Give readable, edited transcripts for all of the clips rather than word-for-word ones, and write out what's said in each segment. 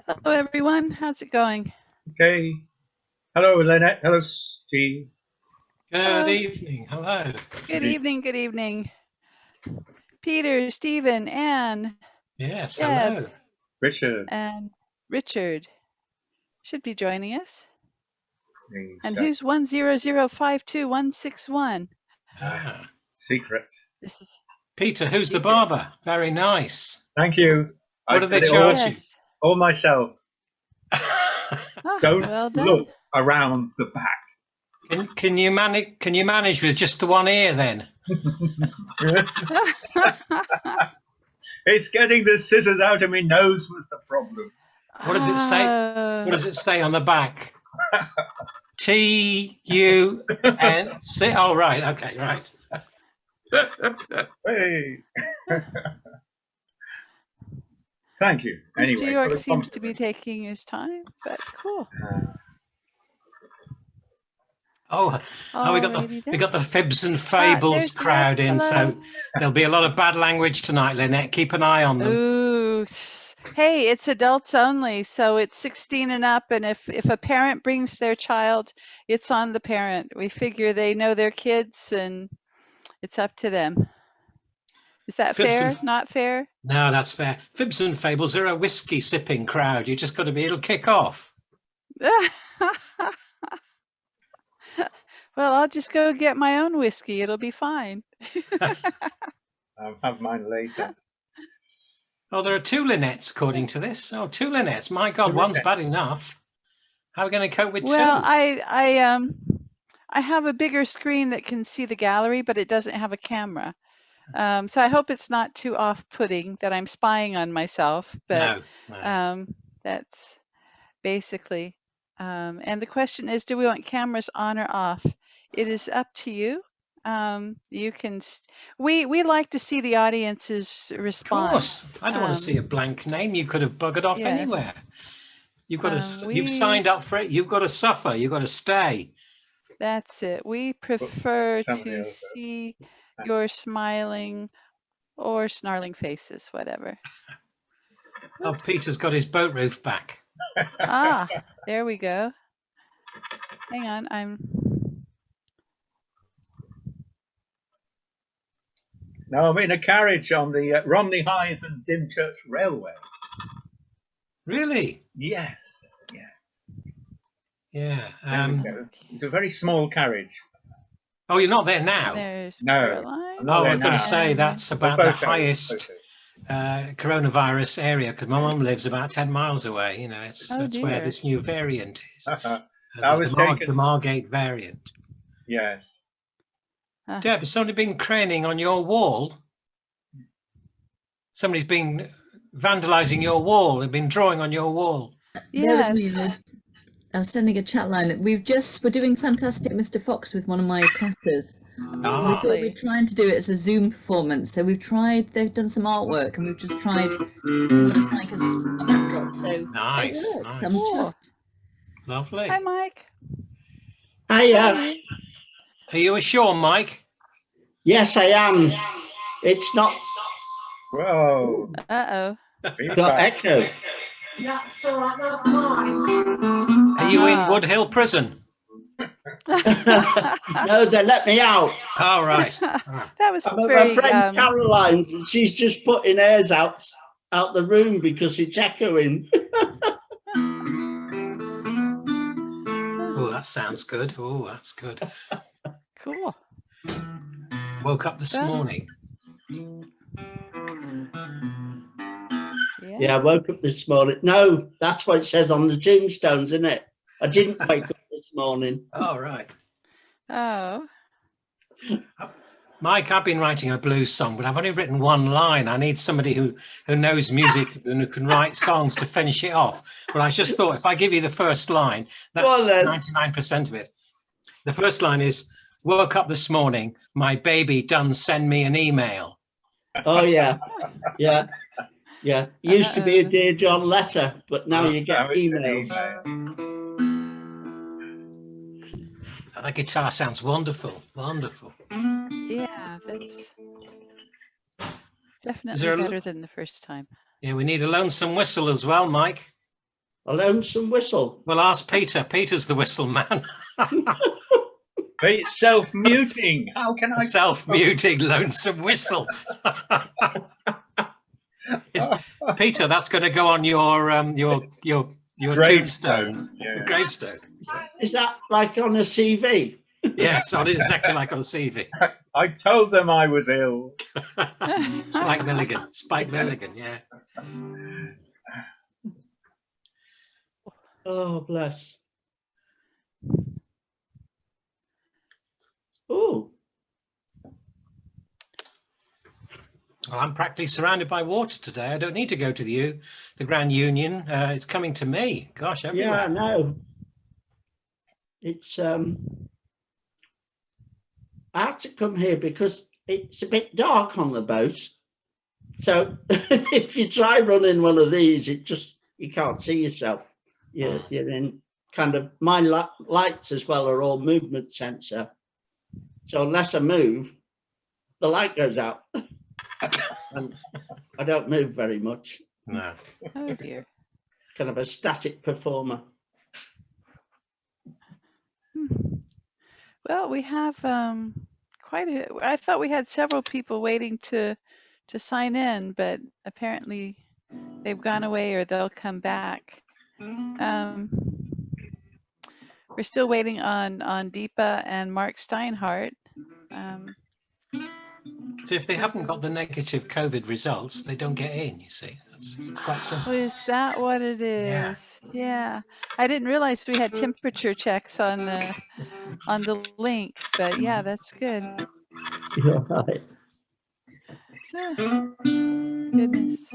Hello, everyone. How's it going? Okay. Hello, Lynette. Hello, Steve. Good Hello. evening. Hello. Good evening. Good evening. Peter, Stephen, Anne, Yes, Deb, hello. Richard. and Richard should be joining us. He's, And who's 100526161? Ah. Secret. This is Peter, who's the Secret. barber? Very nice. Thank you. What do I they did it charge Yes. all myself. Ah, Don't well done. look around the back. Can you manage with just the one ear then? It's getting the scissors out of my nose was the problem. What does it say? What does it say on the back? TUNC. Oh, right. Okay, right. Hey. Thank you. Mr. Anyway, York seems to be taking his time, but cool. Oh, we got the fibs and fables crowd in, so there'll be a lot of bad language tonight, Lynette. Keep an eye on them. Ooh, hey, it's adults only, so it's 16 and up, and if a parent brings their child, it's on the parent. We figure they know their kids, and it's up to them. Is that fair? Not fair? No, that's fair. Fibs and fables are a whiskey sipping crowd. You just got to be. It'll kick off. Well, I'll just go get my own whiskey. It'll be fine. I'll have mine later. Oh, there are two Lynettes according to this. Oh, two Lynettes. My God, one's bad enough. How are we going to cope with two? Well, I have a bigger screen that can see the gallery, but it doesn't have a camera. So I hope it's not too off-putting that I'm spying on myself. But no. That's basically. And the question is, do we want cameras on or off? It is up to you. You can. We like to see the audience's response. Of course, I don't want to see a blank name. You could have buggered off anywhere. You've got to. You've signed up for it. You've got to suffer. You've got to stay. That's it. We prefer to see your smiling or snarling faces, whatever. Oh, Peter's got his boat roof back. Ah, there we go. Hang on, No, I'm in a carriage on the Romney Hythe and Dymchurch Railway. Really? Yes. Yeah. It's a very small carriage. Oh, you're not there now? There's no. Caroline. Oh, I've got to say that's about the highest coronavirus area, because my mum lives about 10 miles away. You know, that's where this new variant is. The Margate variant. Yes. Deb, has somebody been craning on your wall? Somebody's been vandalizing your wall. They've been drawing on your wall. Yes. That was me. I was sending a chat line. We're doing Fantastic Mr. Fox with one of my classes. We thought we're trying to do it as a Zoom performance. So they've done some artwork, and we've just tried what it's like as a backdrop. So nice, it works. nice. I'm chuffed. Lovely. Hi, Mike. Hiya. Are you sure, Mike? Yes, I am. It's not. Whoa. Uh-oh. Got echo. That's all right, that's mine. Are you in Wood Hill Prison? No, they let me out. All right. That was my friend Caroline, she's just putting airs out the room because it's echoing. Oh, that sounds good. Oh, that's good. Cool. Woke up this morning. Yeah, I woke up this morning. No, that's what it says on the tombstones, isn't it? I didn't wake up this morning. Oh, right. Oh. Mike, I've been writing a blues song, but I've only written one line. I need somebody who knows music and who can write songs to finish it off. But I just thought if I give you the first line, that's 99% of it. The first line is, woke up this morning, my baby done send me an email. Oh, yeah. Yeah. Yeah. Used to be a Dear John letter, but now you get emails. The guitar sounds wonderful. Wonderful. Yeah, that's definitely better than the first time. Yeah, we need a lonesome whistle as well, Mike. A lonesome whistle. Well, ask Peter. Peter's the whistle man. It's self-muting. How can I? Self-muting lonesome whistle. Peter, that's going to go on your tombstone. Yeah. Gravestone. Is that like on a CV? Yes, exactly like on a CV. I told them I was ill. Spike Milligan. Spike Milligan, yeah. Oh, bless. Oh. Well, I'm practically surrounded by water today. I don't need to go to the Grand Union. It's coming to me. Gosh, everywhere. Yeah, no. It's I had to come here because it's a bit dark on the boat. So if you try running one of these, you can't see yourself. You're in kind of, my lights as well are all movement sensor. So unless I move, the light goes out. And I don't move very much. No. Oh dear. Kind of a static performer. Well, we have I thought we had several people waiting to sign in, but apparently they've gone away or they'll come back. We're still waiting on Deepa and Mark Steinhardt. So if they haven't got the negative COVID results, they don't get in, you see. It's quite simple. Oh, is that what it is? Yeah. I didn't realize we had temperature checks on the link, but yeah, that's good. You're right. Goodness.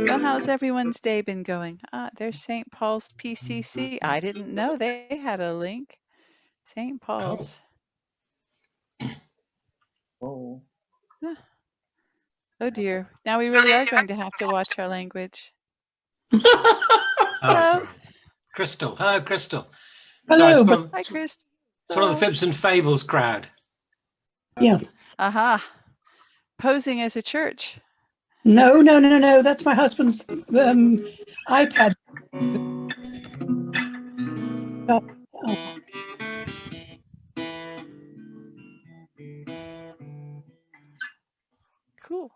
Well, how's everyone's day been going? There's St. Paul's PCC. I didn't know they had a link. St. Paul's. Oh. Oh dear. Now we really are going to have to watch our language. Sorry. Crystal. Hello, Crystal. Hello. So Hi, Chris. it's one of the Fibs and Fables crowd. Yeah. Aha. Posing as a church. No. That's my husband's iPad. Oh. Cool.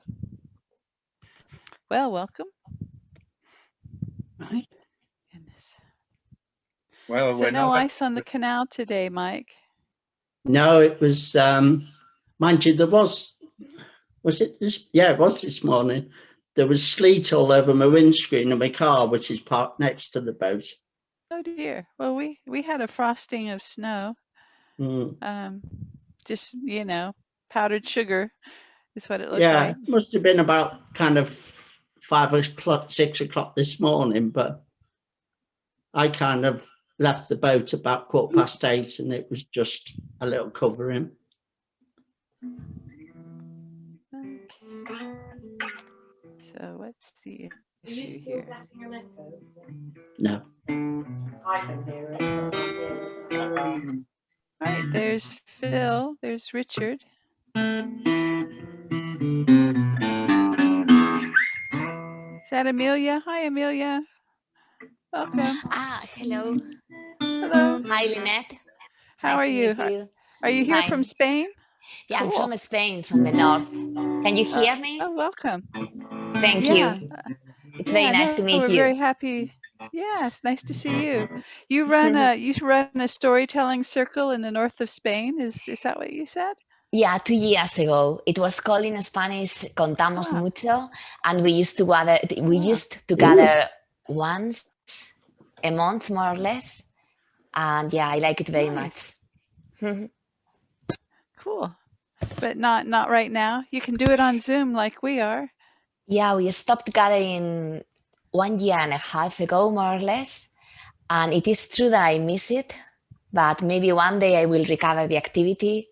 Well, welcome. Right. Goodness. Well, So no ice on the canal today, Mike. No, it was, mind you, there was it this? Yeah, it was this morning. There was sleet all over my windscreen of my car, which is parked next to the boat. Oh dear. Well, we had a frosting of snow. Just, powdered sugar is what it looked like. Yeah, must have been about kind of 5 o'clock, 6 o'clock this morning, but I kind of left the boat about 8:15 and it was just a little covering. Okay. So what's the issue here? No. I can hear it. All right, there's Phil, there's Richard. Is that Amelia? Hi, Amelia. Welcome. Hello. Hello. Hi, Lynette. How are you? Are you here from Spain? Yeah, Cool. I'm from Spain, from the north. Can you hear me? Oh, welcome. Thank you. It's very nice to meet we're you. very happy. Yeah, it's nice to see you. You run a storytelling circle in the north of Spain. Is that what you said? Yeah, 2 years ago. It was called in Spanish Contamos Mucho, and we used to gather once a month, more or less. And yeah, I like it very much. Cool. But not right now. You can do it on Zoom like we are. Yeah, we stopped gathering 1 year and a half ago, more or less. And it is true that I miss it, but maybe one day I will recover the activity,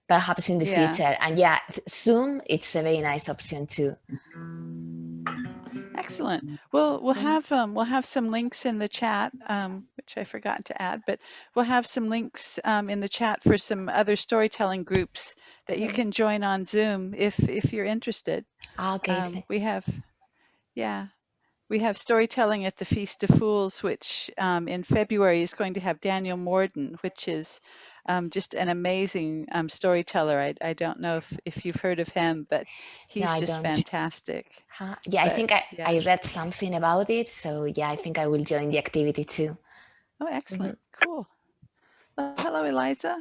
perhaps in the future. And yeah, Zoom, it's a very nice option too. Excellent. We'll have some links in the chat, which I forgot to add, but we'll have some links in the chat for some other storytelling groups that you can join on Zoom if you're interested. Okay. We have, yeah. we have storytelling at the Feast of Fools, which in February is going to have Daniel Morden, which is just an amazing storyteller. I don't know if you've heard of him, but No, he's I just don't. fantastic. Yeah, I But, think yeah. I read something about it. So yeah, I think I will join the activity too. Oh, excellent. Cool. Well, hello, Eliza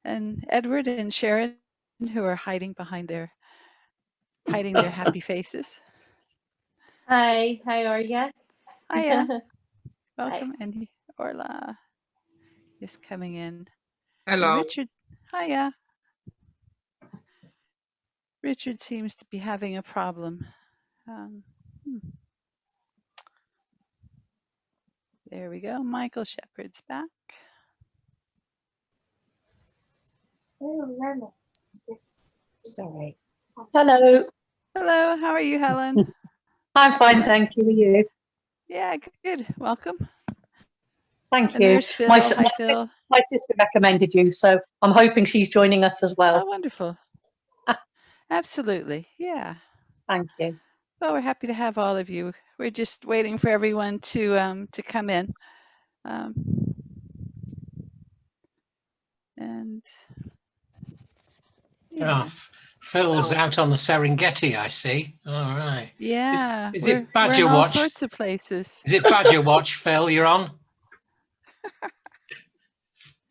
and Edward and Sharon, who are hiding behind their happy faces. Hi, how are you? Hiya. Welcome. And Orla is coming in. And Hello. Richard, hiya. Richard seems to be having a problem. There we go. Michael Shepard's back. Sorry. Hello. Hello, how are you, Helen? I'm fine, thank you. Are you? Yeah, good. Welcome. Thank And you. there's Phil. My, Hi, Phil. my sister recommended you, so I'm hoping she's joining us as Oh, well. wonderful. Absolutely. Yeah. Thank you. Well, we're happy to have all of you. We're just waiting for everyone to come in. And yeah. Phil's out on the Serengeti, I see. All right. Yeah, Is we're it Badger in all Watch? sorts of places. Is it Badger Watch, Phil? You're on?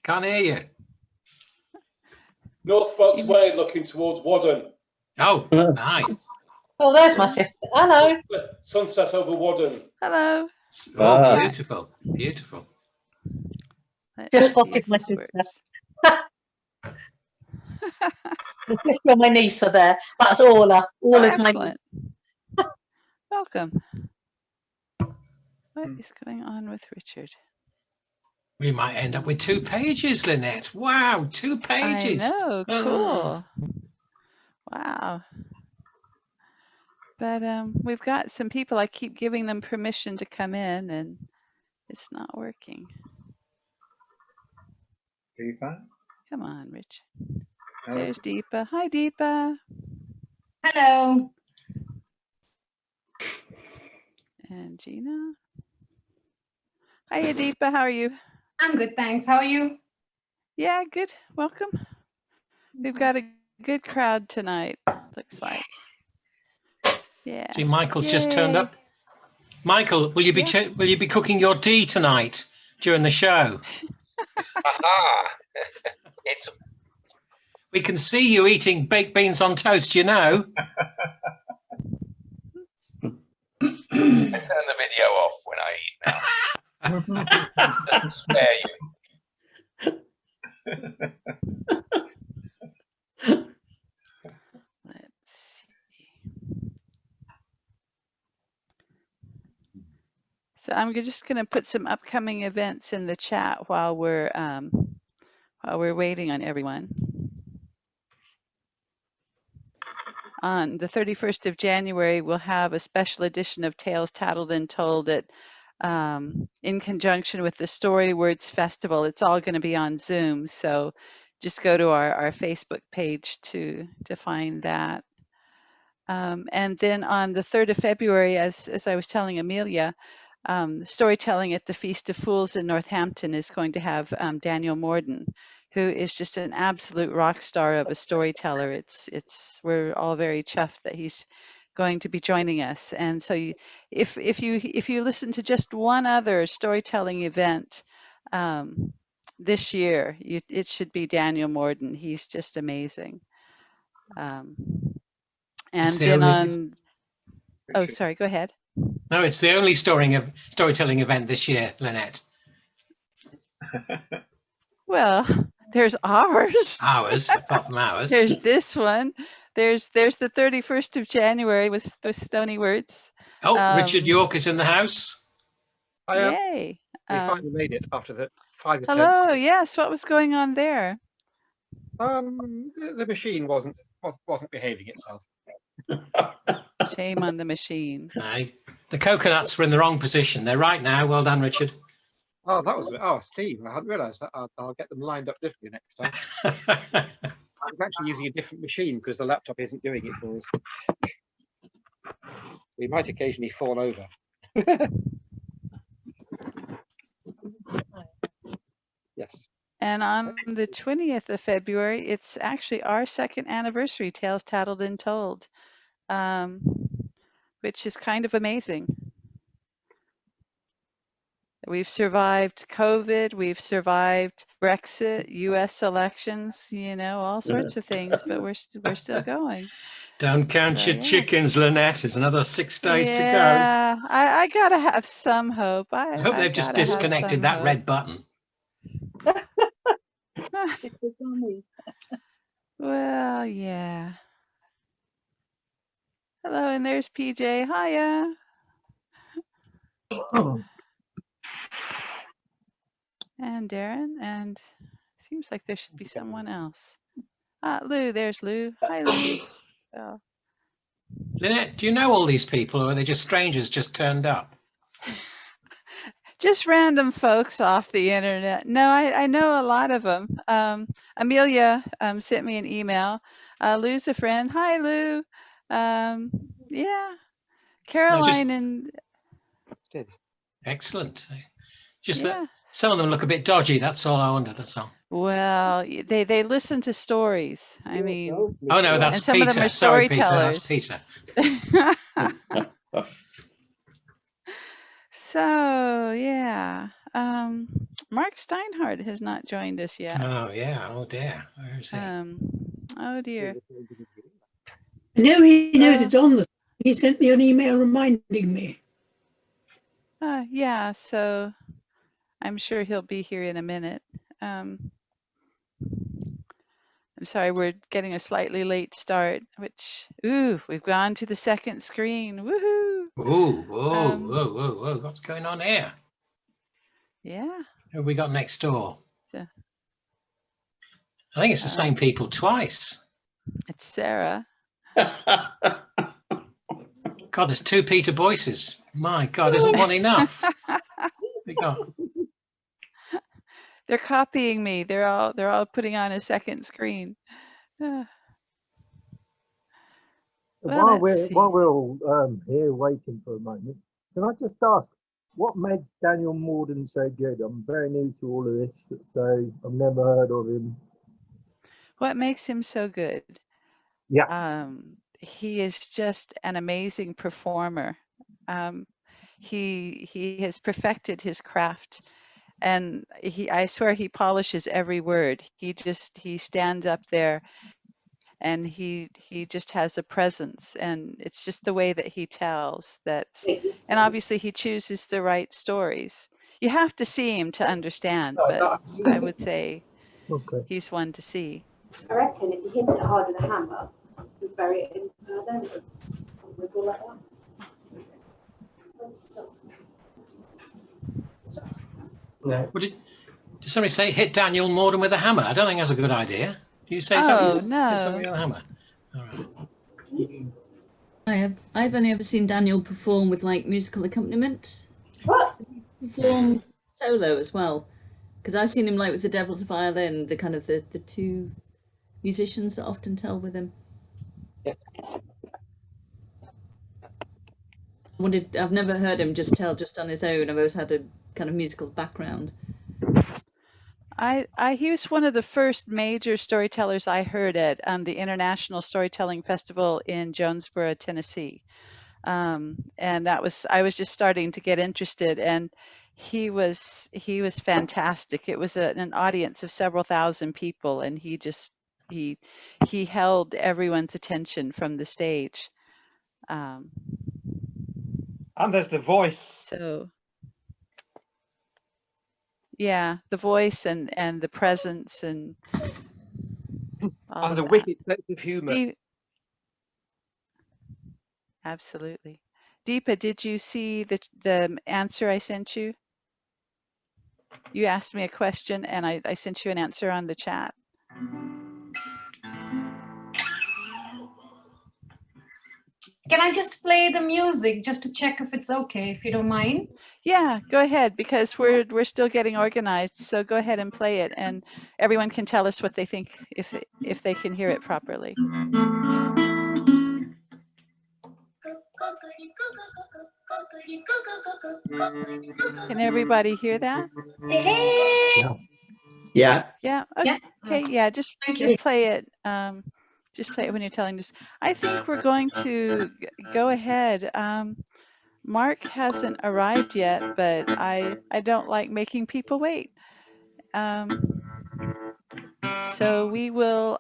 Can't hear you. North Box Way, looking towards Wadden. Oh, nice. Oh, there's my sister. Hello. Sunset over Wadden. Hello. Oh, beautiful, beautiful. Just spotted my sister. The sister and my niece are there. That's Orla. Orla's my niece. Welcome. What is going on with Richard? We might end up with 2 pages, Lynette. Wow, 2 pages. I know, cool. Wow. But we've got some people, I keep giving them permission to come in and it's not working. Deepa? Come on, Rich. No. There's Deepa. Hi, Deepa. Hello. And Gina. Hiya, Deepa. How are you? I'm good, thanks. How are you? Yeah, good. Welcome. We've got a good crowd tonight, looks like. Yeah. See, Michael's just turned up. Michael, will you be cooking your tea tonight during the show? We can see you eating baked beans on toast, you know. I turn the video off when I eat now. Just spare you. Let's see. So I'm just going to put some upcoming events in the chat while we're waiting on everyone. On the 31st of January, we'll have a special edition of Tales Tattled and Told at in conjunction with the Story Words Festival. It's all going to be on Zoom, so just go to our Facebook page to find that. And then on the 3rd of February, as I was telling Amelia, Storytelling at the Feast of Fools in Northampton is going to have Daniel Morden, who is just an absolute rock star of a storyteller. We're all very chuffed that he's going to be joining us. And so if you listen to just one other storytelling event this year, it should be Daniel Morden. He's just amazing. And then oh, sorry, go ahead. No, it's the only storytelling event this year, Lynette. Well, there's ours. Ours, apart from ours. There's this one. There's the 31st of January with Stony Words. Oh, Richard York is in the house. Yay. We finally made it after the 5 attempts. Hello, yes, what was going on there? The machine wasn't behaving itself. Shame on the machine. Aye. The coconuts were in the wrong position. They're right now. Well done, Richard. Oh, Steve, I hadn't realised that. I'll get them lined up differently next time. I'm actually using a different machine because the laptop isn't doing it for us. We might occasionally fall over. Yes. And on the 20th of February, it's actually our second anniversary, Tales Tattled and Told, which is kind of amazing. We've survived COVID, we've survived Brexit, U.S. elections, all sorts of things, but we're still going. Don't count So, your yeah. chickens, Lynette. There's another 6 days to go. Yeah, I gotta have some hope. I hope they've just disconnected that red button. Well, yeah. Hello, and there's PJ. Hiya. And Darren, and seems like there should be someone else. Lou, there's Lou. Hi, Lou. Oh. Lynette, do you know all these people, or are they just strangers just turned up? Just random folks off the internet. No, I know a lot of them. Amelia sent me an email. Lou's a friend. Hi, Lou. Yeah. Caroline and... Excellent. Just that some of them look a bit dodgy. That's all I wonder. That's all. Well, they listen to stories. I mean... Oh, no, that's and some Peter. of them are Sorry, Peter. storytellers. That's Peter. So, yeah. Mark Steinhardt has not joined us yet. Oh, yeah. Oh, dear. Where is he? Oh, dear. No, he knows it's on. He sent me an email reminding me. Yeah, so I'm sure he'll be here in a minute. I'm sorry, we're getting a slightly late start, which, we've gone to the second screen. Woohoo! Whoa, whoa. What's going on here? Yeah. Who have we got next door? Yeah. I think it's the same people twice. It's Sarah. God, there's 2 Peter Boyces. My God, isn't one enough? We got... They're copying me. They're all putting on a second screen. While we're all here waiting for a moment, can I just ask, what makes Daniel Morden so good? I'm very new to all of this, so I've never heard of him. What makes him so good? Yeah. He is just an amazing performer. He has perfected his craft, and I swear he polishes every word. He stands up there, and he just has a presence, and it's just the way that he tells. And obviously he chooses the right stories. You have to see him to understand, but I would say he's one to see. I reckon if you hit it hard with a hammer, you bury it in then it's wiggle like that. No. Did somebody say hit Daniel Morden with a hammer? I don't think that's a good idea. Do you say no. Hit somebody with a hammer? All right. I've only ever seen Daniel perform with like musical accompaniment. What? Perform solo as well, because I've seen him like with the Devil's Violin, the kind of the 2 musicians that often tell with him. I've never heard him just tell just on his own. I've always had a kind of musical background. He was one of the first major storytellers I heard at the International Storytelling Festival in Jonesboro, Tennessee. And I was just starting to get interested, and he was fantastic. It was an audience of several thousand people, and he held everyone's attention from the stage. And there's the voice. So yeah, the voice and the presence and the wicked sense of humor. Absolutely. Deepa, did you see the answer I sent you? You asked me a question and I sent you an answer on the chat. Can I just play the music just to check if it's okay, if you don't mind? Yeah, go ahead, because we're still getting organized. So go ahead and play it, and everyone can tell us what they think if they can hear it properly. Can everybody hear that? Yeah. Yeah. Okay. Yeah. Just play it. Just play it when you're telling us. I think we're going to go ahead. Mark hasn't arrived yet, but I don't like making people wait. So we will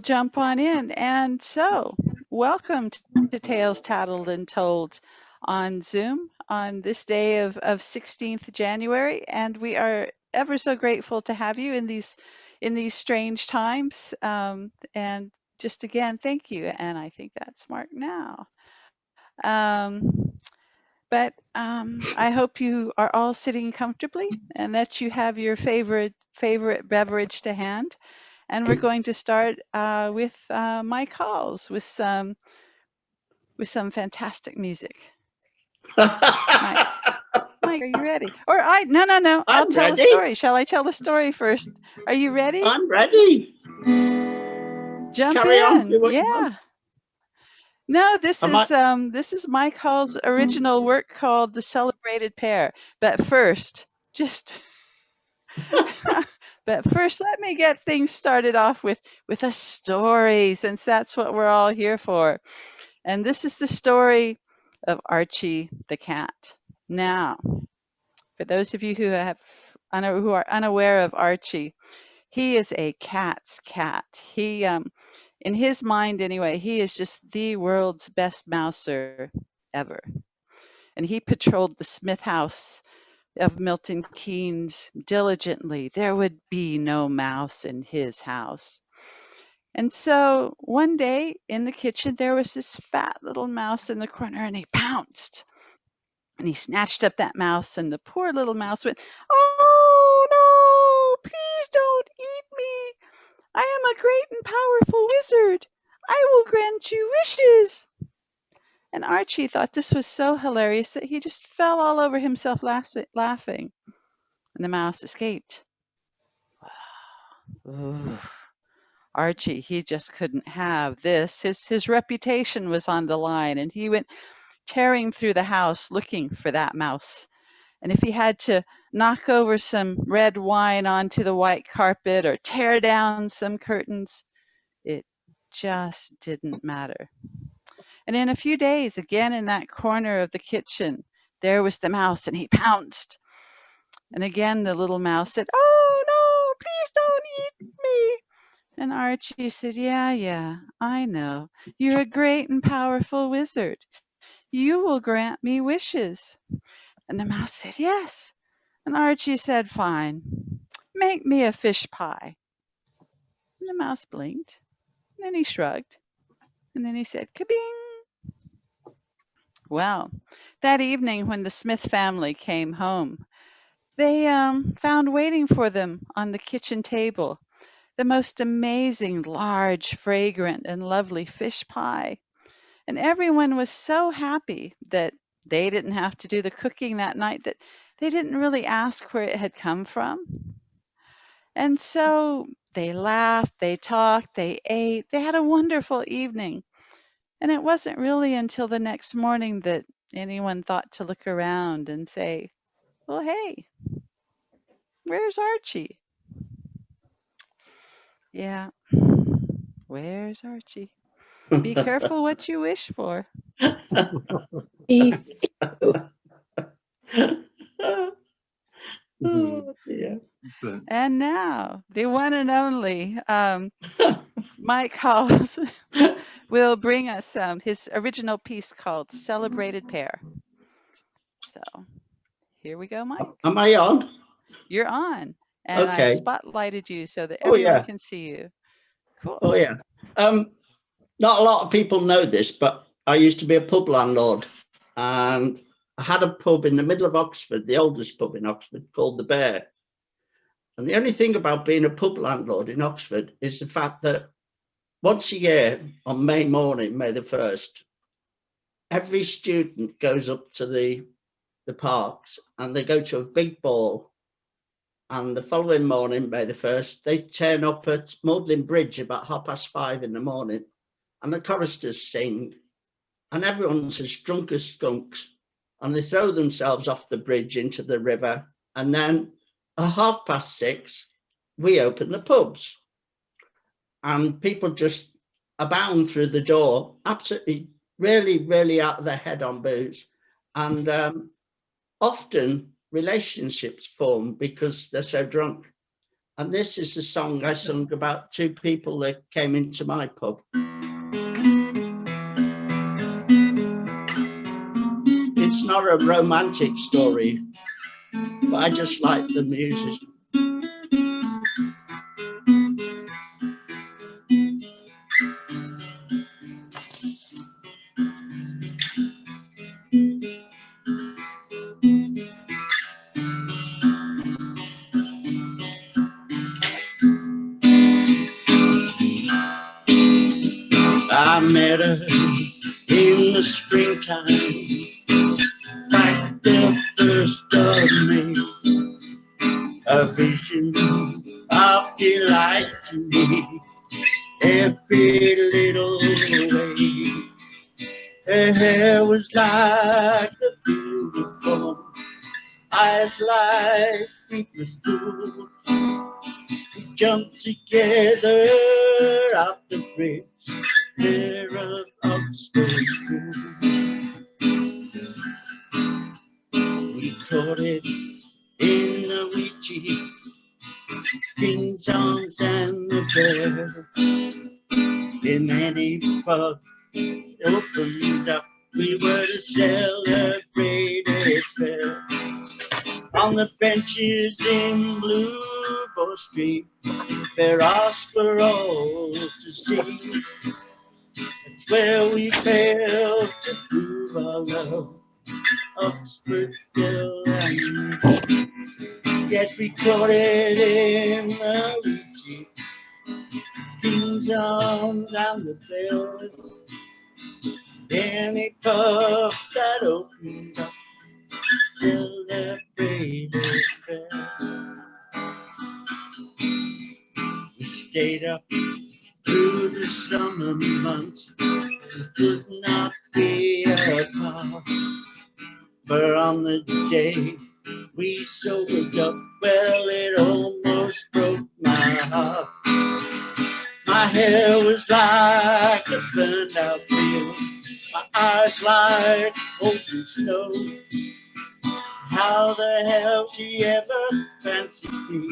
jump on in. And so, welcome to Tales Tattled and Told on Zoom on this day of 16th January, and we are ever so grateful to have you in these strange times. And just again, thank you. And I think that's Mark now. But I hope you are all sitting comfortably and that you have your favorite beverage to hand. And we're going to start with my calls with some fantastic music. Mike, are you ready? Or no. I'll tell a story. Shall I tell the story first? Are you ready? I'm ready. Jump Carry in. on. Yeah. No, this is Mike Hall's original work called The Celebrated Pair. But first, let me get things started off with a story, since that's what we're all here for. And this is the story of Archie the cat. Now, for those of you who are unaware of Archie, he is a cat's cat. He in his mind anyway, he is just the world's best mouser ever. And he patrolled the Smith house of Milton Keynes diligently. There would be no mouse in his house. And so one day in the kitchen, there was this fat little mouse in the corner, and he pounced. And he snatched up that mouse, and the poor little mouse went, "Oh, no, please don't eat me. I am a great and powerful wizard. I will grant you wishes." And Archie thought this was so hilarious that he just fell all over himself laughing. And the mouse escaped. Ooh. Archie, he just couldn't have this. His reputation was on the line, and he went tearing through the house looking for that mouse. And if he had to knock over some red wine onto the white carpet or tear down some curtains, it just didn't matter. And in a few days, again in that corner of the kitchen, there was the mouse, and he pounced. And again the little mouse said, "Oh, no, please don't eat me." And Archie said, "Yeah, I know. You're a great and powerful wizard. You will grant me wishes." And the mouse said, "Yes." And Archie said, "Fine. Make me a fish pie." And the mouse blinked. And then he shrugged. And then he said, "Ka-bing." Well, that evening when the Smith family came home, they found waiting for them on the kitchen table the most amazing, large, fragrant, and lovely fish pie. And everyone was so happy that they didn't have to do the cooking that night, that they didn't really ask where it had come from. And so they laughed, they talked, they ate, they had a wonderful evening. And it wasn't really until the next morning that anyone thought to look around and say, "Well, hey, where's Archie?" Yeah, where's Archie? Be careful what you wish for. Oh, dear. And now, the one and only Mike Halls will bring us his original piece called Celebrated Pair. So here we go, Mike. Am I on? You're on. And Okay. I spotlighted you so that everyone can see you. Cool. Oh, yeah. Not a lot of people know this, but I used to be a pub landlord, and I had a pub in the middle of Oxford, the oldest pub in Oxford, called the Bear. And the only thing about being a pub landlord in Oxford is the fact that once a year on May morning, May the 1st, every student goes up to the parks and they go to a big ball. And the following morning, May the 1st, they turn up at Magdalen Bridge about 5:30 in the morning, and the choristers sing, and everyone's as drunk as skunks, and they throw themselves off the bridge into the river, and then at 6:30, we open the pubs, and people just abound through the door, absolutely, really out of their head on booze, and often relationships form because they're so drunk. And this is a song I sung about 2 people that came into my pub. It's not a romantic story, but I just like the music. I met her in the springtime, like the first of May, a vision of delight to me, every little way. Her hair was like a beautiful, eyes like deepest pools. We jumped together off the bridge, near of Oxford School. We caught it in the Ouija, King John's and the Bear. In any pub opened up, we were to celebrate it fair. On the benches in Blue Bow Street, there are for all to see. It's where we failed to prove our love, Oxford girl and me. Yes, we caught it in the Ouija, King John's and the Bear. Any pub that opened up, celebrated fair. We stayed up through the summer months, we could not be apart. But on the day we sobered up, well, it almost broke my heart. My hair was like a burned out field, my eyes like molten snow. How the hell she ever fancied me?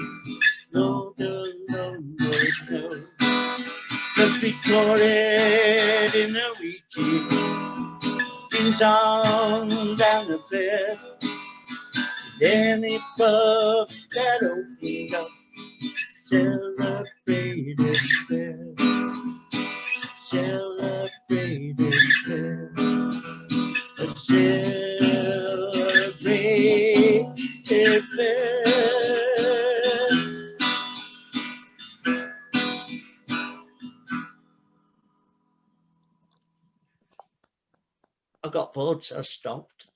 No, no, no, no, no. Just we caught it in the Ouija, King's Arms and the Bear. Any pub that opened up, celebrated fair, celebrated fair, celebrated fair. I got bored, so I stopped.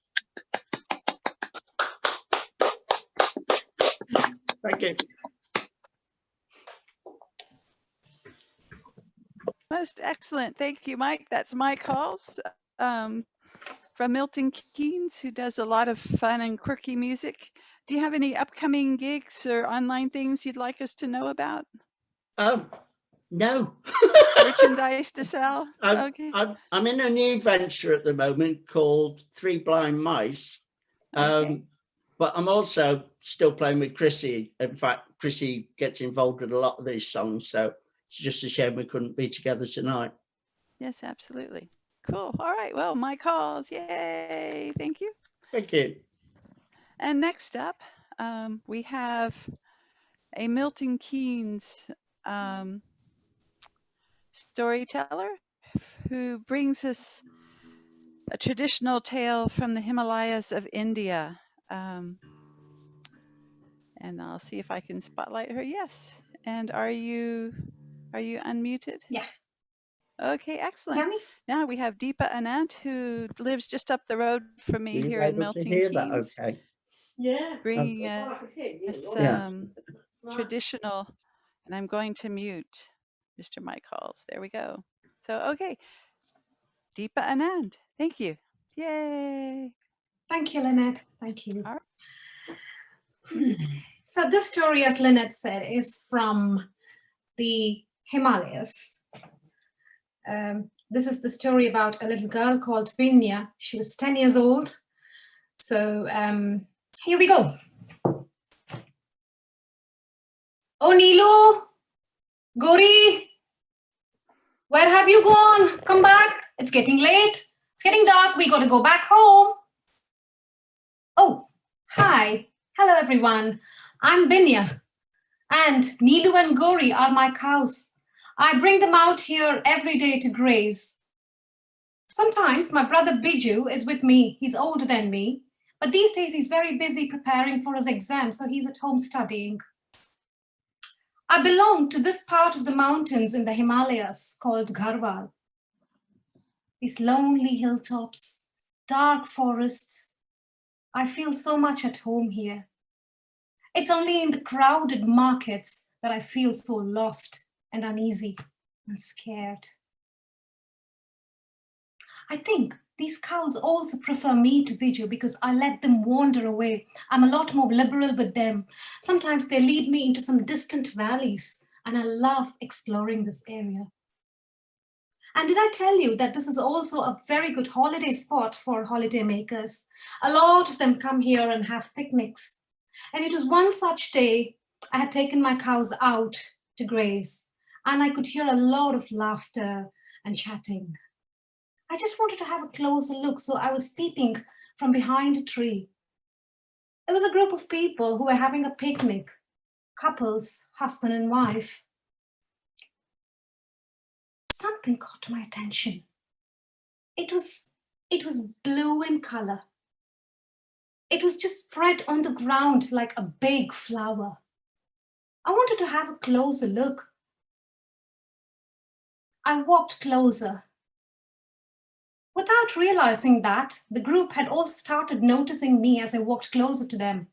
Thank you. Most excellent. Thank you, Mike. That's Mike Halls from Milton Keynes, who does a lot of fun and quirky music. Do you have any upcoming gigs or online things you'd like us to know about? No. Merchandise to sell? Okay. I'm in a new venture at the moment called Three Blind Mice. Okay. But I'm also still playing with Chrissy. In fact, Chrissy gets involved with a lot of these songs, so it's just a shame we couldn't be together tonight. Yes, absolutely. Cool. All right. Well, Mike Halls. Yay. Thank you. Thank you. And next up, we have a Milton Keynes storyteller who brings us a traditional tale from the Himalayas of India. And I'll see if I can spotlight her. Yes. And are you unmuted? Yeah. Okay, excellent. Now we have Deepa Anand, who lives just up the road from me here in Milton Keynes. Okay. Yeah. Bringing us traditional, and I'm going to mute Mr. Mike Halls. There we go. So, okay. Deepa Anand. Thank you. Yay. Thank you, Lynette. Thank you. All right. So this story, as Lynette said, is from the Himalayas. This is the story about a little girl called Binya. She was 10 years old. So here we go. Oh, Neelu, Gori, where have you gone? Come back. It's getting late. It's getting dark. We got to go back home. Oh, hi. Hello, everyone. I'm Binya. And Neelu and Gori are my cows. I bring them out here every day to graze. Sometimes my brother Biju is with me. He's older than me. But these days he's very busy preparing for his exam, so he's at home studying. I belong to this part of the mountains in the Himalayas called Garhwal. These lonely hilltops, dark forests. I feel so much at home here. It's only in the crowded markets that I feel so lost and uneasy and scared. I think these cows also prefer me to Biju because I let them wander away. I'm a lot more liberal with them. Sometimes they lead me into some distant valleys, and I love exploring this area. And did I tell you that this is also a very good holiday spot for holiday makers? A lot of them come here and have picnics. And it was one such day I had taken my cows out to graze, and I could hear a lot of laughter and chatting. I just wanted to have a closer look, so I was peeping from behind a tree. There was a group of people who were having a picnic, couples, husband and wife. Something caught my attention. It was blue in color. It was just spread on the ground like a big flower. I wanted to have a closer look. I walked closer. Without realizing that, the group had all started noticing me as I walked closer to them.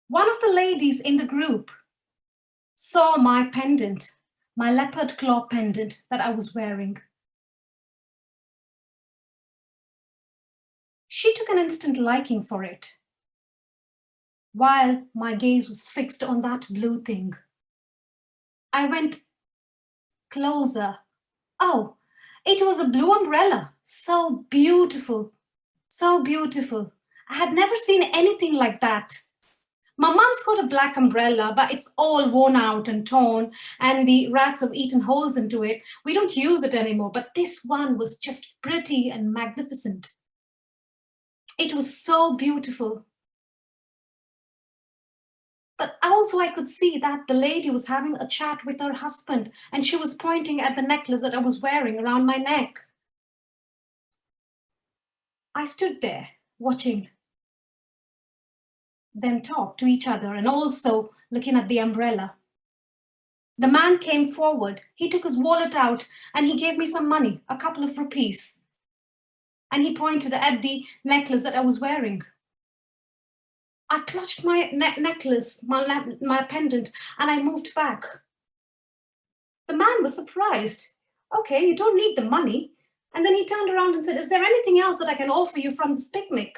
One of the ladies in the group saw my pendant, my leopard claw pendant that I was wearing. She took an instant liking for it, while my gaze was fixed on that blue thing. I went closer. Oh, it was a blue umbrella. So beautiful, so beautiful. I had never seen anything like that. My mom's got a black umbrella, but it's all worn out and torn, and the rats have eaten holes into it. We don't use it anymore, but this one was just pretty and magnificent. It was so beautiful. But also I could see that the lady was having a chat with her husband, and she was pointing at the necklace that I was wearing around my neck. I stood there watching them talk to each other and also looking at the umbrella. The man came forward. He took his wallet out and he gave me some money, a couple of rupees. And he pointed at the necklace that I was wearing. I clutched my necklace, my pendant, and I moved back. The man was surprised. Okay, you don't need the money. And then he turned around and said, is there anything else that I can offer you from this picnic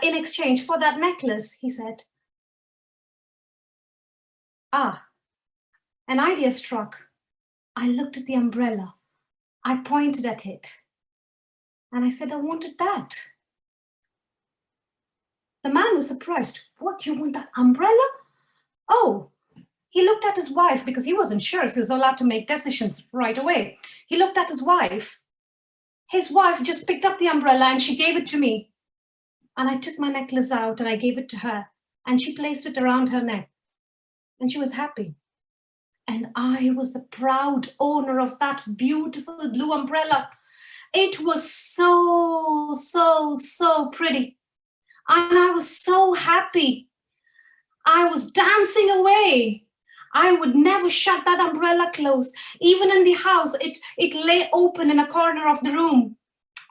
in exchange for that necklace? He said. Ah, an idea struck. I looked at the umbrella. I pointed at it. And I said, I wanted that. The man was surprised. What, you want that umbrella? Oh, he looked at his wife because he wasn't sure if he was allowed to make decisions right away. He looked at his wife. His wife just picked up the umbrella and she gave it to me. And I took my necklace out and I gave it to her. And she placed it around her neck. And she was happy. And I was the proud owner of that beautiful blue umbrella. It was so, so, so pretty. And I was so happy. I was dancing away. I would never shut that umbrella close. Even in the house, it lay open in a corner of the room.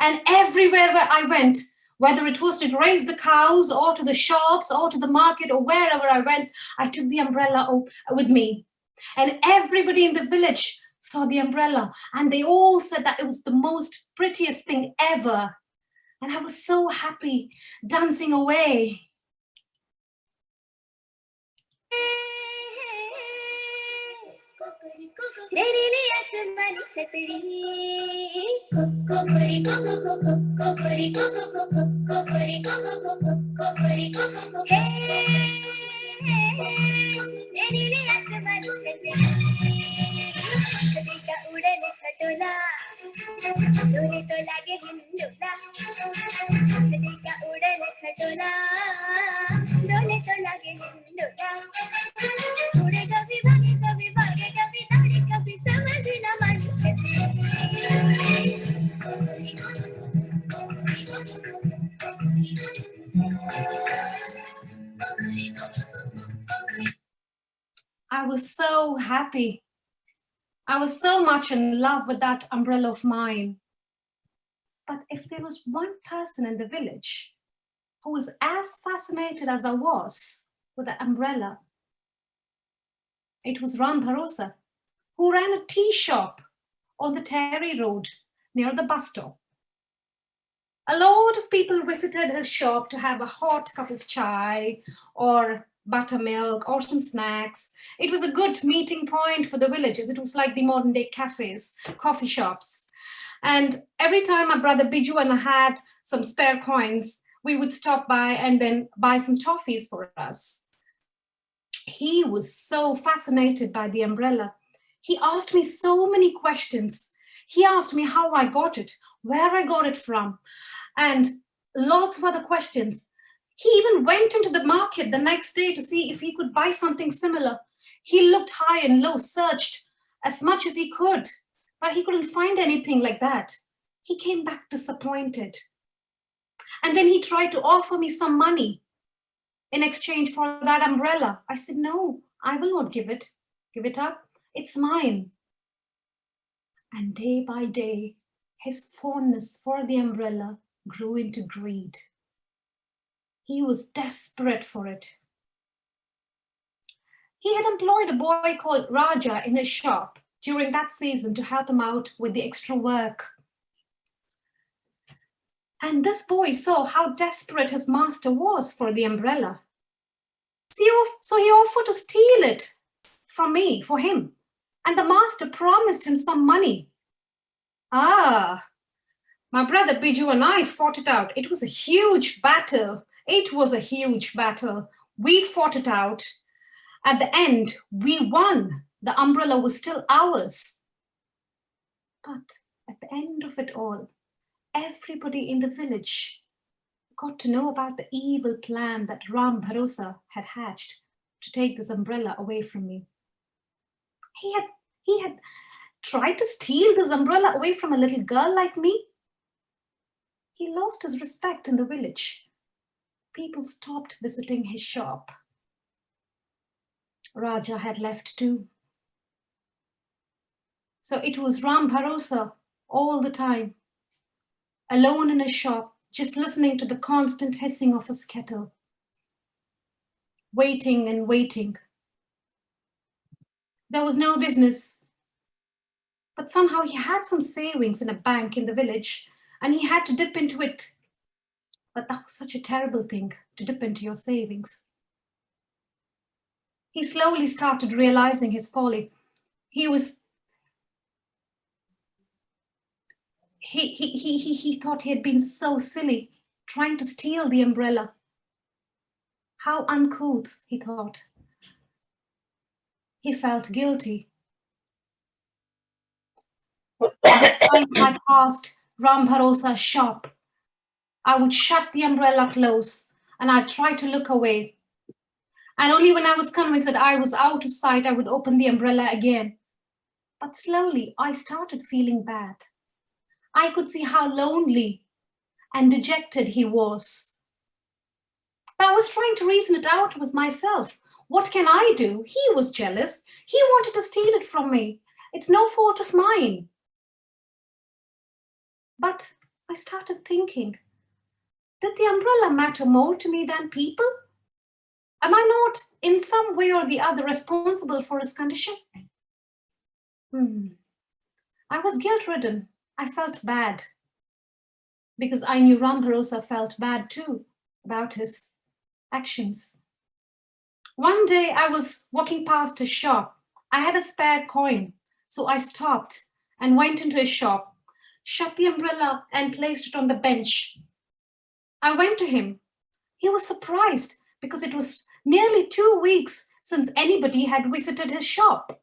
And everywhere where I went, whether it was to graze the cows or to the shops or to the market or wherever I went, I took the umbrella with me. And everybody in the village saw the umbrella, and they all said that it was the most prettiest thing ever. And I was so happy, dancing away. I was so happy. I was so much in love with that umbrella of mine. But if there was one person in the village who was as fascinated as I was with the umbrella, it was Ram Bharosa, who ran a tea shop on the Terry Road near the bus stop. A lot of people visited his shop to have a hot cup of chai or buttermilk or some snacks. It was a good meeting point for the villagers. It was like the modern day cafes, coffee shops. And every time my brother Biju and I had some spare coins, we would stop by and then buy some toffees for us. He was so fascinated by the umbrella. He asked me so many questions. He asked me how I got it, where I got it from, and lots of other questions. He even went into the market the next day to see if he could buy something similar. He looked high and low, searched as much as he could, but he couldn't find anything like that. He came back disappointed. And then he tried to offer me some money in exchange for that umbrella. I said, no, I will not give it. Give it up. It's mine. And day by day, his fondness for the umbrella grew into greed. He was desperate for it. He had employed a boy called Raja in his shop during that season to help him out with the extra work. And this boy saw how desperate his master was for the umbrella. So he offered to steal it from me, for him. And the master promised him some money. My brother Biju and I fought it out. It was a huge battle. It was a huge battle. We fought it out. At the end, we won. The umbrella was still ours. But at the end of it all, everybody in the village got to know about the evil plan that Ram Bharosa had hatched to take this umbrella away from me. He had tried to steal this umbrella away from a little girl like me. He lost his respect in the village. People stopped visiting his shop. Raja had left too. So it was Ram Bharosa all the time, alone in his shop, just listening to the constant hissing of his kettle, waiting and waiting. There was no business, but somehow he had some savings in a bank in the village, and he had to dip into it. But that was such a terrible thing, to dip into your savings. He slowly started realizing his folly. He thought he had been so silly, trying to steal the umbrella. How uncouth, he thought. He felt guilty. Every time I passed Ram Bharosa's shop, I would shut the umbrella close and I'd try to look away. And only when I was convinced that I was out of sight, I would open the umbrella again. But slowly, I started feeling bad. I could see how lonely and dejected he was. But I was trying to reason it out with myself. What can I do? He was jealous. He wanted to steal it from me. It's no fault of mine. But I started thinking, did the umbrella matter more to me than people? Am I not in some way or the other responsible for his condition? I was guilt-ridden. I felt bad because I knew Ram Bharosa felt bad too about his actions. One day I was walking past his shop. I had a spare coin, so I stopped and went into his shop, shut the umbrella and placed it on the bench. I went to him. He was surprised because it was nearly 2 weeks since anybody had visited his shop.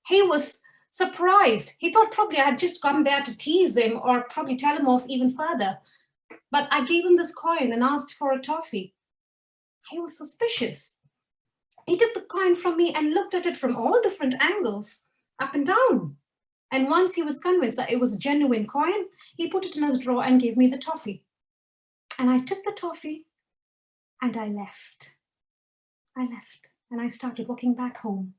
He was surprised. He thought probably I had just come there to tease him or probably tell him off even further. But I gave him this coin and asked for a toffee. He was suspicious. He took the coin from me and looked at it from all different angles, up and down. And once he was convinced that it was a genuine coin, he put it in his drawer and gave me the toffee. And I took the toffee and I left. I left and I started walking back home.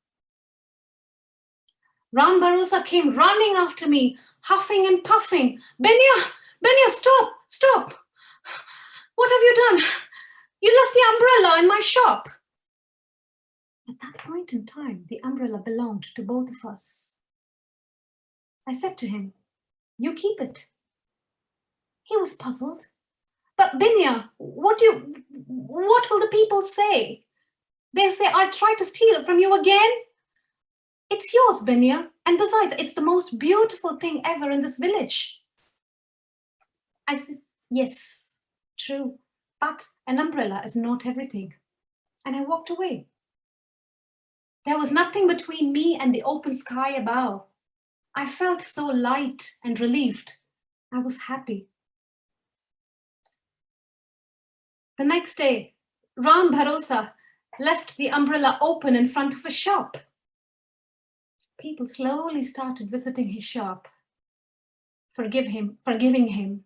Ram Bharosa came running after me, huffing and puffing. Benya, stop, stop. What have you done? You left the umbrella in my shop. At that point in time, the umbrella belonged to both of us. I said to him, you keep it. He was puzzled. But Benya, what will the people say? They'll say, I tried to steal it from you again. It's yours, Benya. And besides, it's the most beautiful thing ever in this village. I said, yes, true. But an umbrella is not everything. And I walked away. There was nothing between me and the open sky above. I felt so light and relieved. I was happy. The next day, Ram Bharosa left the umbrella open in front of a shop. People slowly started visiting his shop, forgiving him.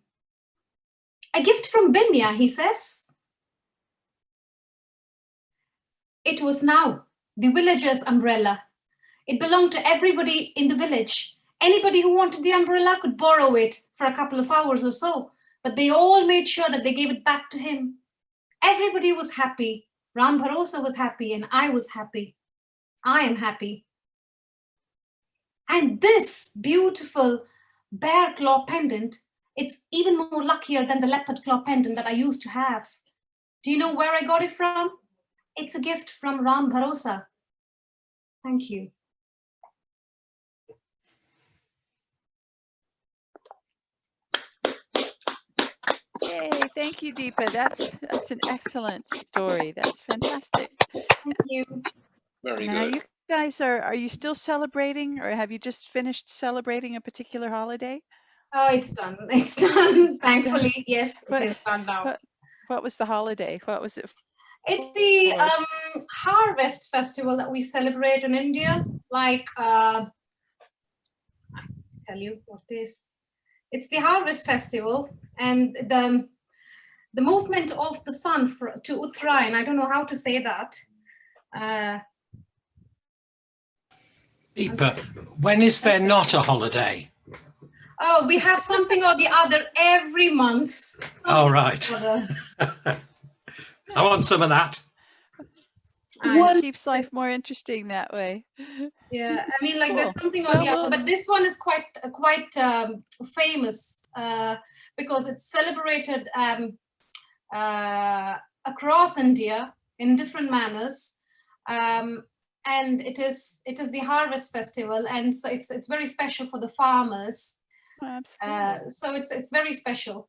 A gift from Benya, he says. It was now the villager's umbrella. It belonged to everybody in the village. Anybody who wanted the umbrella could borrow it for a couple of hours or so, but they all made sure that they gave it back to him. Everybody was happy. Ram Bharosa was happy and I was happy. I am happy. And this beautiful bear claw pendant, it's even more luckier than the leopard claw pendant that I used to have. Do you know where I got it from? It's a gift from Ram Bharosa. Thank you. Yay, thank you, Deepa. That's an excellent story. That's fantastic. Thank you. Very Now, good. you guys are you still celebrating, or have you just finished celebrating a particular holiday? Oh, it's done. It's done. Thankfully, yes, it is done now. What was the holiday? What was it? It's the harvest festival that we celebrate in India. Like, I'll tell you what it is. It's the harvest festival, and the movement of the sun to Uttarayan. I don't know how to say that. Deepa, when is there not a holiday? Oh, we have something or the other every month. Oh, right. I want some of that. It keeps life more interesting that way. Yeah, I mean, like, there's Cool. something or the other, but this one is quite famous because it's celebrated across India in different manners, and it is the harvest festival, and so it's very special for the farmers. Oh, absolutely. So it's very special.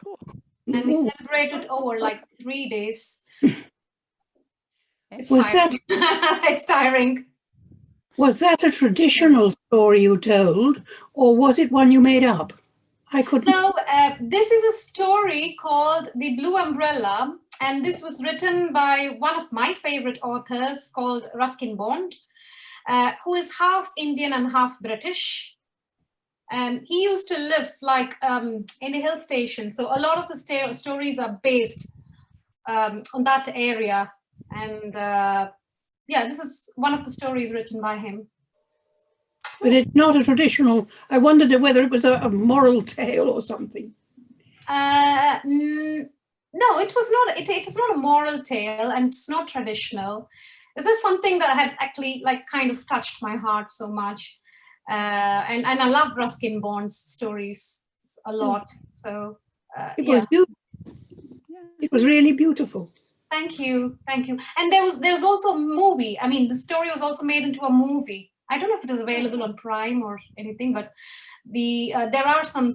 Cool. And we celebrate it over like 3 days. It's Was tiring. It's tiring. Was that a traditional story you told, or was it one you made up? I couldn't. No, this is a story called The Blue Umbrella, and this was written by one of my favorite authors called Ruskin Bond, who is half Indian and half British. He used to live like in a hill station, so a lot of the stories are based on that area. And yeah, this is one of the stories written by him. But it's not a traditional. I wondered whether it was a moral tale or something. No, it was not. It is not a moral tale, and it's not traditional. This is something that had actually like kind of touched my heart so much. And I love Ruskin Bond's stories a lot. So It yeah. was beautiful. It was really beautiful. Thank you, thank you. And there's also a movie. I mean, the story was also made into a movie. I don't know if it is available on Prime or anything, but there are some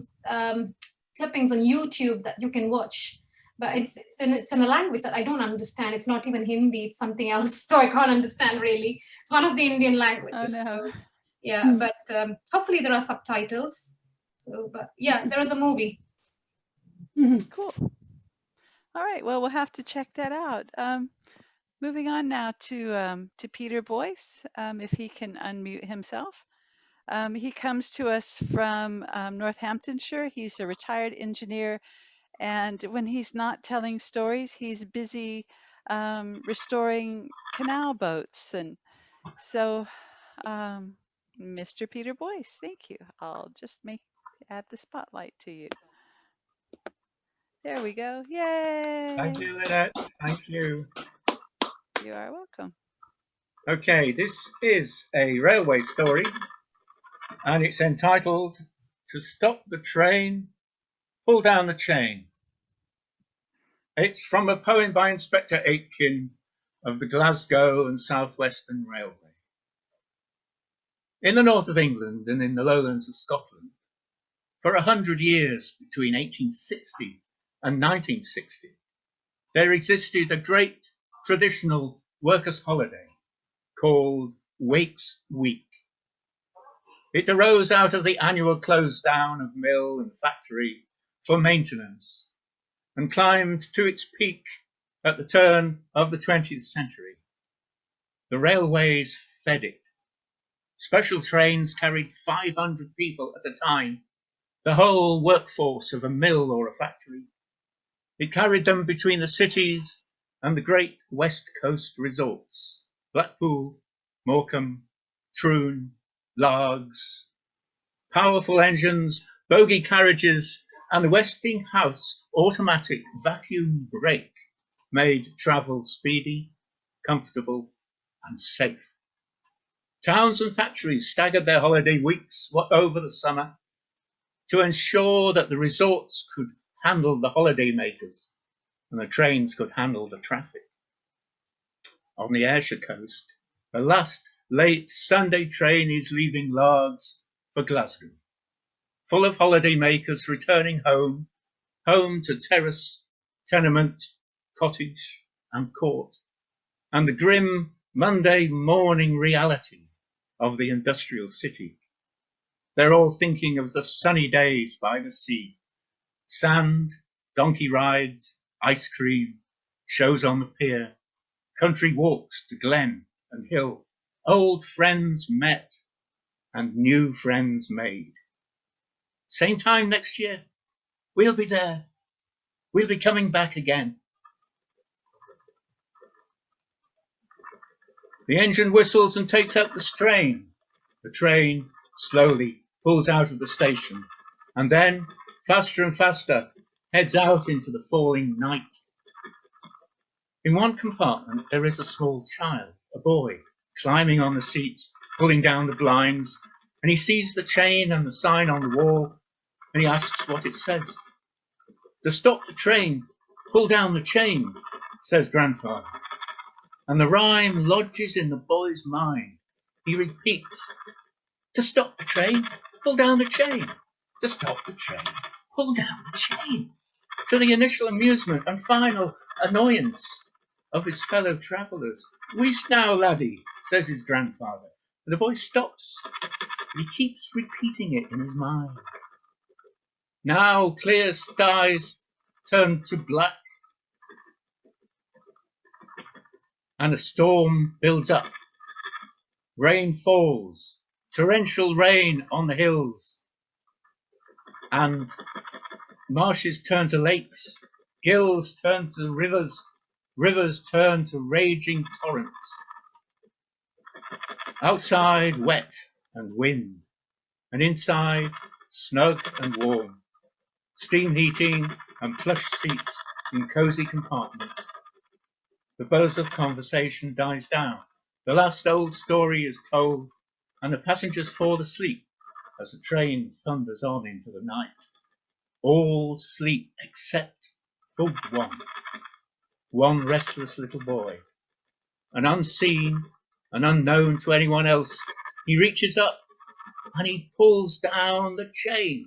clippings on YouTube that you can watch. But it's in a language that I don't understand. It's not even Hindi. It's something else, so I can't understand really. It's one of the Indian languages. Oh, no. So, yeah, but hopefully there are subtitles. So, but yeah, there is a movie. Cool. All right. Well, we'll have to check that out. Moving on now to Peter Boyce, if he can unmute himself. He comes to us from Northamptonshire. He's a retired engineer, and when he's not telling stories, he's busy restoring canal boats. And so, Mr. Peter Boyce, thank you. I'll just add the spotlight to you. There we go. Yay! Thank you, Lynette. Thank you. You are welcome. Okay, this is a railway story, and it's entitled "To Stop the Train, Pull Down the Chain." It's from a poem by Inspector Aitken of the Glasgow and South Western Railway. In the north of England and in the lowlands of Scotland, for 100 years between 1860 and 1960, there existed a great traditional workers' holiday called Wakes Week. It arose out of the annual close down of mill and factory for maintenance and climbed to its peak at the turn of the 20th century. The railways fed it. Special trains carried 500 people at a time, the whole workforce of a mill or a factory. It carried them between the cities and the great West Coast resorts, Blackpool, Morecambe, Troon, Largs. Powerful engines, bogie carriages, and the Westinghouse automatic vacuum brake made travel speedy, comfortable, and safe. Towns and factories staggered their holiday weeks over the summer to ensure that the resorts could handle the holiday makers and the trains could handle the traffic. On the Ayrshire coast, the last late Sunday train is leaving Largs for Glasgow, full of holiday makers returning home to terrace, tenement, cottage and court, and the grim Monday morning reality of the industrial city. They're all thinking of the sunny days by the sea, sand, donkey rides, ice cream, shows on the pier, country walks to glen and hill, old friends met and new friends made. Same time next year, we'll be there. We'll be coming back again. The engine whistles and takes up the strain. The train slowly pulls out of the station and then, faster and faster, heads out into the falling night. In one compartment, there is a small child, a boy, climbing on the seats, pulling down the blinds, and he sees the chain and the sign on the wall, and he asks what it says. "To stop the train, pull down the chain," says grandfather. And the rhyme lodges in the boy's mind. He repeats, "To stop the train, pull down the chain. To stop the train, pull down the chain." To the initial amusement and final annoyance of his fellow travellers. "Wheest now, laddie," says his grandfather. And the boy stops. He keeps repeating it in his mind. Now clear skies turn to black, and a storm builds up. Rain falls, torrential rain on the hills, and marshes turn to lakes, gills turn to rivers, rivers turn to raging torrents. Outside wet and wind, and inside snug and warm. Steam heating and plush seats in cosy compartments. The buzz of conversation dies down. The last old story is told, and the passengers fall asleep as the train thunders on into the night. All sleep except for one restless little boy. And unseen and unknown to anyone else, he reaches up and he pulls down the chain.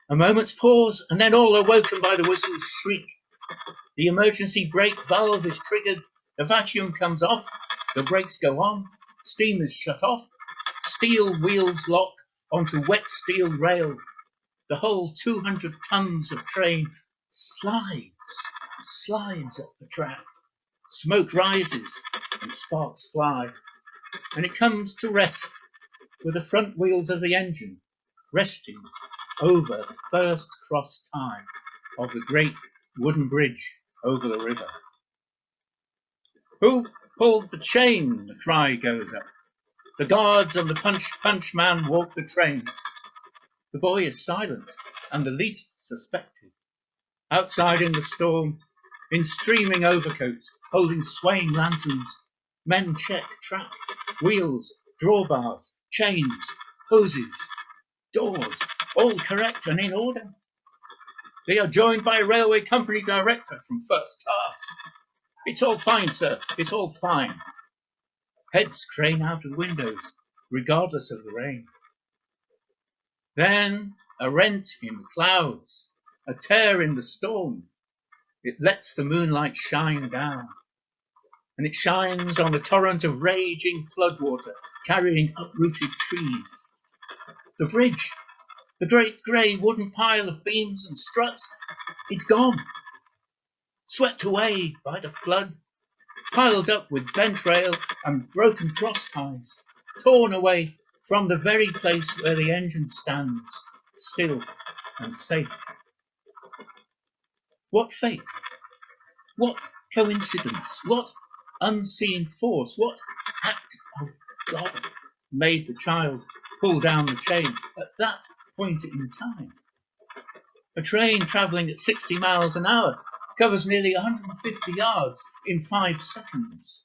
A moment's pause, and then all are woken by the whistle's shriek. The emergency brake valve is triggered, the vacuum comes off, the brakes go on, steam is shut off, steel wheels lock onto wet steel rail. The whole 200 tons of train slides up the track. Smoke rises and sparks fly, and it comes to rest with the front wheels of the engine resting over the first cross tie of the great wooden bridge over the river. Who pulled the chain? The cry goes up. The guards and the punch man walk the train. The boy is silent and the least suspected. Outside in the storm, in streaming overcoats, holding swaying lanterns, men check track, wheels, drawbars, chains, hoses, doors, all correct and in order. They are joined by a railway company director from first class. It's all fine, sir, it's all fine. Heads crane out of windows, regardless of the rain. Then a rent in the clouds, a tear in the storm. It lets the moonlight shine down, and it shines on a torrent of raging floodwater carrying uprooted trees. The bridge, the great grey wooden pile of beams and struts, it's gone, swept away by the flood, piled up with bent rail and broken cross ties, torn away from the very place where the engine stands, still and safe. What fate, what coincidence, what unseen force, what act of God made the child pull down the chain at that point in time? A train travelling at 60 miles an hour covers nearly 150 yards in 5 seconds.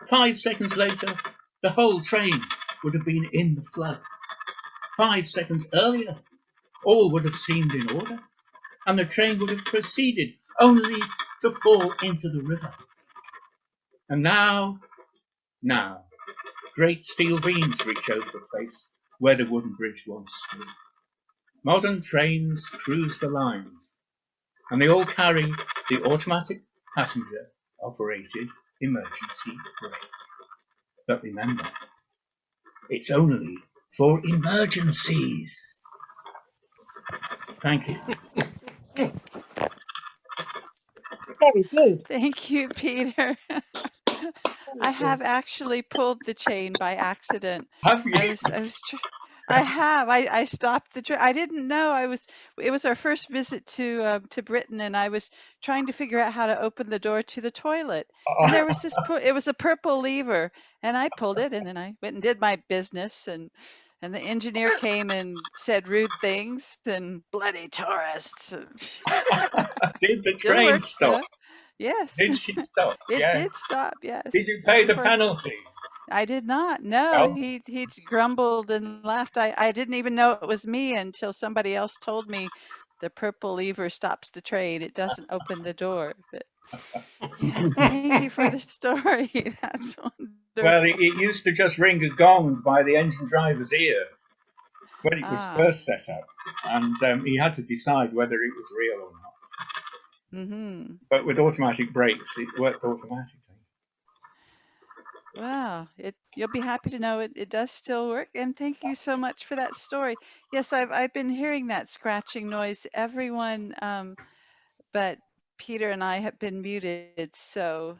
5 seconds later, the whole train would have been in the flood. 5 seconds earlier, all would have seemed in order, and the train would have proceeded only to fall into the river. And now, great steel beams reach over the place where the wooden bridge once stood. Modern trains cruise the lines, and they all carry the automatic passenger-operated emergency brake. But remember, it's only for emergencies. Thank you. Very good. Thank you, Peter. I have actually pulled the chain by accident. Have you? I stopped the train. I didn't know it was our first visit to Britain, and I was trying to figure out how to open the door to the toilet. And there was it was a purple lever, and I pulled it, and then I went and did my business, and the engineer came and said rude things and bloody tourists. Did the train stop? Yes. Did she stop? It Yes. did stop, yes. Did you pay the penalty? I did not. No, No? he grumbled and laughed. I didn't even know it was me until somebody else told me the purple lever stops the train. It doesn't open the door. But yeah, thank you for the story. That's wonderful. Well, it used to just ring a gong by the engine driver's ear when it was first set up, and he had to decide whether it was real or not. Mm-hmm. But with automatic brakes, it worked automatically. Wow, you'll be happy to know it does still work. And thank you so much for that story. Yes, I've been hearing that scratching noise. Everyone, but Peter and I have been muted, so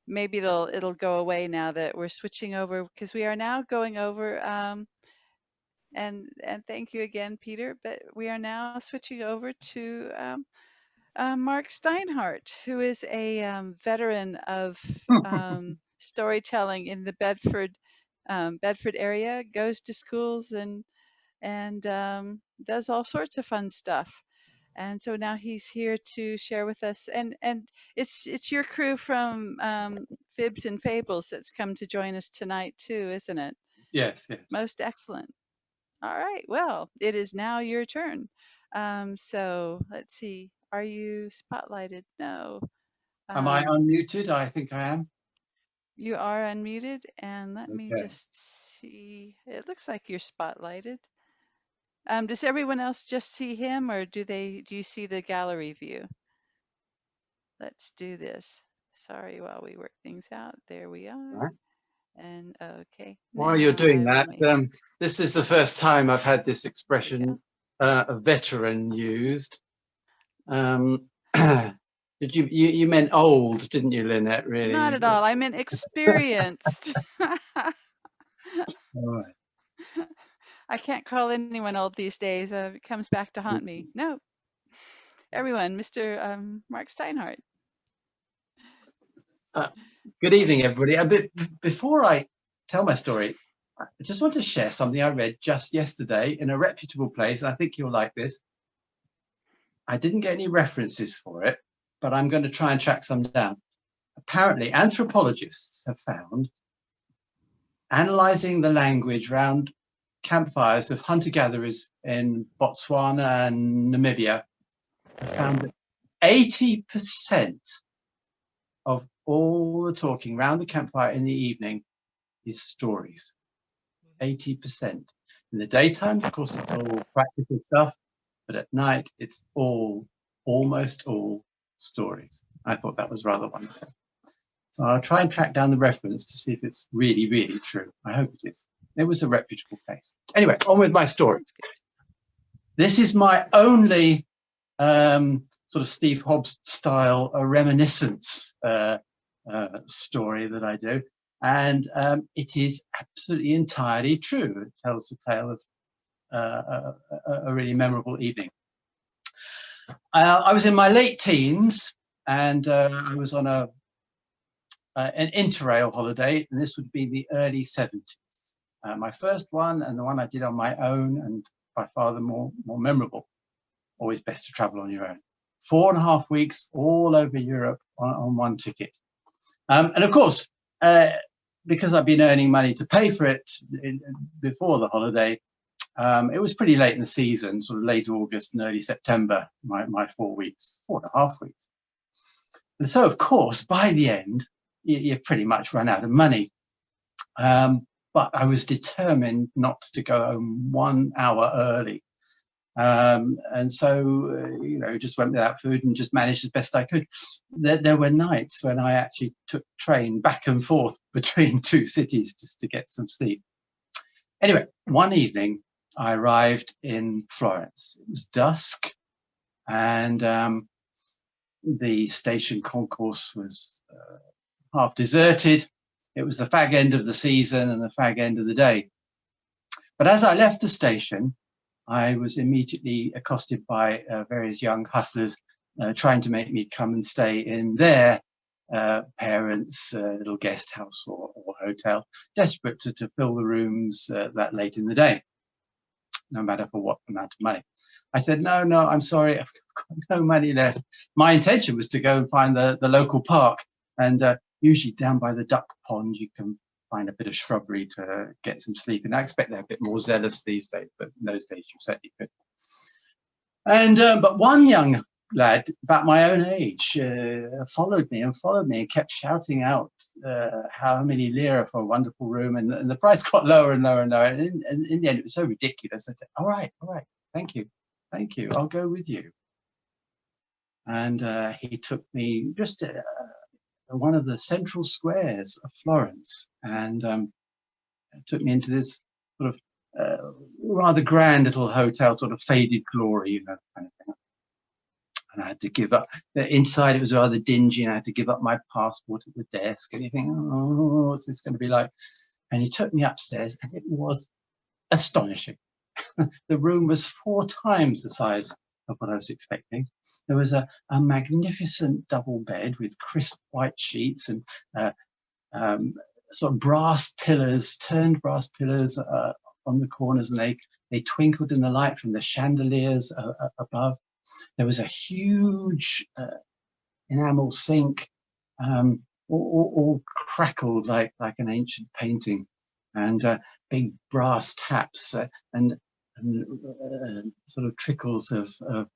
maybe it'll go away now that we're switching over, because we are now going over. And thank you again, Peter. But we are now switching over to Mark Steinhardt, who is a veteran of storytelling in the Bedford area, goes to schools and does all sorts of fun stuff. And so now he's here to share with us. And it's your crew from Fibs and Fables that's come to join us tonight too, isn't it? Yes, yes. Most excellent. All right. Well, it is now your turn. So let's see. Are you spotlighted? No. Am I unmuted? I think I am. You are unmuted, and let me Okay. just see. It looks like you're spotlighted. Does everyone else just see him, or do you see the gallery view? Let's do this. Sorry, while we work things out. There we are. Right. And okay. While you're doing that, me... this is the first time I've had this expression, a veteran, used. Did you meant old, didn't you, Lynette? Really? Not at all. I meant experienced. All right. I can't call anyone old these days. It comes back to haunt me. No. Everyone, Mr. Mark Steinhardt. Good evening, everybody. Before I tell my story, I just want to share something I read just yesterday in a reputable place. I think you'll like this. I didn't get any references for it, but I'm going to try and track some down. Apparently, anthropologists have found, analysing the language around campfires of hunter-gatherers in Botswana and Namibia, have found that 80% of all the talking around the campfire in the evening is stories. 80%. In the daytime, of course, it's all practical stuff, but at night, it's almost all stories. I thought that was rather wonderful. So I'll try and track down the reference to see if it's really, really true. I hope it is. It was a reputable place. Anyway, on with my story. This is my only sort of Steve Hobbs style reminiscence story that I do. And it is absolutely entirely true. It tells the tale of a really memorable evening. I was in my late teens, and I was on an interrail holiday, and this would be the early 70s. My first one, and the one I did on my own, and by far the more memorable. Always best to travel on your own. 4.5 weeks all over Europe on one ticket. And of course, because I've been earning money to pay for it before the holiday, it was pretty late in the season, sort of late August and early September, my 4 weeks, 4.5 weeks. And so, of course, by the end, you pretty much run out of money. But I was determined not to go home 1 hour early. And so, just went without food and just managed as best I could. There were nights when I actually took train back and forth between 2 cities just to get some sleep. Anyway, one evening I arrived in Florence. It was dusk, and the station concourse was half deserted. It was the fag end of the season and the fag end of the day. But as I left the station, I was immediately accosted by various young hustlers trying to make me come and stay in their parents' little guest house or hotel, desperate to fill the rooms that late in the day, no matter for what amount of money. I said, no, I'm sorry, I've got no money left. My intention was to go and find the local park, and usually down by the duck pond, you can find a bit of shrubbery to get some sleep. And I expect they're a bit more zealous these days, but in those days you certainly could. And but one young lad, about my own age, followed me and kept shouting out how many lira for a wonderful room, and the price got lower and lower and lower. And in the end, it was so ridiculous. I said, all right, thank you, I'll go with you. And he took me just one of the central squares of Florence, and took me into this sort of rather grand little hotel, sort of faded glory, kind of thing. And I had to give up. Inside it was rather dingy, and I had to give up my passport at the desk. And you think, oh, what's this going to be like? And he took me upstairs, and it was astonishing. The room was 4 times the size of what I was expecting. There was a magnificent double bed with crisp white sheets and sort of brass pillars, turned brass pillars on the corners, and they twinkled in the light from the chandeliers above. There was a huge enamel sink, all crackled like an ancient painting, and big brass taps and sort of trickles of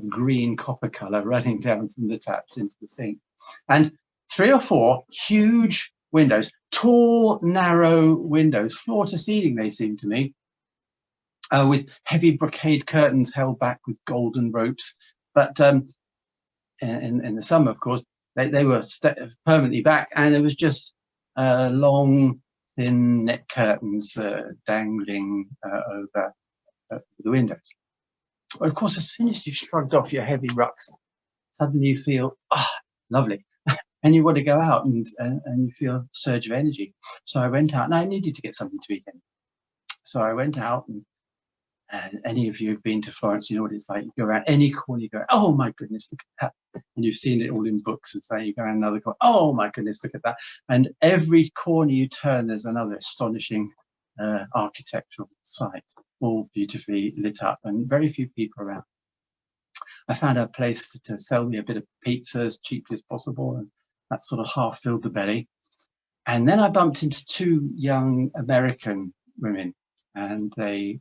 green copper color running down from the taps into the sink, and 3 or 4 huge windows, tall, narrow windows, floor to ceiling they seemed to me, with heavy brocade curtains held back with golden ropes. But in the summer, of course, they were permanently back, and it was just long, thin net curtains dangling over the windows. Well, of course, as soon as you've shrugged off your heavy rucksack, suddenly you feel, lovely. And you want to go out and you feel a surge of energy. So I went out, and I needed to get something to eat. So I went out, and any of you who've been to Florence, you know what it's like. You go around any corner, you go, oh my goodness, look at that. And you've seen it all in books, and so you go around another corner, oh my goodness, look at that. And every corner you turn, there's another astonishing architectural site, all beautifully lit up, and very few people around. I found a place to sell me a bit of pizza as cheaply as possible, and that sort of half filled the belly. And then I bumped into 2 young American women, and they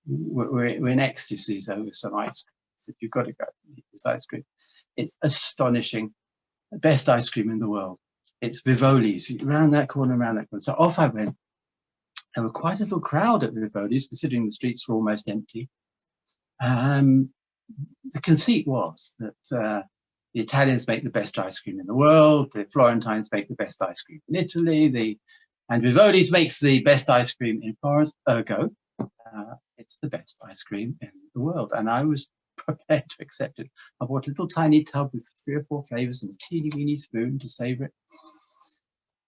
were in ecstasies over some ice cream. I said, you've got to go eat this ice cream. It's astonishing. The best ice cream in the world. It's Vivoli's, around that corner, around that corner. So off I went. There were quite a little crowd at Vivoli's, considering the streets were almost empty. The conceit was that the Italians make the best ice cream in the world, the Florentines make the best ice cream in Italy, and Vivoli's makes the best ice cream in Florence, ergo, it's the best ice cream in the world. And I was prepared to accept it. I bought a little tiny tub with 3 or 4 flavors and a teeny weeny spoon to savor it.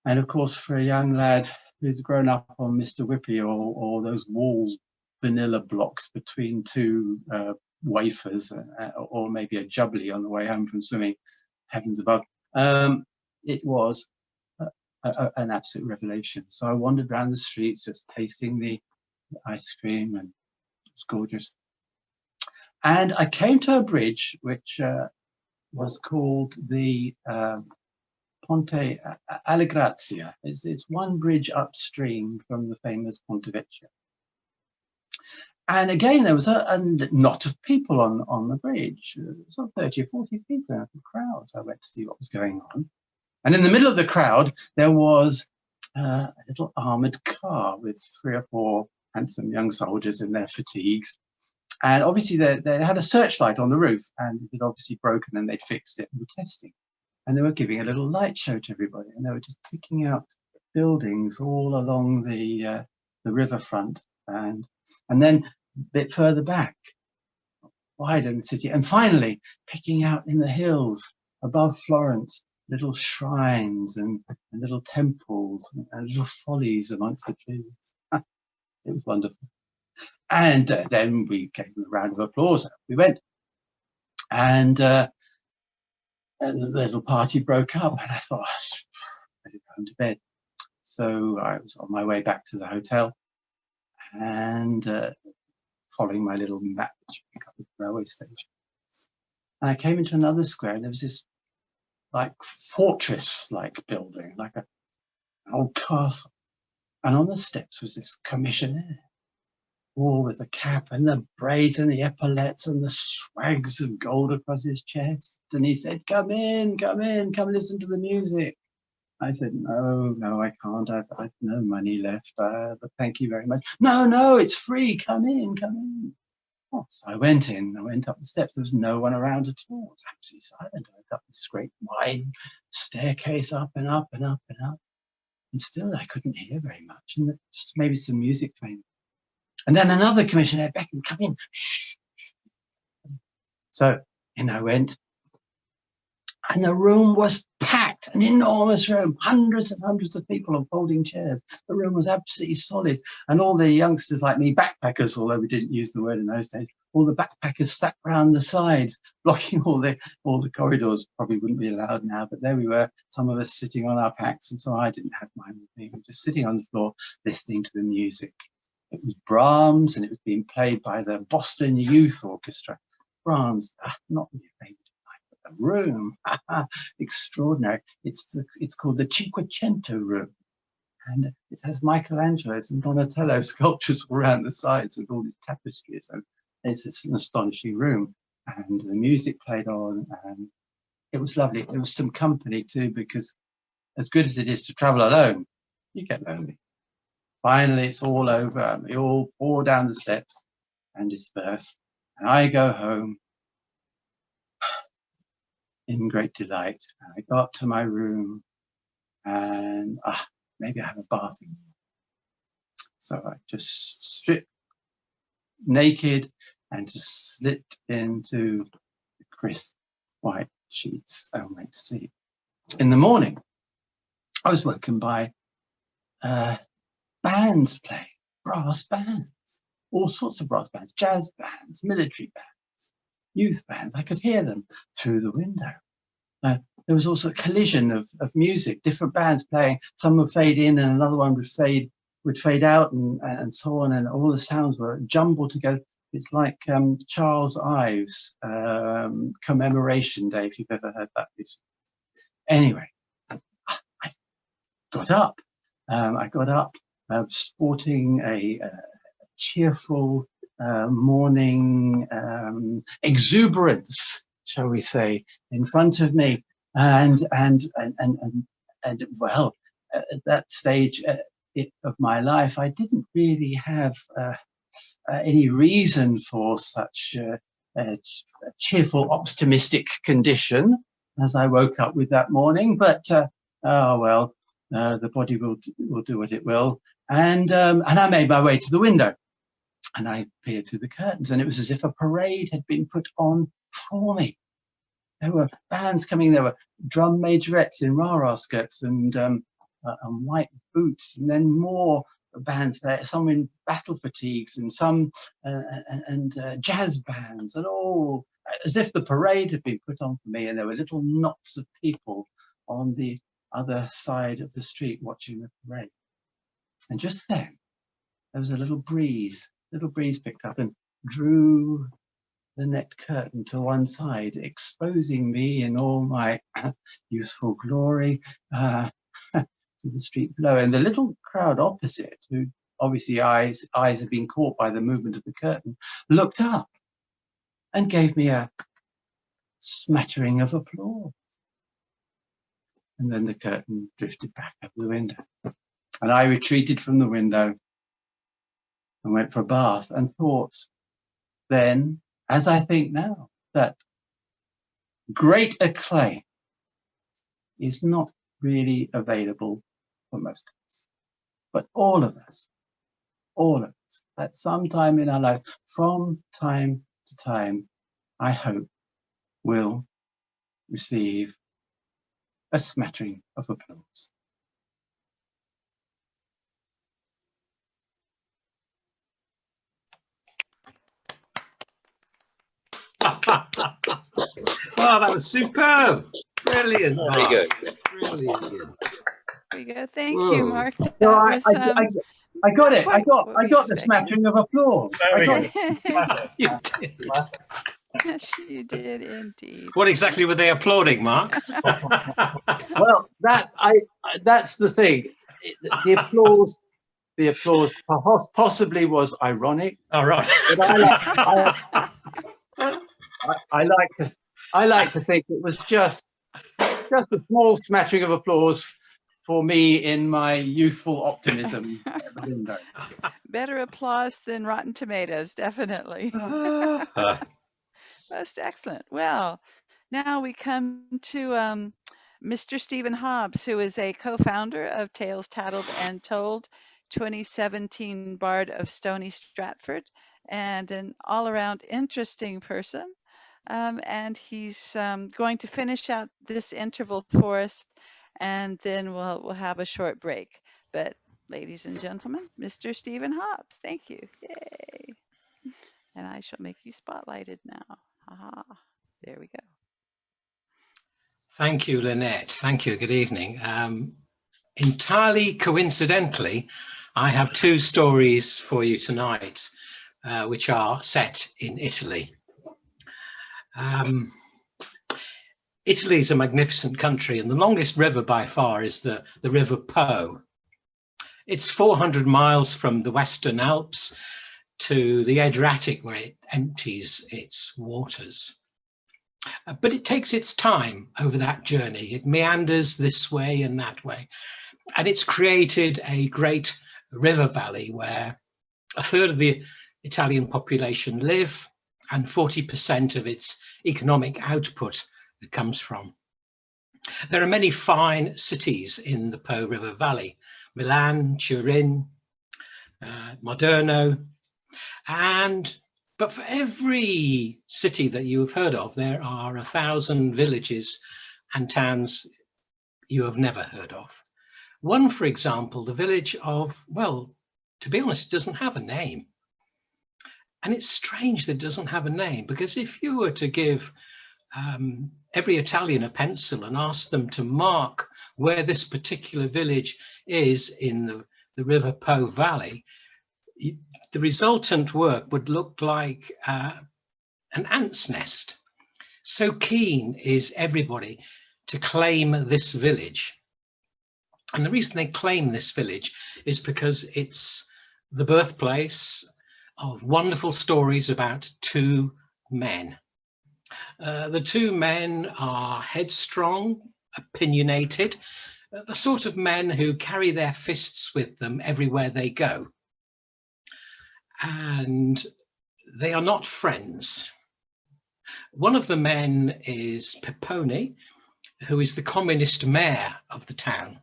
And of course, for a young lad who's grown up on Mr. Whippy or those Walls vanilla blocks between 2 wafers, or maybe a jubbly on the way home from swimming, heavens above, it was an absolute revelation. So I wandered around the streets just tasting the ice cream, and it was gorgeous. And I came to a bridge which was called the Ponte alla Grazia. It's one bridge upstream from the famous Ponte Vecchio. And again, there was a knot of people on the bridge, sort of 30 or 40 people in the crowd. So I went to see what was going on. And in the middle of the crowd, there was a little armoured car with 3 or 4 handsome young soldiers in their fatigues. And obviously they had a searchlight on the roof, and it had obviously broken, and they'd fixed it and were testing. And they were giving a little light show to everybody, and they were just picking out buildings all along the riverfront, and then a bit further back, wider in the city, and finally picking out in the hills above Florence little shrines and little temples and little follies amongst the trees. It was wonderful. And then we gave a round of applause. We went, and the little party broke up, and I thought, I better go home to bed. So I was on my way back to the hotel, and following my little map, which picked up at the railway station. And I came into another square, and there was this like fortress-like building, like an old castle. And on the steps was this commissionaire, all with the cap and the braids and the epaulettes and the swags of gold across his chest. And he said, come in, come listen to the music. I said, no, I can't. I've no money left, but thank you very much. No, it's free. Come in. Oh, so I went in. I went up the steps. There was no one around at all. It was absolutely silent. I went up this great wide staircase, up and up and up and up. And still I couldn't hear very much. And just maybe some music playing. And then another commissioner beckoned, come in. Shh. So in I went. And the room was packed, an enormous room, hundreds and hundreds of people on folding chairs. The room was absolutely solid. And all the youngsters like me, backpackers, although we didn't use the word in those days, all the backpackers sat round the sides, blocking all the corridors. Probably wouldn't be allowed now, but there we were, some of us sitting on our packs, and so I didn't have mine with me. We were just sitting on the floor, listening to the music. It was Brahms, and it was being played by the Boston Youth Orchestra. Brands, not your favorite tonight, but the room, extraordinary. It's called the Cinquecento room. And it has Michelangelo's and Donatello sculptures all around the sides and all these tapestries. And it's an astonishing room. And the music played on, and it was lovely. There was some company too, because as good as it is to travel alone, you get lonely. Finally, it's all over, and we all pour down the steps and disperse. And I go home in great delight. And I got to my room, and maybe I have a bath in. So I just stripped naked and just slipped into the crisp white sheets and went to sleep. In the morning, I was woken by bands playing, brass bands, all sorts of brass bands, jazz bands, military bands, youth bands. I could hear them through the window. There was also a collision of music, different bands playing. Some would fade in and another one would fade out, and so on, and all the sounds were jumbled together. It's like Charles Ives' Commemoration Day, if you've ever heard that piece. Anyway, I got up. Sporting a cheerful morning exuberance, shall we say, in front of me, and well, at that stage of my life, I didn't really have any reason for such a cheerful, optimistic condition as I woke up with that morning. But oh well, the body will do what it will. And I made my way to the window, and I peered through the curtains, and it was as if a parade had been put on for me. There were bands coming. There were drum majorettes in rah-rah skirts and white boots, and then more bands there, some in battle fatigues and some jazz bands, and all as if the parade had been put on for me. And there were little knots of people on the other side of the street watching the parade. And just then there was a little breeze picked up and drew the net curtain to one side, exposing me in all my youthful glory to the street below. And the little crowd opposite, who obviously eyes had been caught by the movement of the curtain, looked up and gave me a smattering of applause. And then the curtain drifted back up the window, and I retreated from the window and went for a bath, and thought then, as I think now, that great acclaim is not really available for most of us. But all of us, at some time in our life, from time to time, I hope, will receive a smattering of applause. Oh, that was superb. Brilliant. Very good. Brilliant. There you go. Thank you, Mark. That So was, I got it. I got the smattering of applause. I got it. You did. Yes, you did indeed. What exactly were they applauding, Mark? Well, that's the thing. The applause possibly was ironic. All right. But I like to think it was just a small smattering of applause for me in my youthful optimism at the window. Better applause than Rotten Tomatoes, definitely. Most excellent. Well, now we come to Mr. Stephen Hobbs, who is a co-founder of Tales Tattled and Told, 2017 Bard of Stony Stratford, and an all-around interesting person. And he's going to finish out this interval for us, and then we'll have a short break. But ladies and gentlemen, Mr. Stephen Hobbs, thank you. Yay. And I shall make you spotlighted now. Aha, there we go. Thank you, Lynette. Thank you. Good evening. Entirely coincidentally, I have two stories for you tonight, which are set in Italy. Italy is a magnificent country, and the longest river by far is the River Po. It's 400 miles from the Western Alps to the Adriatic, where it empties its waters. But it takes its time over that journey. It meanders this way and that way. And it's created a great river valley where a third of the Italian population live and 40% of its economic output comes from. There are many fine cities in the Po River Valley: Milan, Turin, Moderno, but for every city that you have heard of, there are 1,000 villages and towns you have never heard of. One, for example, the village of, well, to be honest, it doesn't have a name. And it's strange that it doesn't have a name, because if you were to give every Italian a pencil and ask them to mark where this particular village is in the River Po Valley, the resultant work would look like an ant's nest. So keen is everybody to claim this village. And the reason they claim this village is because it's the birthplace of wonderful stories about two men. The two men are headstrong, opinionated, the sort of men who carry their fists with them everywhere they go. And they are not friends. One of the men is Pepone, who is the communist mayor of the town.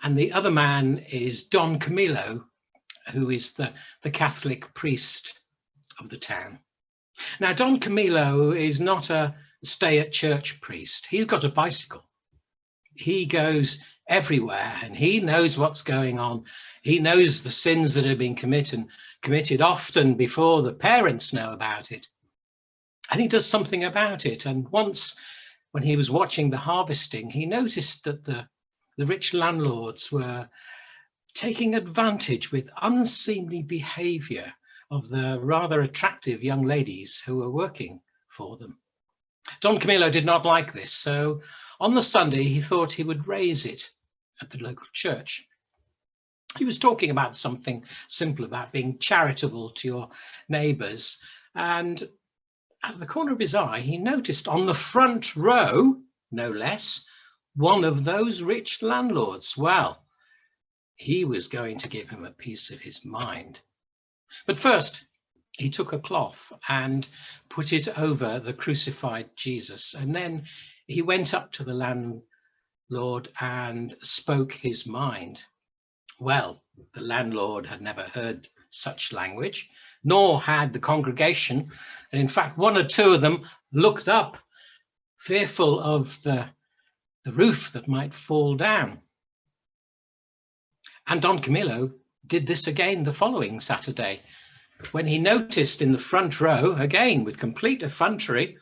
And the other man is Don Camillo, who is the Catholic priest of the town. Now, Don Camillo is not a stay-at-church priest. He's got a bicycle. He goes everywhere and he knows what's going on. He knows the sins that have been committed often before the parents know about it. And he does something about it. And once, when he was watching the harvesting, he noticed that the rich landlords were taking advantage with unseemly behavior of the rather attractive young ladies who were working for them. Don Camillo did not like this, so on the Sunday he thought he would raise it at the local church. He was talking about something simple, about being charitable to your neighbours, and out of the corner of his eye he noticed on the front row, no less, one of those rich landlords. Well, he was going to give him a piece of his mind. But first, he took a cloth and put it over the crucified Jesus. And then he went up to the landlord and spoke his mind. Well, the landlord had never heard such language, nor had the congregation. And in fact, one or two of them looked up, fearful of the roof that might fall down. And Don Camillo did this again the following Saturday, when he noticed in the front row, again with complete effrontery,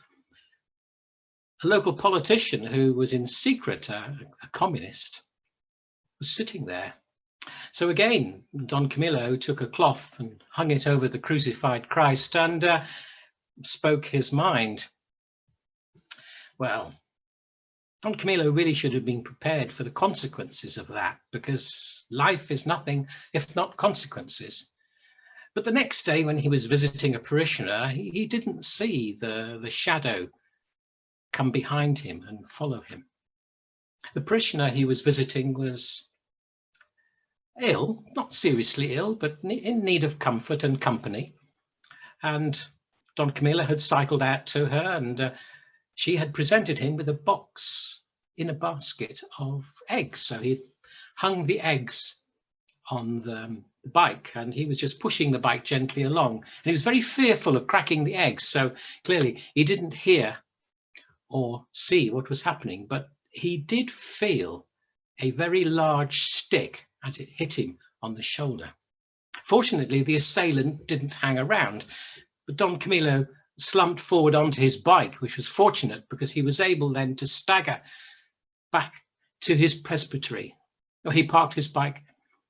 a local politician who was in secret a communist was sitting there. So again, Don Camillo took a cloth and hung it over the crucified Christ and spoke his mind. Well, Don Camillo really should have been prepared for the consequences of that, because life is nothing if not consequences. But the next day, when he was visiting a parishioner, he didn't see the shadow come behind him and follow him. The parishioner he was visiting was ill, not seriously ill, but in need of comfort and company. And Don Camillo had cycled out to her, and she had presented him with a box in a basket of eggs. So he hung the eggs on the bike, and he was just pushing the bike gently along. And he was very fearful of cracking the eggs. So clearly he didn't hear or see what was happening, but he did feel a very large stick as it hit him on the shoulder. Fortunately, the assailant didn't hang around, but Don Camillo slumped forward onto his bike, which was fortunate because he was able then to stagger back to his presbytery. He parked his bike,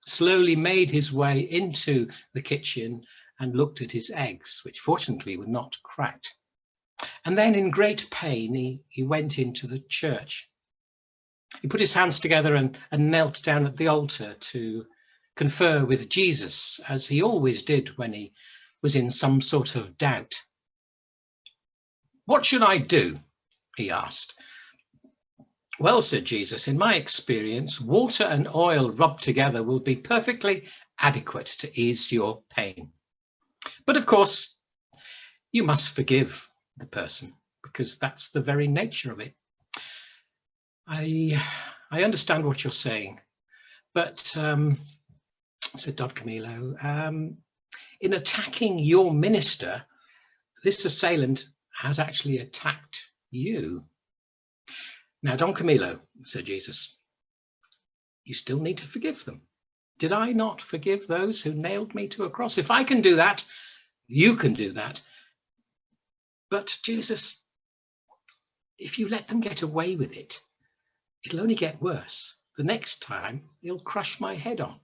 slowly made his way into the kitchen and looked at his eggs, which fortunately were not cracked. And then in great pain, he went into the church. He put his hands together and knelt down at the altar to confer with Jesus, as he always did when he was in some sort of doubt. "What should I do?" he asked. "Well," said Jesus, "in my experience, water and oil rubbed together will be perfectly adequate to ease your pain. But of course, you must forgive the person, because that's the very nature of it. I understand what you're saying, but," said Don Camillo, "in attacking your minister, this assailant has actually attacked you." "Now, Don Camillo," said Jesus, "you still need to forgive them. Did I not forgive those who nailed me to a cross? If I can do that, you can do that. But Jesus, if you let them get away with it, it'll only get worse. The next time, they'll crush my head on,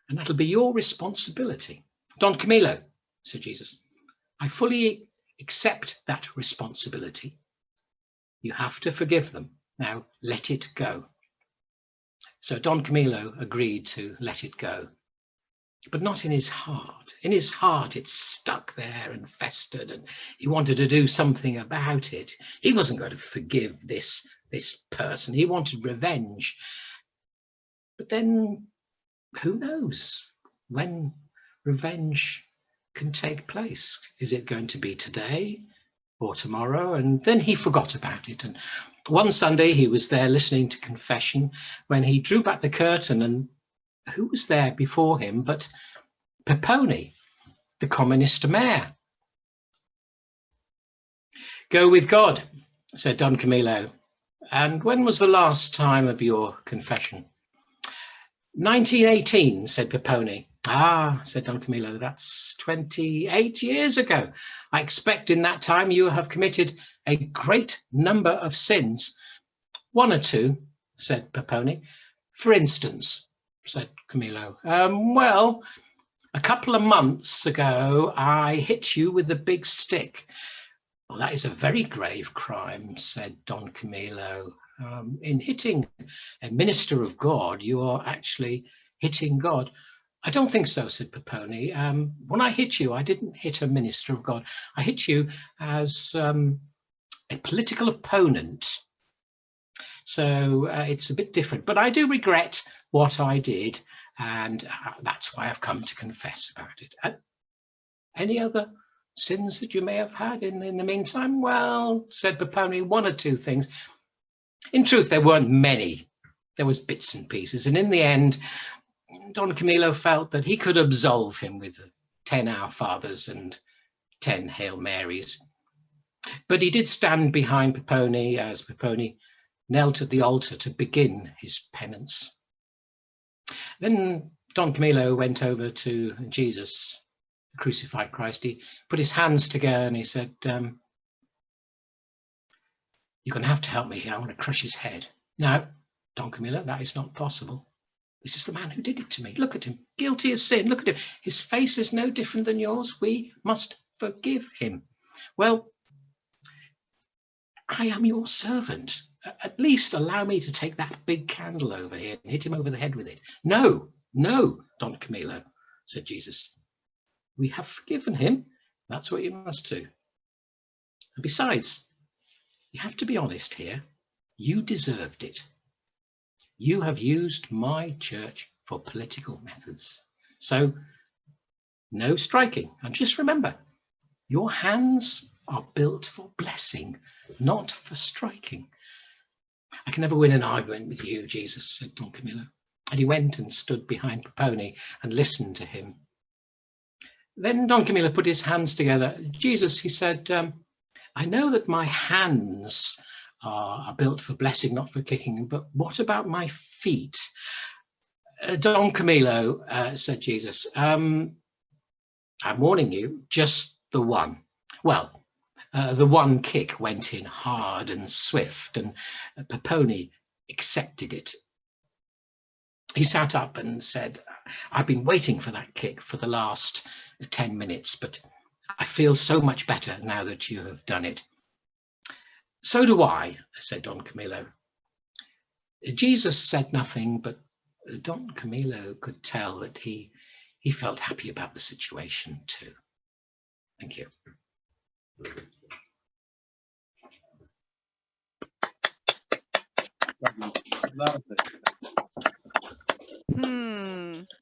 and that'll be your responsibility." "Don Camillo," said Jesus, "I fully accept that responsibility. You have to forgive them. Now let it go." So Don Camillo agreed to let it go, but not in his heart. In his heart, it stuck there and festered, and he wanted to do something about it. He wasn't going to forgive this person. He wanted revenge. But then, who knows when revenge can take place? Is it going to be today or tomorrow? And then he forgot about it. And one Sunday he was there listening to confession when he drew back the curtain, and who was there before him but Peponi, the communist mayor. "Go with God," said Don Camillo. "And when was the last time of your confession?" 1918, said Peponi. "Ah," said Don Camillo, "that's 28 years ago. I expect in that time you have committed a great number of sins." "One or two," said Peponi. "For instance," said Camillo. Well, a couple of months ago, I hit you with a big stick." "Well, that is a very grave crime," said Don Camillo. "In hitting a minister of God, you are actually hitting God." "I don't think so," said Peponi. "When I hit you, I didn't hit a minister of God. I hit you as a political opponent. So it's a bit different. But I do regret what I did, and that's why I've come to confess about it." "Any other sins that you may have had in the meantime?" "Well," said Peponi, "one or two things. In truth, there weren't many. There was bits and pieces. And in the end, Don Camillo felt that he could absolve him with 10 Our Fathers and 10 Hail Marys. But he did stand behind Peponi as Peponi knelt at the altar to begin his penance. Then Don Camillo went over to Jesus, the crucified Christ. He put his hands together and he said, "You're going to have to help me here. I want to crush his head." "No, Don Camillo, that is not possible. This is the man who did it to me. Look at him, guilty as sin. Look at him. His face is no different than yours. We must forgive him." "Well, I am your servant. At least allow me to take that big candle over here and hit him over the head with it." "No, no, Don Camillo," said Jesus. "We have forgiven him. That's what you must do. And besides, you have to be honest here. You deserved it. You have used my church for political methods. So no striking. And just remember, your hands are built for blessing, not for striking." "I can never win an argument with you, Jesus," said Don Camillo. And he went and stood behind Peponi and listened to him. Then Don Camillo put his hands together. "Jesus," he said, "I know that my hands are built for blessing, not for kicking, but what about my feet?" "Don Camillo," said Jesus, "I'm warning you, just the one." Well, the one kick went in hard and swift, and Peponi accepted it. He sat up and said, "I've been waiting for that kick for the last 10 minutes, but I feel so much better now that you have done it." So do I, said Don Camillo. Jesus said nothing, but Don Camillo could tell that he felt happy about the situation too. Thank you.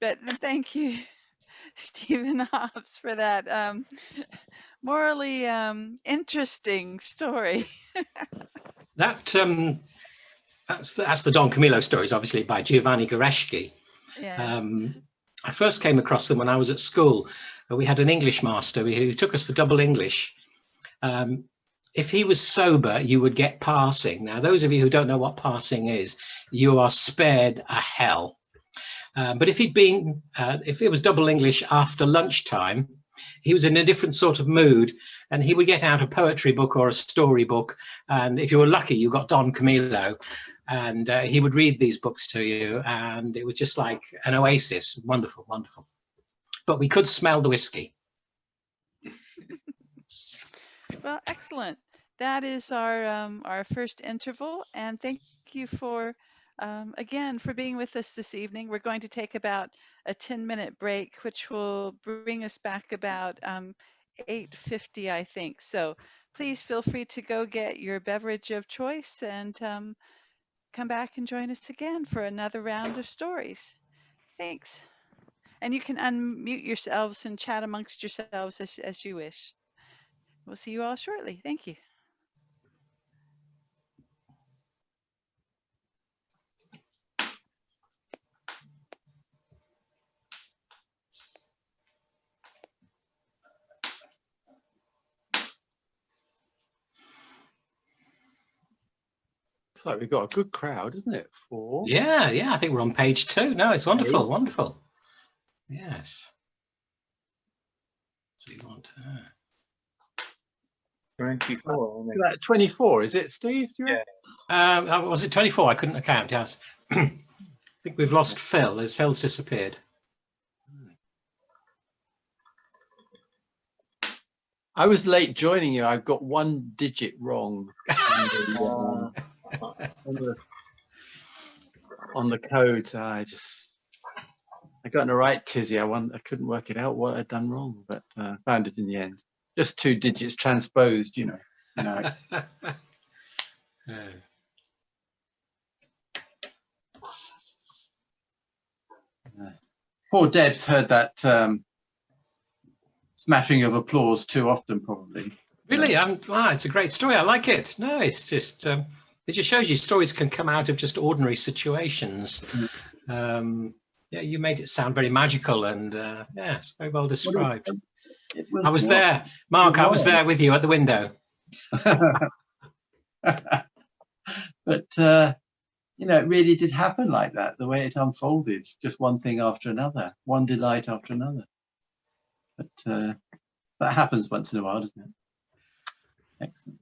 But thank you, Stephen Hobbs, for that morally interesting story. That's the Don Camillo stories, obviously by Giovanni Goreschke. Yes. I first came across them when I was at school. We had an English master who took us for double English. If he was sober, you would get passing. Now, those of you who don't know what passing is, you are spared a hell. But if it was double English after lunchtime, he was in a different sort of mood, and he would get out a poetry book or a story book. And if you were lucky, you got Don Camillo, and he would read these books to you. And it was just like an oasis. Wonderful, wonderful. But we could smell the whiskey. Well, excellent. That is our first interval, and thank you for again for being with us this evening. We're going to take about a 10-minute break, which will bring us back about 8:50, I think. So please feel free to go get your beverage of choice and come back and join us again for another round of stories. Thanks. And you can unmute yourselves and chat amongst yourselves as you wish. We'll see you all shortly. Thank you. Looks like we've got a good crowd, isn't it? Yeah, I think we're on page 2. No, it's wonderful, wonderful. Yes. So you want 24. So that 24, is it, Steve? Yeah. Was it 24? I couldn't count. Yes. I think we've lost Phil. Phil's disappeared. I was late joining you. I've got one digit wrong on the code. I got in the right tizzy. I couldn't work it out what I'd done wrong, but found it in the end. Just 2 digits transposed, you know. Poor Deb's heard that smashing of applause too often, probably. Really? It's a great story. I like it. No, it's just it just shows you stories can come out of just ordinary situations. Yeah, you made it sound very magical, and yeah, it's very well described. I was there, Mark. I was there with you at the window. But you know, it really did happen like that. The way it unfolded, just one thing after another, one delight after another. But that happens once in a while, doesn't it? Excellent.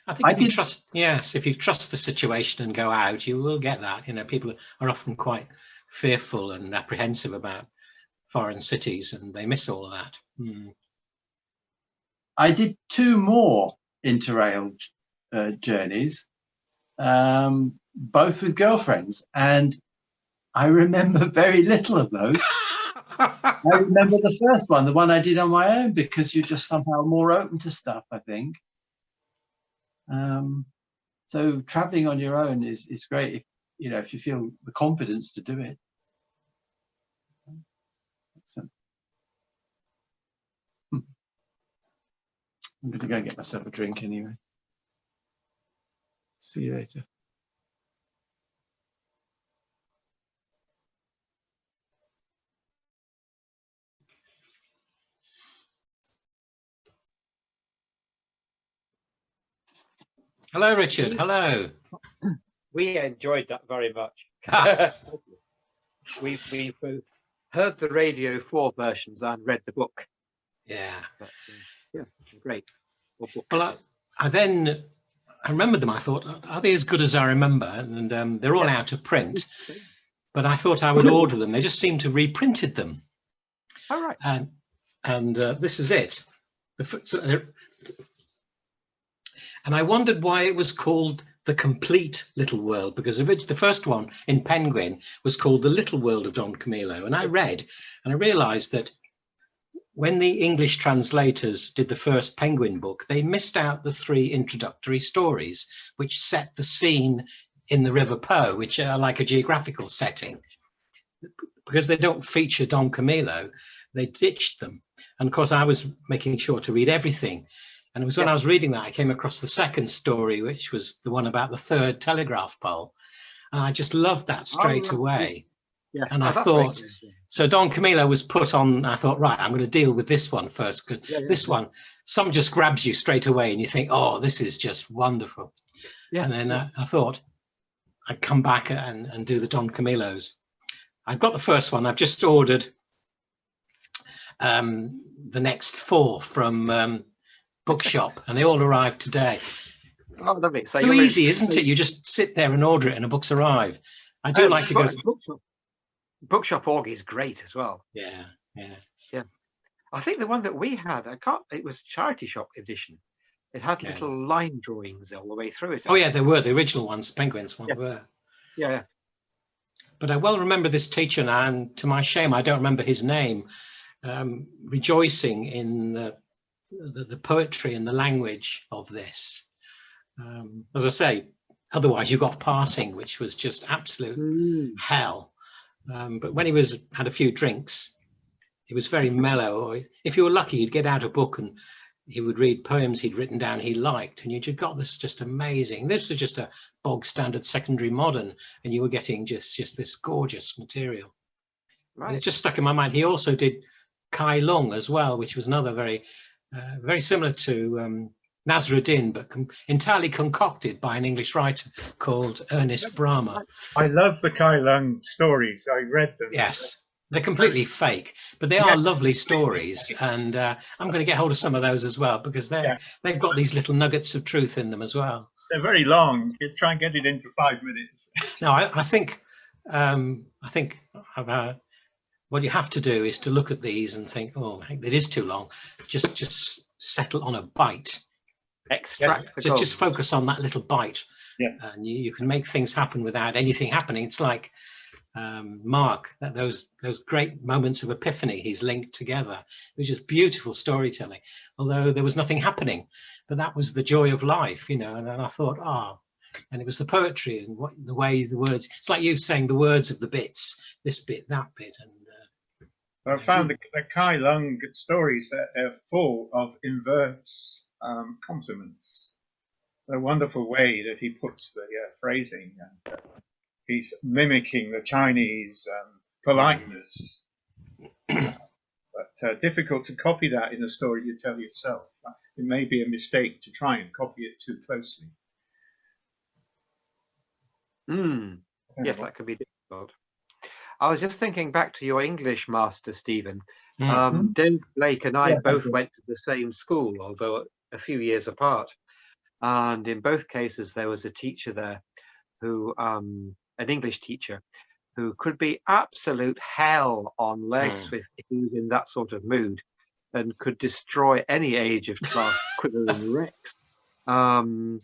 I think if you trust, if you trust the situation and go out, you will get that. You know, people are often quite fearful and apprehensive about foreign cities, and they miss all of that. I did 2 more interrail journeys, both with girlfriends, and I remember very little of those. I remember the first one, the one I did on my own, because you're just somehow more open to stuff, I think. So traveling on your own is great if if you feel the confidence to do it. Excellent. I'm going to go and get myself a drink anyway. See you later. Hello, Richard. Hello. We enjoyed that very much. We've both heard the Radio 4 versions and read the book. Yeah. But, yeah, great. Well, I remembered them. I thought, are they as good as I remember? And they're all out of print. But I thought I would order them. They just seem to reprinted them. All right. And this is it. And I wondered why it was called The Complete Little World, because the first one in Penguin was called The Little World of Don Camillo. And I read and I realized that when the English translators did the first Penguin book, they missed out the 3 introductory stories, which set the scene in the River Po, which are like a geographical setting. Because they don't feature Don Camillo, they ditched them. And of course, I was making sure to read everything. And it was when I was reading that, I came across the second story, which was the one about the 3rd telegraph pole. And I just loved that straight away. Yes. And I thought, so Don Camillo was put on, I thought, right, I'm going to deal with this one first. Because this one, some just grabs you straight away and you think, oh, this is just wonderful. And then I thought I'd come back and do the Don Camillos. I've got the first one. I've just ordered the next 4 from Bookshop, and they all arrived today. Oh, lovely. So too easy, isn't it? You just sit there and order it and the books arrive. I do like to go to Bookshop.org is great as well. Yeah. I think the one that we had, it was Charity Shop edition. It had little line drawings all the way through it. Oh yeah, they were the original ones. Penguins one were. Yeah. But I well remember this teacher now, and to my shame, I don't remember his name. Rejoicing in the poetry and the language of this. As I say, otherwise you got passing, which was just absolute hell. But when he had a few drinks, he was very mellow. Or if you were lucky, you'd get out a book and he would read poems he'd written down he liked, and you just got this just amazing. This was just a bog standard secondary modern, and you were getting just this gorgeous material. Right. And it just stuck in my mind. He also did Kai Lung as well, which was another very similar to Nasruddin, but entirely concocted by an English writer called Ernest Brahma. I love the Kai Lung stories. I read them. Yes, they're completely fake, but they are lovely stories, and I'm going to get hold of some of those as well, because they've got these little nuggets of truth in them as well. They're very long. You try and get it into 5 minutes. No, I think what you have to do is to look at these and think, oh, it is too long. Just settle on a bite. Extract. Just focus on that little bite, and you can make things happen without anything happening. It's like Mark, those great moments of epiphany he's linked together. It was just beautiful storytelling, although there was nothing happening. But that was the joy of life, you know. And I thought, and it was the poetry and the way the words. It's like you saying the words of the bits, this bit, that bit, and. I found the Kai Lung stories that are full of inverts compliments. The wonderful way that he puts the phrasing, and he's mimicking the Chinese politeness. But difficult to copy that in a story you tell yourself. It may be a mistake to try and copy it too closely. Yes, that could be difficult. I was just thinking back to your English master, Stephen. Dave Blake and I both went to the same school, although a few years apart. And in both cases, there was a teacher there who, an English teacher, who could be absolute hell on legs if he was in that sort of mood, and could destroy any age of class quicker than Rex. And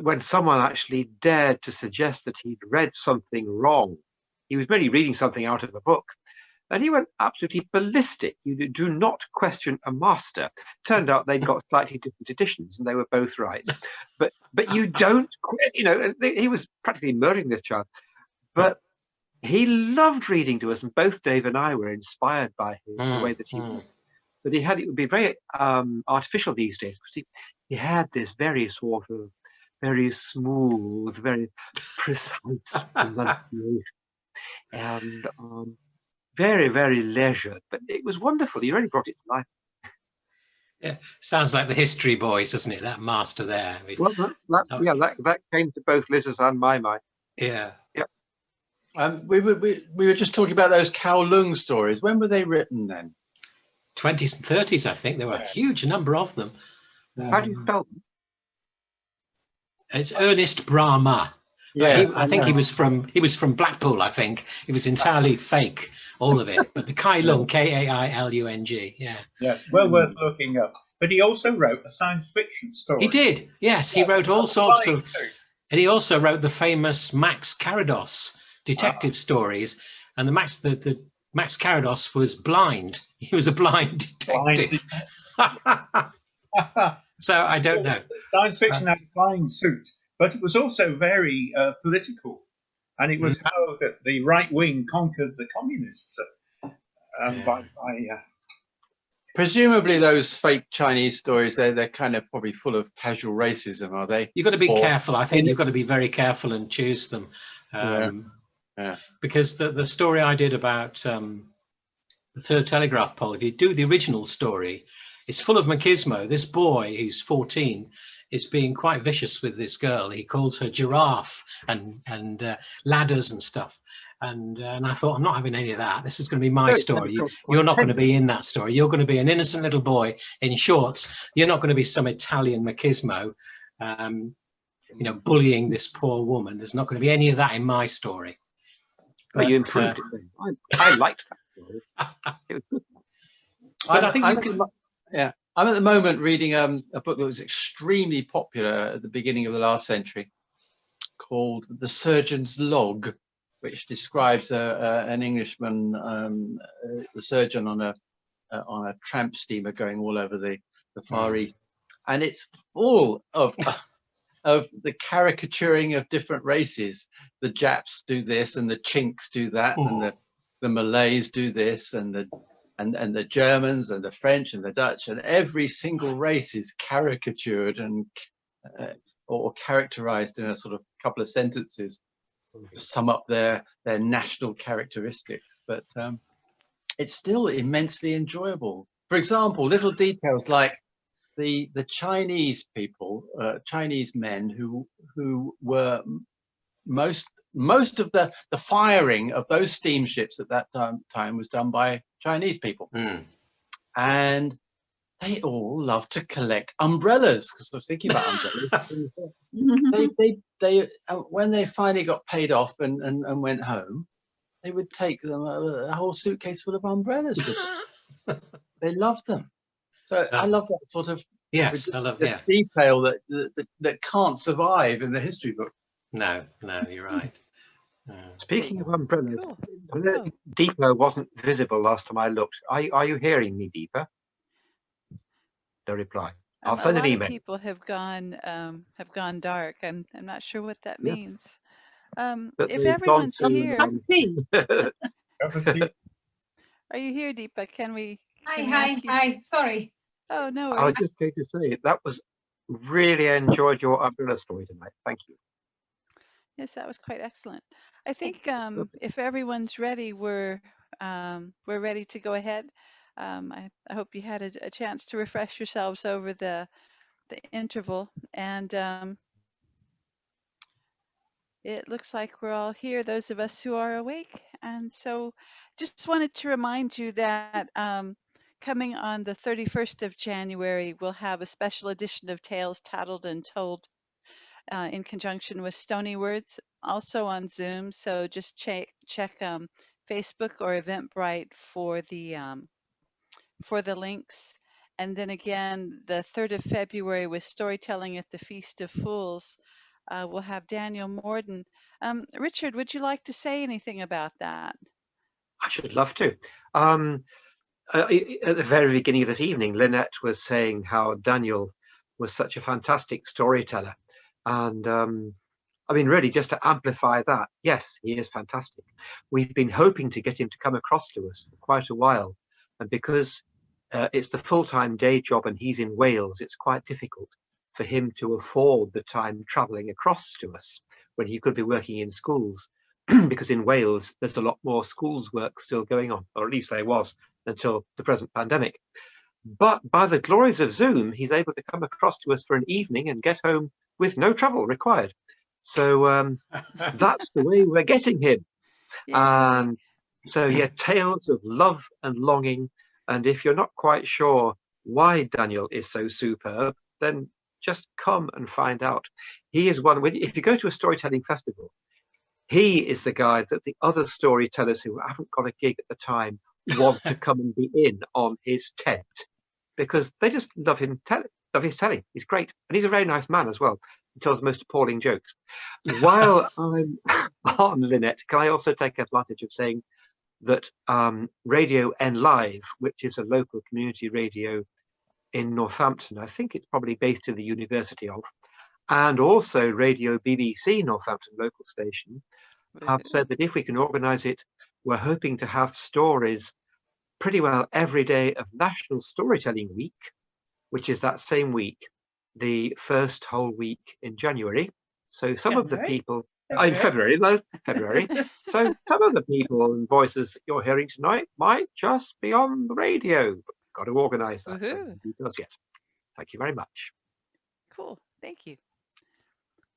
when someone actually dared to suggest that he'd read something wrong, he was merely reading something out of a book, and he went absolutely ballistic. You do not question a master. Turned out they'd got slightly different editions, and they were both right. But you don't, he was practically murdering this child. But he loved reading to us, and both Dave and I were inspired by him, the way that he was. But it would be very artificial these days, because he had this very sort of, very smooth, very precise pronunciation. And very, very leisured, but it was wonderful. He really brought it to life. Yeah, sounds like the History Boys, doesn't it? That master there. Well, that came to both Liz's and my mind. Yeah. We were just talking about those Kowloon stories. When were they written then? 20s and 30s, I think. There were a huge number of them. How do you spell them? It's Ernest Brahma. Yes, I think he was from Blackpool. I think it was entirely fake, all of it. But the Kai Lung, Kailung, yeah. Yes, well worth looking up. but he also wrote a science fiction story. He did, yes. He wrote all sorts of, and he also wrote the famous Max Carados detective stories. And the Max Carados was blind. He was a blind detective. So I don't know. Science fiction had a flying suit, but it was also very political, and it was how that the right wing conquered the communists. Presumably, those fake Chinese stories, they're kind of probably full of casual racism, are they? You've got to be careful. I think you've got to be very careful and choose them. Because the story I did about the Third Telegraph Pole, if you do the original story, it's full of machismo. This boy, who's 14, is being quite vicious with this girl. He calls her giraffe and ladders and stuff. And I thought, I'm not having any of that. This is going to be my story. You're not going to be in that story. You're going to be an innocent little boy in shorts. You're not going to be some Italian machismo, you know, bullying this poor woman. There's not going to be any of that in my story. But you improved it. I liked that story. It was good. But I think you can. I'm at the moment reading a book that was extremely popular at the beginning of the last century, called The Surgeon's Log, which describes an Englishman, the surgeon on a tramp steamer going all over the Far East, and it's full of the caricaturing of different races. The Japs do this, and the Chinks do that, and the Malays do this, and the Germans and the French and the Dutch, and every single race is caricatured and or characterized in a sort of couple of sentences to sum up their national characteristics. But it's still immensely enjoyable. For example, little details like the Chinese people, Chinese men who were most of the firing of those steamships at that time was done by Chinese people, and they all love to collect umbrellas, because I was thinking about umbrellas. they when they finally got paid off and went home, they would take them a whole suitcase full of umbrellas with them. They loved them. So I love that sort of detail that can't survive in the history book. No, you're right. Speaking of umbrellas, Deepa wasn't visible last time I looked. Are you hearing me, Deepa? No reply. I'll send an email. People have gone dark. I'm not sure what that means. If everyone's here, are you here, Deepa? Can we? Hi. Sorry. Oh, no worries. I was just going to say that was really enjoyed your umbrella story tonight. Thank you. Yes, that was quite excellent. I think if everyone's ready, we're ready to go ahead. I hope you had a chance to refresh yourselves over the interval, and it looks like we're all here, those of us who are awake. And so just wanted to remind you that coming on the 31st of January, we'll have a special edition of Tales Tattled and Told in conjunction with Stony Words, also on Zoom. So just check Facebook or Eventbrite for the links. And then again, the 3rd of February with Storytelling at the Feast of Fools, we'll have Daniel Morden. Richard, would you like to say anything about that? I should love to. At the very beginning of this evening, Lynette was saying how Daniel was such a fantastic storyteller. And I mean, really, just to amplify that, yes, he is fantastic. We've been hoping to get him to come across to us for quite a while. And because it's the full-time day job and he's in Wales, it's quite difficult for him to afford the time travelling across to us when he could be working in schools. Because in Wales, there's a lot more schools work still going on, or at least there was until the present pandemic. But by the glories of Zoom, he's able to come across to us for an evening and get home with no travel required. So that's the way we're getting him. And so, yeah, tales of love and longing. And if you're not quite sure why Daniel is so superb, then just come and find out. He is one, if you go to a storytelling festival, he is the guy that the other storytellers who haven't got a gig at the time want to come and be in on his tent. because they just love his telly. He's great, and he's a very nice man as well. He tells the most appalling jokes. While I'm on Lynette, can I also take advantage of saying that Radio N Live, which is a local community radio in Northampton, I think it's probably based in the University of, and also Radio BBC Northampton local station, have said that if we can organise it, we're hoping to have stories pretty well every day of National Storytelling Week, which is that same week, the first whole week in January. So some of the people in February. So some of the people and voices that you're hearing tonight might just be on the radio. But we've got to organise that. So details yet. Thank you very much. Cool. Thank you.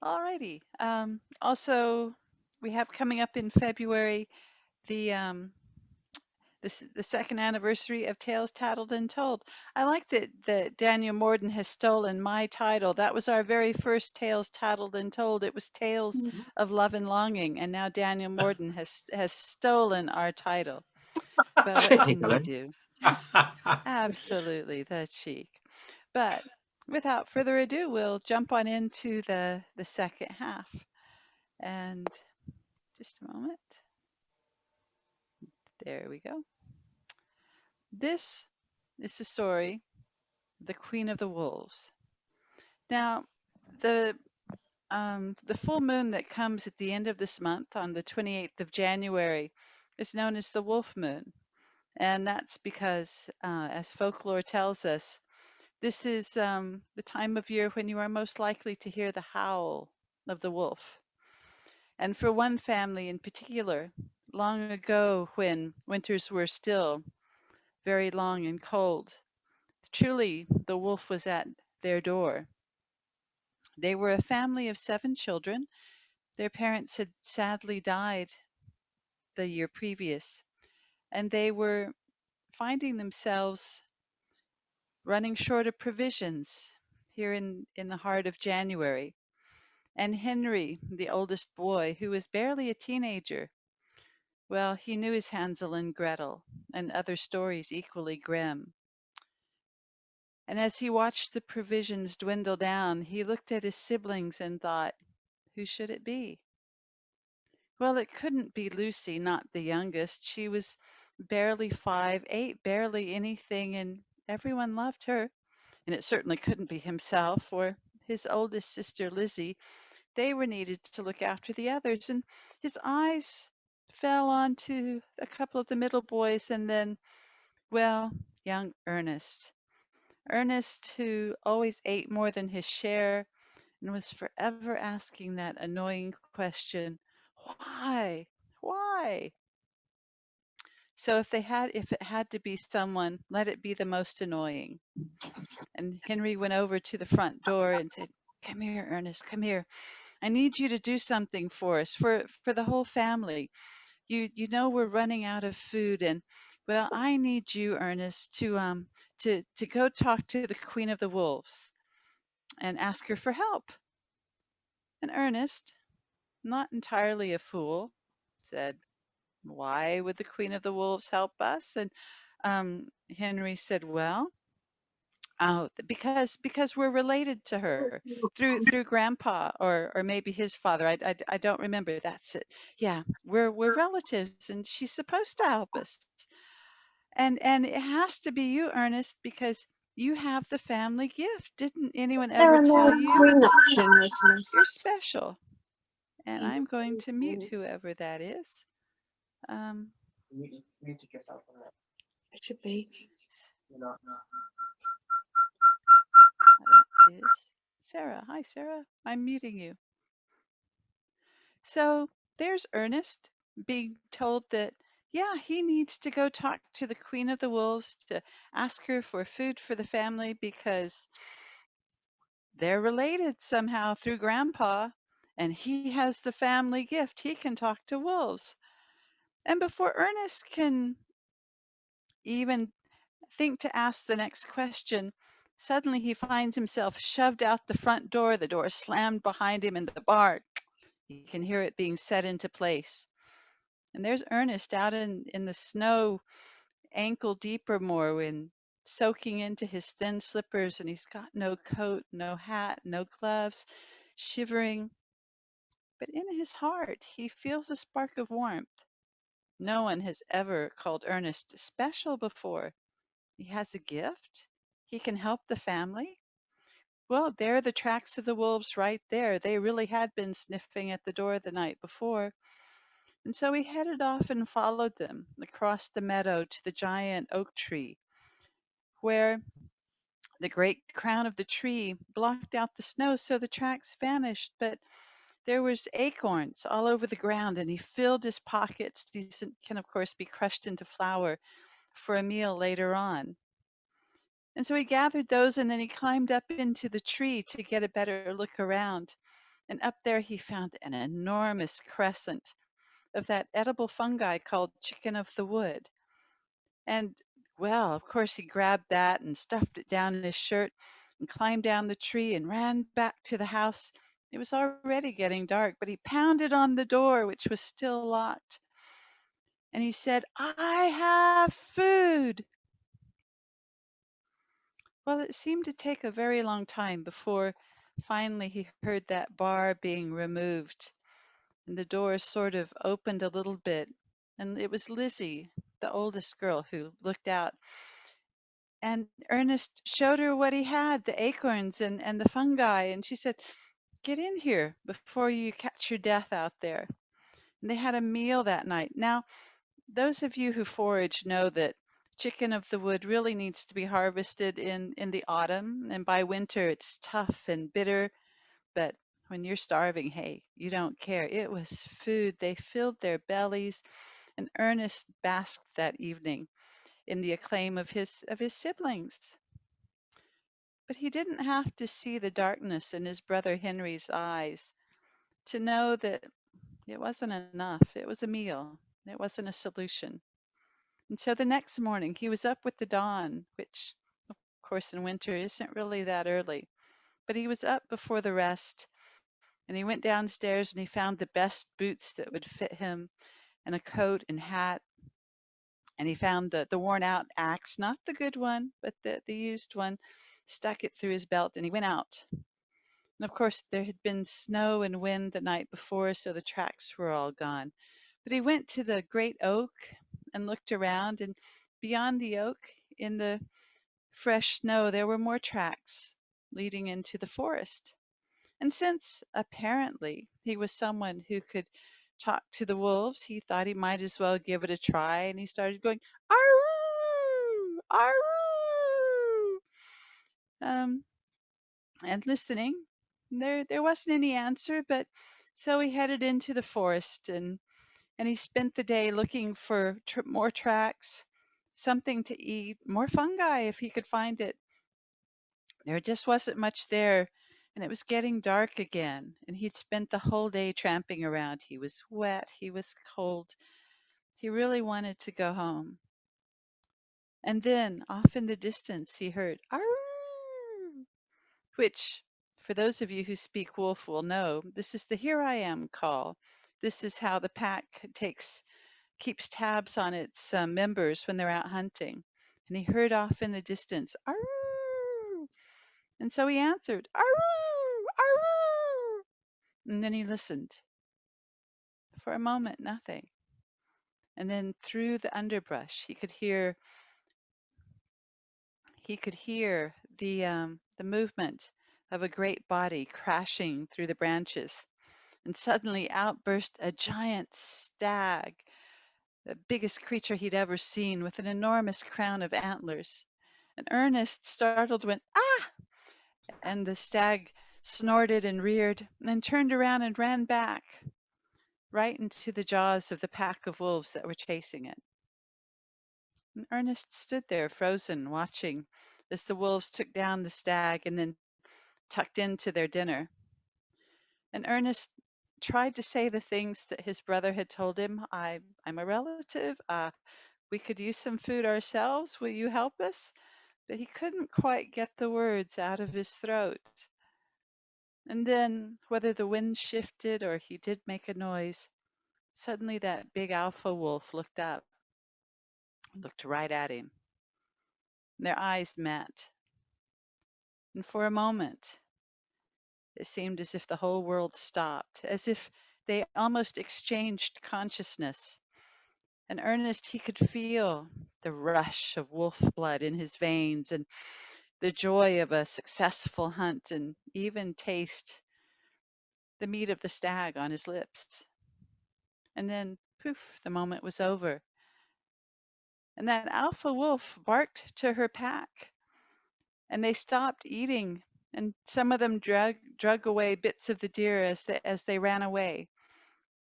All righty. Also, we have coming up in February the second anniversary of Tales Tattled and Told. I like that Daniel Morden has stolen my title. That was our very first Tales Tattled and Told. It was Tales of Love and Longing, and now Daniel Morden has stolen our title. But what can you do? Absolutely, the cheek. But without further ado, we'll jump on into the second half. And just a moment. There we go. This is the story, The Queen of the Wolves. Now, the full moon that comes at the end of this month on the 28th of January is known as the wolf moon. And that's because, as folklore tells us, this is the time of year when you are most likely to hear the howl of the wolf. And for one family in particular, long ago when winters were still very long and cold, truly the wolf was at their door. They were a family of 7 children. Their parents had sadly died the year previous, and they were finding themselves running short of provisions here in the heart of January. And Henry, the oldest boy, who was barely a teenager, well, he knew his Hansel and Gretel and other stories equally grim. And as he watched the provisions dwindle down, he looked at his siblings and thought, who should it be? Well, it couldn't be Lucy, not the youngest. She was barely 5'8", barely anything, and everyone loved her. And it certainly couldn't be himself or his oldest sister, Lizzie. They were needed to look after the others. And his eyes fell onto a couple of the middle boys and then, well, young Ernest. Ernest, who always ate more than his share and was forever asking that annoying question, why? Why? So if it had to be someone, let it be the most annoying. And Henry went over to the front door and said, come here, Ernest, come here. I need you to do something for us, for the whole family. You know we're running out of food, and well, I need you, Ernest, to go talk to the Queen of the Wolves and ask her for help. And Ernest, not entirely a fool, said, why would the Queen of the Wolves help us? And Henry said, well, because we're related to her through Grandpa or maybe his father. I don't remember. That's it. Yeah, we're relatives, and she's supposed to help us. And it has to be you, Ernest, because you have the family gift. Didn't anyone ever tell you? You're special. And I'm going to mute whoever that is. It should be. That is Sarah. Hi, Sarah. I'm muting you. So there's Ernest being told that, yeah, he needs to go talk to the Queen of the Wolves to ask her for food for the family because they're related somehow through Grandpa, and he has the family gift. He can talk to wolves. And before Ernest can even think to ask the next question, suddenly he finds himself shoved out the front door. The door slammed behind him, and the bar, you can hear it being set into place. And there's Ernest out in the snow, ankle deep or more, in soaking into his thin slippers, and he's got no coat, no hat, no gloves, shivering. But in his heart, he feels a spark of warmth. No one has ever called Ernest special before. He has a gift. He can help the family. Well, there are the tracks of the wolves right there. They really had been sniffing at the door the night before. And so he headed off and followed them across the meadow to the giant oak tree, where the great crown of the tree blocked out the snow, so the tracks vanished. But there was acorns all over the ground, and he filled his pockets. These can, of course, be crushed into flour for a meal later on. And so he gathered those, and then he climbed up into the tree to get a better look around. And up there he found an enormous crescent of that edible fungi called chicken of the wood. And, well, of course, he grabbed that and stuffed it down in his shirt and climbed down the tree and ran back to the house. It was already getting dark, but he pounded on the door, which was still locked. And he said, "I have food." Well, it seemed to take a very long time before finally he heard that bar being removed, and the door sort of opened a little bit. And it was Lizzie, the oldest girl, who looked out. And Ernest showed her what he had, the acorns and the fungi. And she said, "Get in here before you catch your death out there." And they had a meal that night. Now, those of you who forage know that chicken of the wood really needs to be harvested in the autumn. And by winter, it's tough and bitter. But when you're starving, hey, you don't care. It was food. They filled their bellies. And Ernest basked that evening in the acclaim of his siblings. But he didn't have to see the darkness in his brother Henry's eyes to know that it wasn't enough. It was a meal. It wasn't a solution. And so the next morning he was up with the dawn, which of course in winter isn't really that early. But he was up before the rest, and he went downstairs and he found the best boots that would fit him and a coat and hat. And he found the worn out axe, not the good one, but the used one, stuck it through his belt, and he went out. And of course, there had been snow and wind the night before, so the tracks were all gone. But he went to the great oak and looked around, and beyond the oak, in the fresh snow, there were more tracks leading into the forest. And since apparently he was someone who could talk to the wolves, he thought he might as well give it a try, and he started going, "Aroo! Aroo!" And listening. There wasn't any answer, but so he headed into the forest, and he spent the day looking for more tracks, something to eat, more fungi if he could find it. There just wasn't much there, and it was getting dark again, and he'd spent the whole day tramping around. He was wet, he was cold. He really wanted to go home. And then, off in the distance, he heard, "Aroo!" which, for those of you who speak wolf will know, this is the "here I am" call. This is how the pack keeps tabs on its members when they're out hunting. And he heard off in the distance, "Aroo!" And so he answered, "Aroo! Aroo!" And then he listened. For a moment, nothing. And then through the underbrush, he could hear the movement of a great body crashing through the branches. And suddenly out burst a giant stag, the biggest creature he'd ever seen, with an enormous crown of antlers. And Ernest, startled, went, "Ah!" And the stag snorted and reared, and then turned around and ran back, right into the jaws of the pack of wolves that were chasing it. And Ernest stood there, frozen, watching as the wolves took down the stag and then tucked into their dinner. And Ernest tried to say the things that his brother had told him. I'm a relative. We could use some food ourselves. Will you help us?" But he couldn't quite get the words out of his throat. And then, whether the wind shifted or he did make a noise, suddenly that big alpha wolf looked up, looked right at him. Their eyes met, and for a moment, it seemed as if the whole world stopped, as if they almost exchanged consciousness. And Ernest, he could feel the rush of wolf blood in his veins and the joy of a successful hunt, and even taste the meat of the stag on his lips. And then, poof, the moment was over. And that alpha wolf barked to her pack, and they stopped eating, and some of them drug away bits of the deer as they ran away.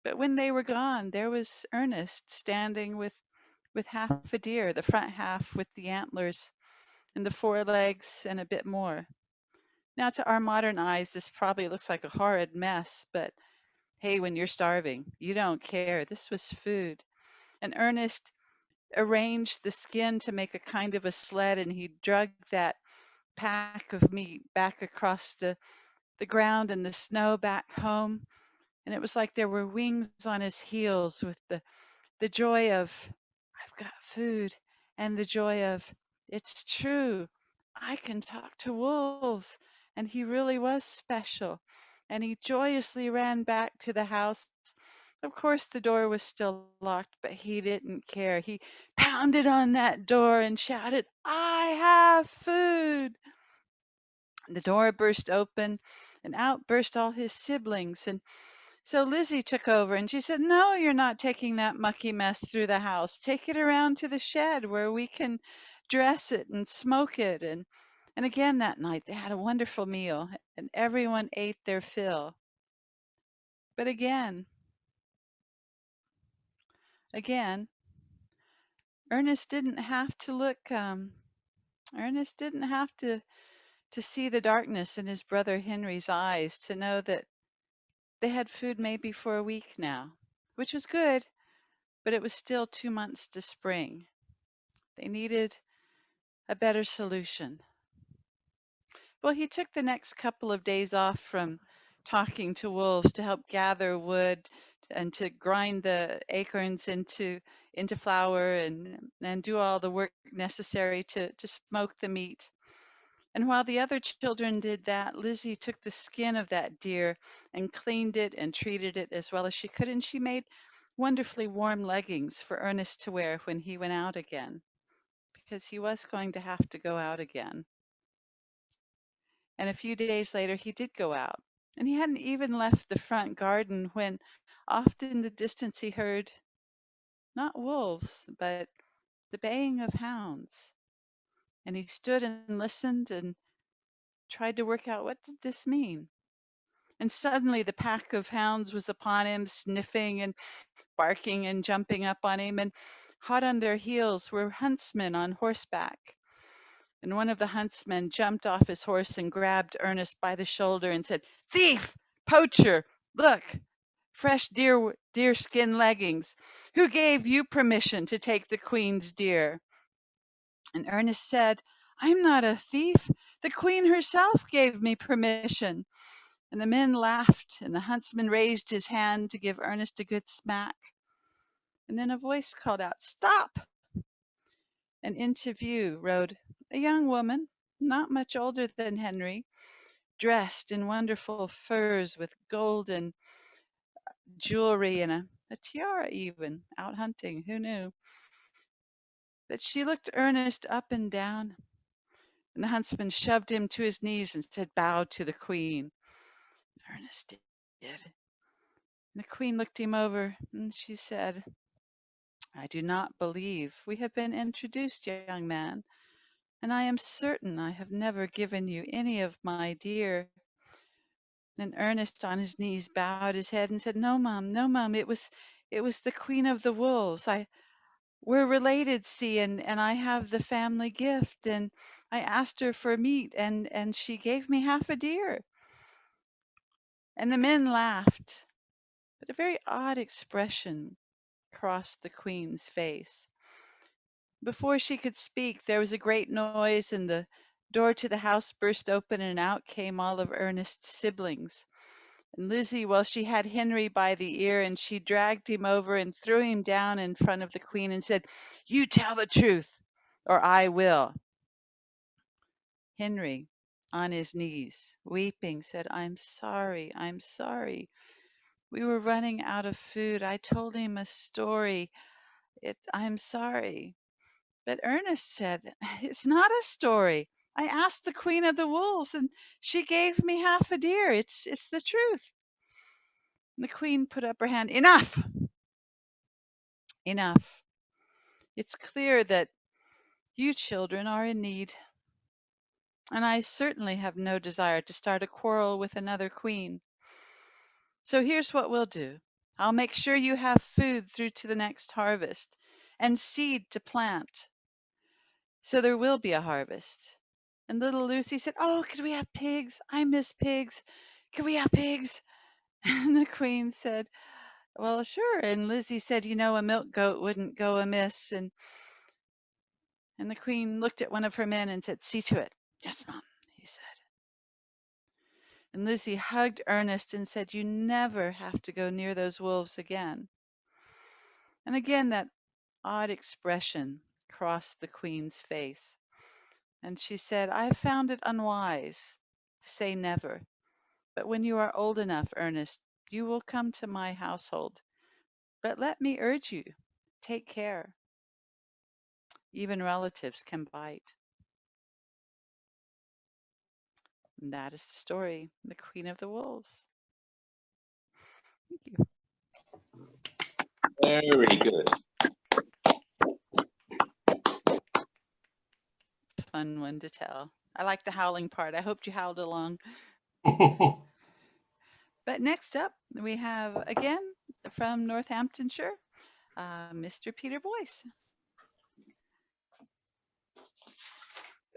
But when they were gone, there was Ernest standing with half a deer, the front half with the antlers and the forelegs and a bit more. Now, to our modern eyes, this probably looks like a horrid mess, but hey, when you're starving, you don't care. This was food. And Ernest arranged the skin to make a kind of a sled, and he dragged that pack of meat back across the ground and the snow back home. And it was like there were wings on his heels with the joy of, I've got food, and the joy of, it's true, I can talk to wolves. And he really was special. And he joyously ran back to the house. Of course, the door was still locked, but he didn't care. He pounded on that door and shouted, I have food. The door burst open, and out burst all his siblings. And so Lizzie took over, and she said, no, you're not taking that mucky mess through the house. Take it around to the shed where we can dress it and smoke it. And again that night, they had a wonderful meal, and everyone ate their fill. But again, Ernest didn't have to look, Ernest didn't have to see the darkness in his brother Henry's eyes to know that they had food maybe for a week now, which was good, but it was still 2 months to spring. They needed a better solution. Well, he took the next couple of days off from talking to wolves to help gather wood and to grind the acorns into flour and do all the work necessary to smoke the meat. And while the other children did that, Lizzie took the skin of that deer and cleaned it and treated it as well as she could. And she made wonderfully warm leggings for Ernest to wear when he went out again, because he was going to have to go out again. And a few days later, he did go out. And he hadn't even left the front garden when off in the distance he heard not wolves, but the baying of hounds. And he stood and listened and tried to work out, what did this mean? And suddenly the pack of hounds was upon him, sniffing and barking and jumping up on him. And hot on their heels were huntsmen on horseback. And one of the huntsmen jumped off his horse and grabbed Ernest by the shoulder and said, thief, poacher, look, fresh deer skin leggings. Who gave you permission to take the queen's deer? And Ernest said, I'm not a thief. The queen herself gave me permission. And the men laughed, and the huntsman raised his hand to give Ernest a good smack. And then a voice called out, stop! And into view rode a young woman, not much older than Henry, dressed in wonderful furs with golden jewelry and a tiara even, out hunting, who knew? But she looked Ernest up and down, and the huntsman shoved him to his knees and said, bow to the queen. And Ernest did. And the queen looked him over, and she said, I do not believe we have been introduced, young man, and I am certain I have never given you any of my deer. And Ernest on his knees bowed his head and said, no, Mum, it was the queen of the wolves. We're related, see, and I have the family gift, and I asked her for meat, and she gave me half a deer. And the men laughed, but a very odd expression crossed the queen's face. Before she could speak, there was a great noise, and the door to the house burst open, and out came all of Ernest's siblings. And Lizzie, well, she had Henry by the ear, and she dragged him over and threw him down in front of the queen and said, you tell the truth, or I will. Henry, on his knees, weeping, said, I'm sorry, I'm sorry. We were running out of food. I told him a story. I'm sorry. But Ernest said, it's not a story. I asked the Queen of the Wolves, and she gave me half a deer. It's the truth. And the Queen put up her hand. Enough! Enough. It's clear that you children are in need. And I certainly have no desire to start a quarrel with another queen. So here's what we'll do. I'll make sure you have food through to the next harvest and seed to plant. So there will be a harvest. And little Lucy said, oh, could we have pigs? I miss pigs. Could we have pigs? And the Queen said, well, sure. And Lizzie said, you know, a milk goat wouldn't go amiss. And the Queen looked at one of her men and said, see to it. Yes, Mom, he said. And Lucy hugged Ernest and said, you never have to go near those wolves again. And again, that odd expression crossed the Queen's face. And she said, I found it unwise to say never. But when you are old enough, Ernest, you will come to my household. But let me urge you, take care. Even relatives can bite. And that is the story, The Queen of the Wolves. Thank you. Very good. Fun one to tell. I like the howling part. I hoped you howled along. But next up, we have, again, from Northamptonshire, Mr. Peter Boyce.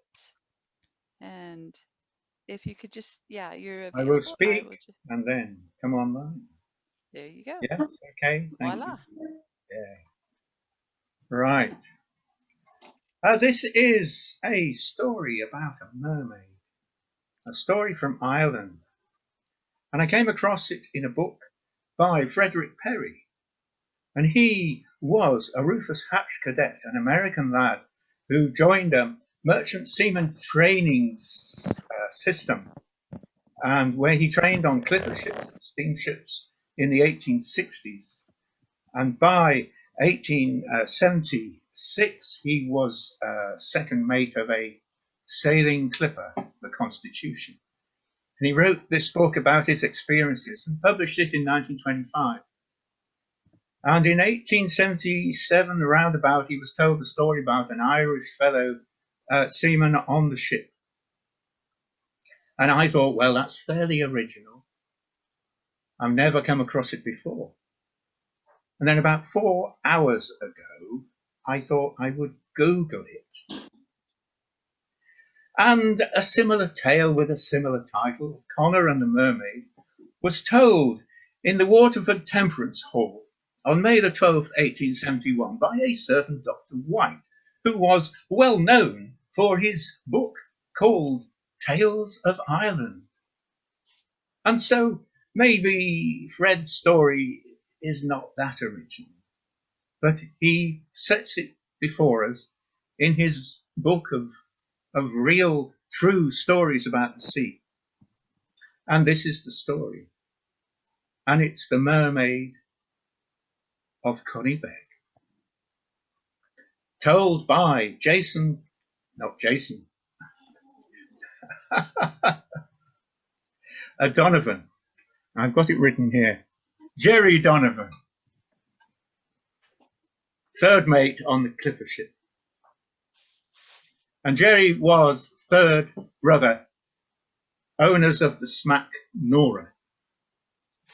Oops. And if you could just, yeah, you're available. I will speak and then come online. There you go. Yes, okay. Thank Voila. you. Yeah. Right. This is a story about a mermaid, a story from Ireland. And I came across it in a book by Frederick Perry. And he was a Rufus Hatch cadet, an American lad who joined a merchant seaman training system, and where he trained on clipper ships, steamships in the 1860s. And by 1876, he was second mate of a sailing clipper, the Constitution. And he wrote this book about his experiences and published it in 1925. And in 1877, roundabout, he was told a story about an Irish fellow seaman on the ship. And I thought, well, that's fairly original. I've never come across it before. And then about 4 hours ago, I thought I would Google it. And a similar tale with a similar title, Connor and the Mermaid, was told in the Waterford Temperance Hall on May the 12th, 1871, by a certain Dr. White, who was well known for his book called Tales of Ireland. And so maybe Fred's story is not that original, but he sets it before us in his book of real, true stories about the sea. And this is the story. And it's the Mermaid of Connybeg, told by Donovan. I've got it written here. Jerry Donovan, third mate on the clipper ship. And Jerry was third brother, owners of the smack Nora.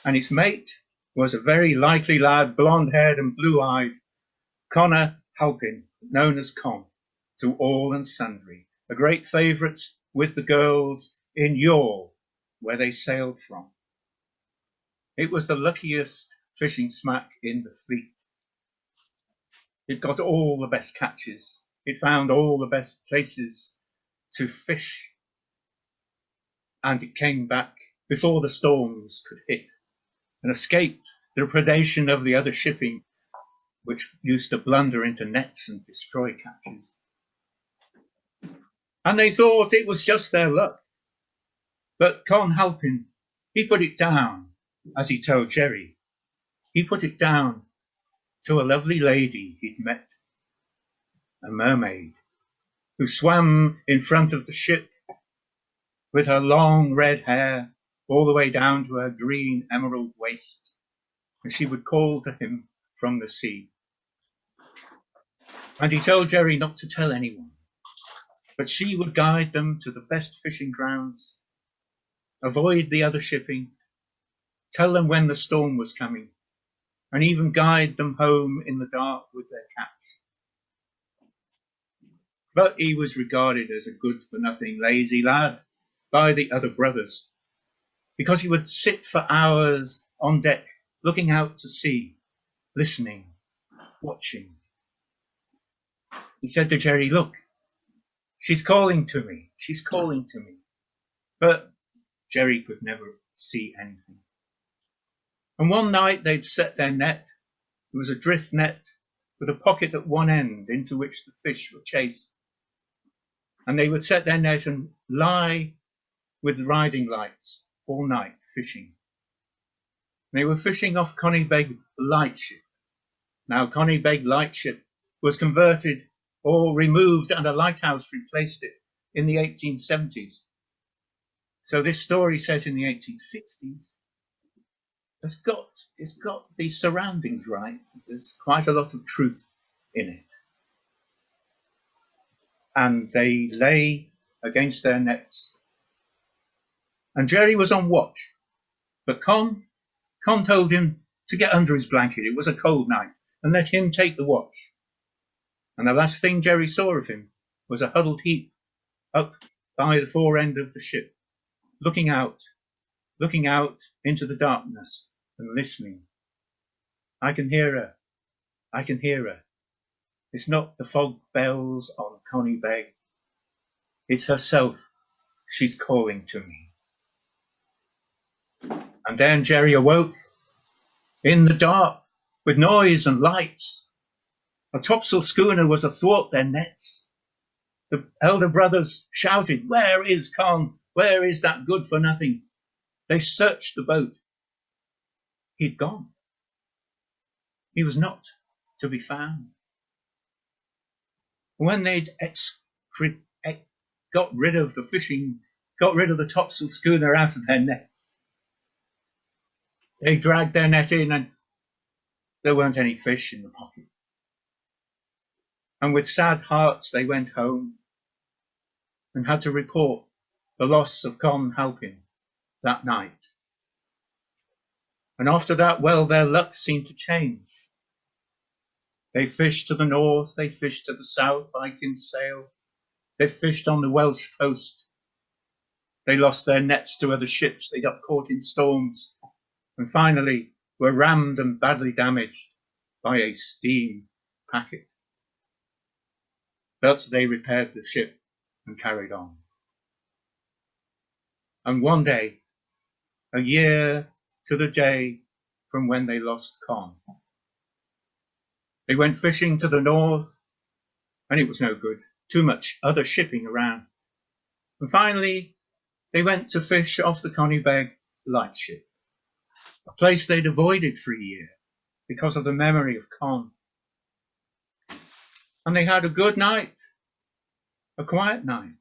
And his mate was a very likely lad, blonde-haired and blue-eyed, Connor Halpin, known as Con, to all and sundry, a great favourite with the girls in Youghal, where they sailed from. It was the luckiest fishing smack in the fleet. It got all the best catches. It found all the best places to fish. And it came back before the storms could hit and escaped the predation of the other shipping, which used to blunder into nets and destroy catches. and they thought it was just their luck. But Con Halpin, he put it down, as he told Jerry. He put it down to a lovely lady he'd met, a mermaid, who swam in front of the ship with her long red hair all the way down to her green emerald waist, and she would call to him from the sea. And he told Jerry not to tell anyone, but she would guide them to the best fishing grounds, avoid the other shipping, tell them when the storm was coming, and even guide them home in the dark with their catch. But he was regarded as a good-for-nothing lazy lad by the other brothers, because he would sit for hours on deck looking out to sea, listening, watching. He said to Jerry, "Look, she's calling to me, she's calling to me." But Jerry could never see anything. And one night they'd set their net. It was a drift net with a pocket at one end into which the fish were chased. And they would set their net and lie with riding lights all night fishing. They were fishing off Connie-Beg Lightship. Now Connie-Beg Lightship was converted or removed and a lighthouse replaced it in the 1870s. So this story set in the 1860s it's got the surroundings right. There's quite a lot of truth in it. And they lay against their nets. And Jerry was on watch. But Con told him to get under his blanket. It was a cold night, and let him take the watch. And the last thing Jerry saw of him was a huddled heap up by the fore end of the ship, looking out into the darkness and listening. I can hear her. I can hear her. It's not the fog bells on Connie-Beg. It's herself. She's calling to me. And then Jerry awoke in the dark with noise and lights. A topsail schooner was athwart their nets. The elder brothers shouted, "Where is Con? Where is that good-for-nothing?" They searched the boat. He'd gone. He was not to be found. When they'd got rid of the fishing, got rid of the topsail schooner out of their nets, they dragged their net in and there weren't any fish in the pocket. And with sad hearts they went home and had to report the loss of Con Halpin that night. And after that, well, their luck seemed to change. They fished to the north, they fished to the south by Kinsale, they fished on the Welsh coast. They lost their nets to other ships, they got caught in storms, and finally were rammed and badly damaged by a steam packet. But they repaired the ship and carried on. And one day, a year to the day from when they lost Con, they went fishing to the north, and it was no good. Too much other shipping around. And finally, they went to fish off the Connie-Beg Lightship, a place they'd avoided for a year because of the memory of Con. And they had a good night, a quiet night.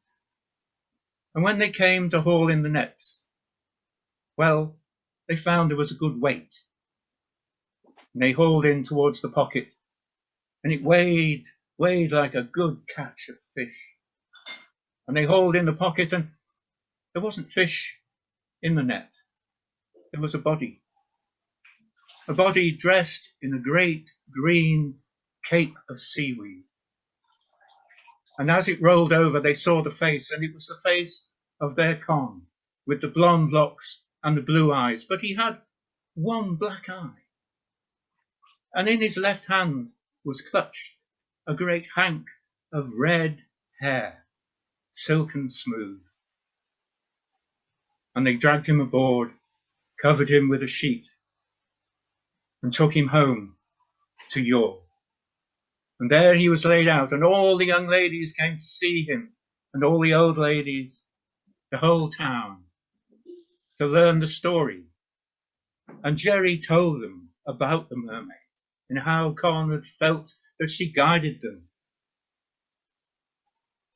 And when they came to haul in the nets, well, they found there was a good weight. And they hauled in towards the pocket, and it weighed like a good catch of fish. And they hauled in the pocket, and there wasn't fish in the net. There was a body dressed in a great green cape of seaweed. And as it rolled over, they saw the face, and it was the face of their Con, with the blonde locks and the blue eyes, but he had one black eye. And in his left hand was clutched a great hank of red hair, silken smooth. And they dragged him aboard, covered him with a sheet, and took him home to York. And there he was laid out, and all the young ladies came to see him and all the old ladies, the whole town, to learn the story. And Jerry told them about the mermaid and how Conrad felt that she guided them.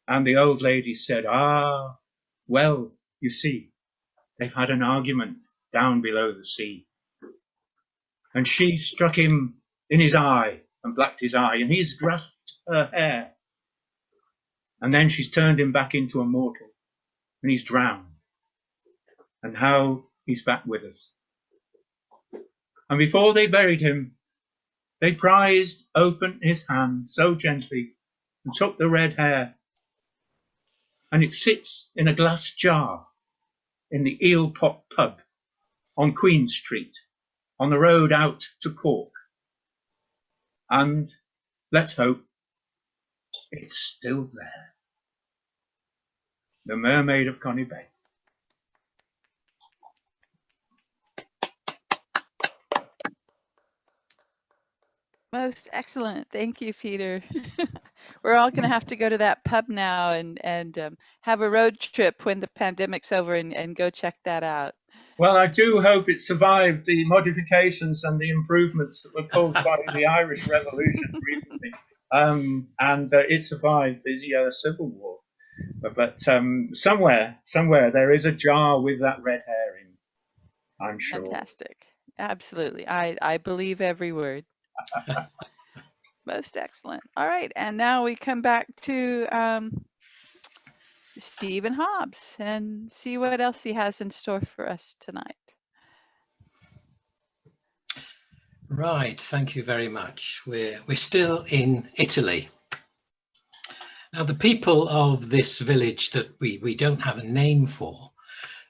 And the old lady said, "Ah, well, you see, they've had an argument down below the sea." And she struck him in his eye and blacked his eye, and he's grasped her hair. And then she's turned him back into a mortal, and he's drowned. And how he's back with us. And before they buried him, they prized open his hand so gently and took the red hair, and it sits in a glass jar in the Eel Pot pub on Queen Street, on the road out to Cork. And let's hope it's still there. The Mermaid of Conny Bay. Most excellent. Thank you, Peter. We're all going to have to go to that pub now and have a road trip when the pandemic's over and go check that out. Well, I do hope it survived the modifications and the improvements that were caused by the Irish Revolution recently. And it survived the Civil War. But somewhere there is a jar with that red hair in, I'm sure. Fantastic. Absolutely. I believe every word. Most excellent. All right. And now we come back to Stephen Hobbs and see what else he has in store for us tonight. Right. Thank you very much. We're still in Italy. Now, the people of this village that we don't have a name for,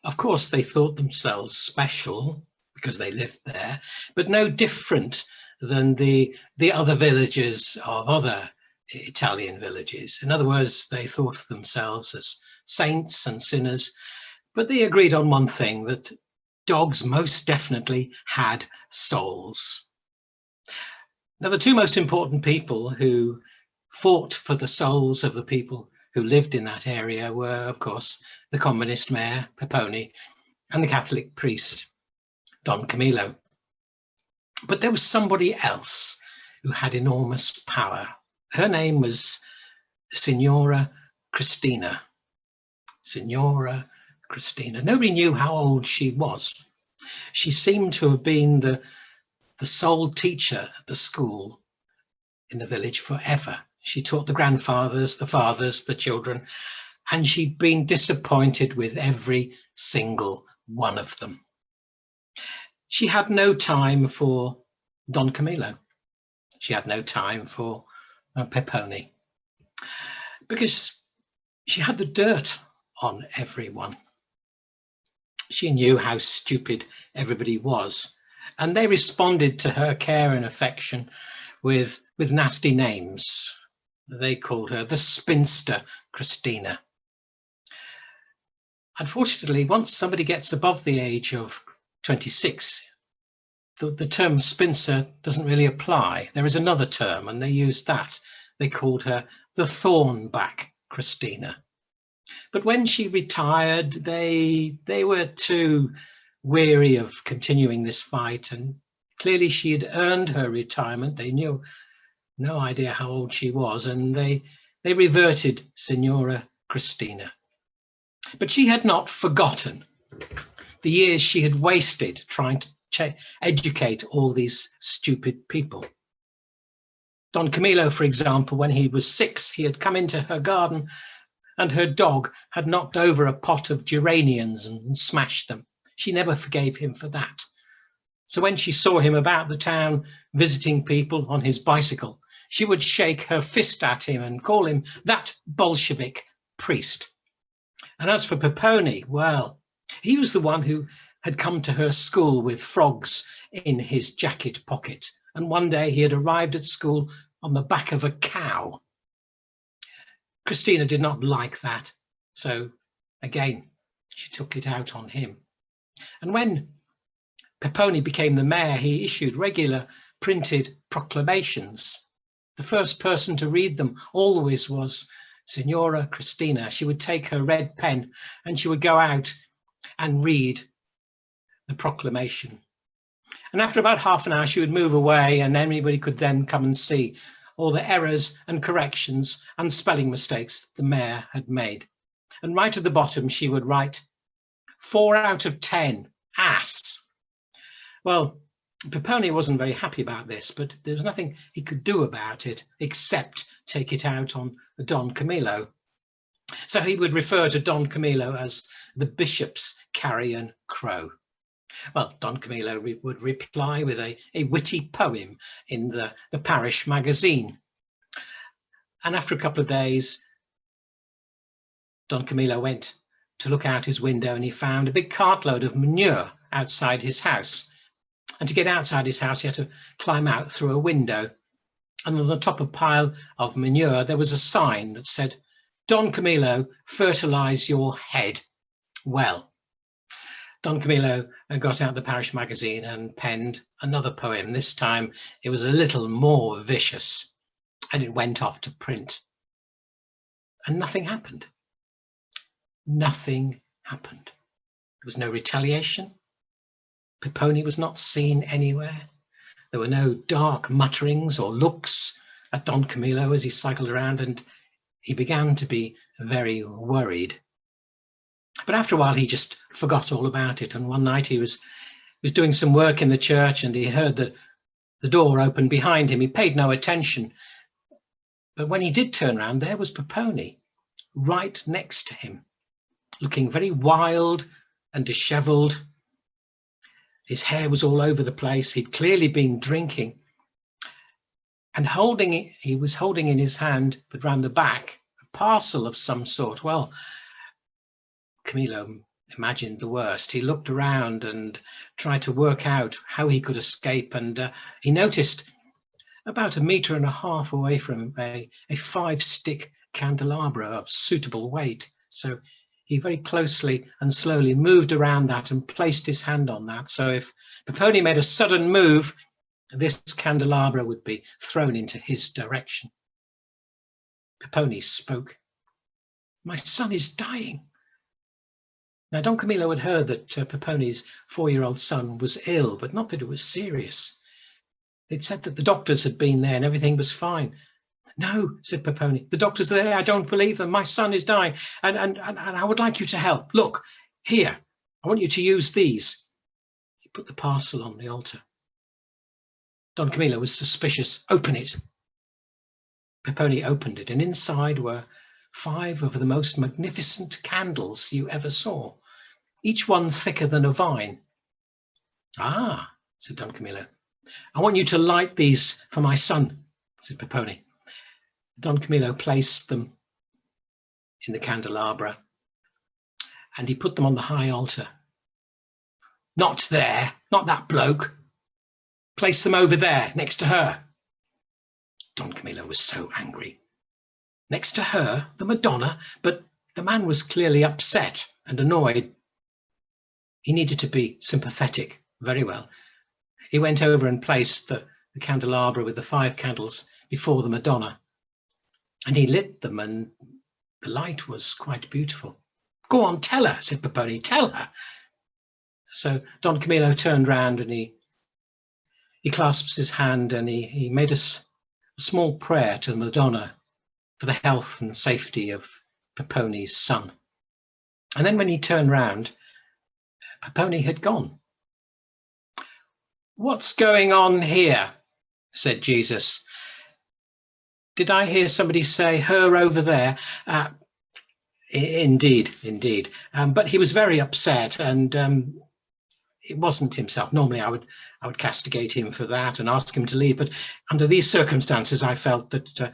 of course, they thought themselves special because they lived there, but no different than the other villages of other Italian villages. In other words, they thought of themselves as saints and sinners, but they agreed on one thing, that dogs most definitely had souls. Now, the two most important people who fought for the souls of the people who lived in that area were, of course, the communist mayor, Pepone, and the Catholic priest, Don Camillo. But there was somebody else who had enormous power. Her name was Signora Cristina. Signora Cristina. Nobody knew how old she was. She seemed to have been the sole teacher at the school in the village forever. She taught the grandfathers, the fathers, the children, and she'd been disappointed with every single one of them. She had no time for Don Camillo. She had no time for Pepone, because she had the dirt on everyone. She knew how stupid everybody was, and they responded to her care and affection with nasty names. They called her the spinster Cristina. Unfortunately, once somebody gets above the age of 26, the term spinster doesn't really apply. There is another term, and they used that. They called her the thornback Cristina. But when she retired, they were too weary of continuing this fight, and clearly she had earned her retirement. They knew no idea how old she was, and they reverted Signora Cristina. But she had not forgotten the years she had wasted trying to educate all these stupid people. Don Camillo, for example, when he was 6, he had come into her garden and her dog had knocked over a pot of geraniums and smashed them. She never forgave him for that. So when she saw him about the town visiting people on his bicycle, she would shake her fist at him and call him that Bolshevik priest. And as for Pepone, well, he was the one who had come to her school with frogs in his jacket pocket. And one day he had arrived at school on the back of a cow. Cristina did not like that. So again, she took it out on him. And when Pepone became the mayor, he issued regular printed proclamations. The first person to read them always was Signora Christina, she would take her red pen and she would go out and read the proclamation. And after about half an hour, she would move away, and anybody could then come and see all the errors and corrections and spelling mistakes the mayor had made. And right at the bottom, she would write 4 out of 10, ass. Well, Peppone wasn't very happy about this, but there was nothing he could do about it except take it out on Don Camillo. So he would refer to Don Camillo as the bishop's carrion crow. Well, Don Camillo would reply with a witty poem in the parish magazine. And after a couple of days, Don Camillo went to look out his window and he found a big cartload of manure outside his house. And to get outside his house, he had to climb out through a window. And on the top of a pile of manure, there was a sign that said, Don Camillo, fertilize your head. Well, Don Camillo got out the parish magazine and penned another poem. This time it was a little more vicious, and it went off to print. And nothing happened. Nothing happened. There was no retaliation. Peppone was not seen anywhere. There were no dark mutterings or looks at Don Camillo as he cycled around, and he began to be very worried. But after a while, he just forgot all about it. And one night he was doing some work in the church and he heard the door open behind him. He paid no attention. But when he did turn around, there was Peppone right next to him, looking very wild and dishevelled. His hair was all over the place. He'd clearly been drinking. And he was holding in his hand, but round the back, a parcel of some sort. Well, Camillo imagined the worst. He looked around and tried to work out how he could escape, and he noticed about 1.5 meters away from him a 5-stick candelabra of suitable weight. So he very closely and slowly moved around that and placed his hand on that. So if Peppone made a sudden move, this candelabra would be thrown into his direction. Peppone spoke. My son is dying. Now, Don Camillo had heard that Peppone's 4-year-old son was ill, but not that it was serious. They'd said that the doctors had been there and everything was fine. No, said Peppone, the doctors are there. I don't believe them. My son is dying, and I would like you to help. Look, here, I want you to use these. He put the parcel on the altar. Don Camillo was suspicious. Open it. Peppone opened it, and inside were 5 of the most magnificent candles you ever saw, each one thicker than a vine. Ah, said Don Camillo, I want you to light these for my son, said Peppone. Don Camillo placed them in the candelabra and he put them on the high altar. Not there, not that bloke. Place them over there, next to her. Don Camillo was so angry. Next to her, the Madonna, but the man was clearly upset and annoyed. He needed to be sympathetic. Very well. He went over and placed the candelabra with the 5 candles before the Madonna. And he lit them, and the light was quite beautiful. Go on, tell her, said Peppone, tell her. So Don Camillo turned round and he clasped his hand and he made a small prayer to the Madonna for the health and safety of Peppone's son. And then when he turned round, Peppone had gone. What's going on here? Said Jesus. Did I hear somebody say her over there? Indeed. But he was very upset, and it wasn't himself. Normally I would castigate him for that and ask him to leave, but under these circumstances I felt that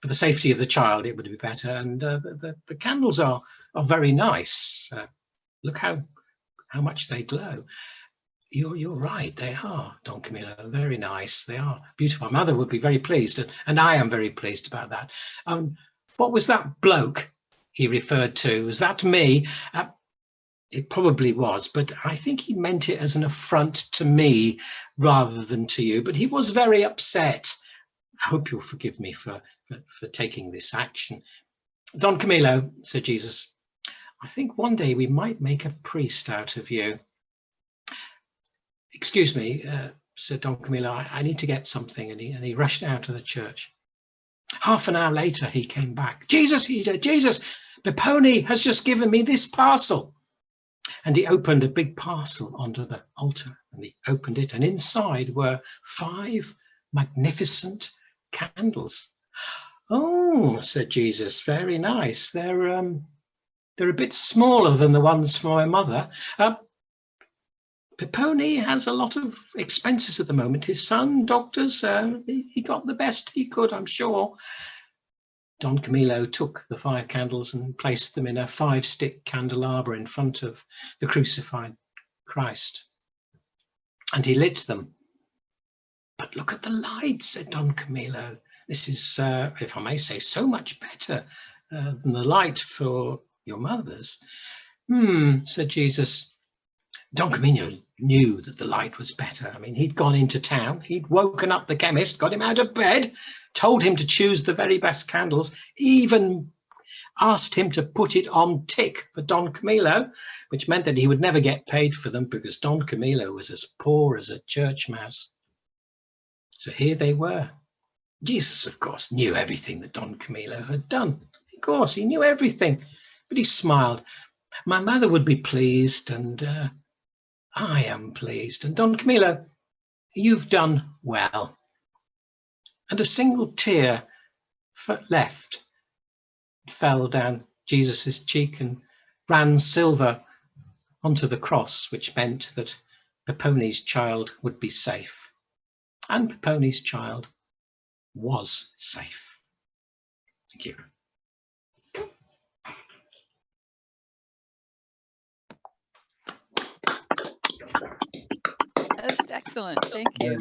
for the safety of the child it would be better. And the candles are very nice. Look how much they glow. You're right, they are, Don Camillo, very nice. They are beautiful. My mother would be very pleased, and I am very pleased about that. What was that bloke he referred to? Was that me? It probably was, but I think he meant it as an affront to me rather than to you. But he was very upset. I hope you'll forgive me for taking this action. Don Camillo, said Jesus, I think one day we might make a priest out of you. Excuse me, said Don Camillo, I need to get something. And he rushed out of the church. Half an hour later, he came back. Jesus, he said, Jesus, Peppone has just given me this parcel. And he opened a big parcel under the altar, and he opened it, and inside were 5 magnificent candles. Oh, said Jesus, very nice. They're a bit smaller than the ones for my mother. Peppone has a lot of expenses at the moment. His son, doctors, he got the best he could, I'm sure. Don Camillo took the 5 candles and placed them in a 5-stick candelabra in front of the crucified Christ. And he lit them. But look at the light, said Don Camillo. This is, if I may say, so much better than the light for your mother's. Said Jesus. Don Camillo knew that the light was better. I mean, he'd gone into town, he'd woken up the chemist, got him out of bed, told him to choose the very best candles, even asked him to put it on tick for Don Camillo, which meant that he would never get paid for them because Don Camillo was as poor as a church mouse. So here they were. Jesus, of course, knew everything that Don Camillo had done. Of course, he knew everything, but he smiled. My mother would be pleased, and I am pleased. And Don Camillo, you've done well. And a single tear left fell down Jesus's cheek and ran silver onto the cross, which meant that Peppone's child would be safe. And Peppone's child was safe. Thank you. That's excellent. Thank you.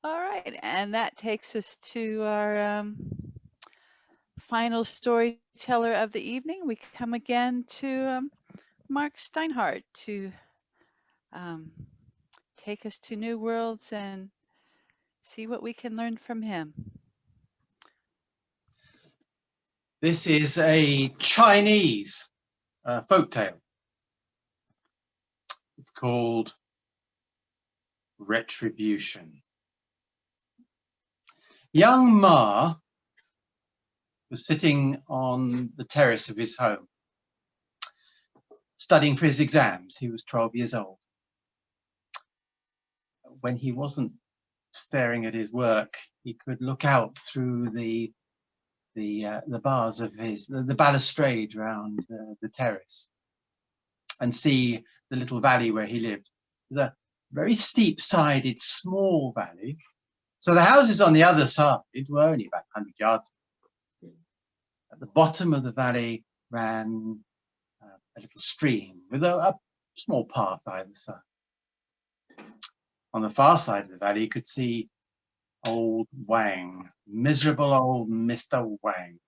All right, and that takes us to our final storyteller of the evening. We come again to Mark Steinhardt to take us to new worlds and see what we can learn from him. This is a Chinese folktale. It's called Retribution. Young Ma was sitting on the terrace of his home, studying for his exams. He was 12 years old. When he wasn't staring at his work, he could look out through the bars of the balustrade around the terrace and see the little valley where he lived. It was a very steep-sided, small valley. So the houses on the other side were only about 100 yards. At the bottom of the valley ran a little stream with a small path either side. On the far side of the valley, you could see old Wang, miserable old Mr. Wang.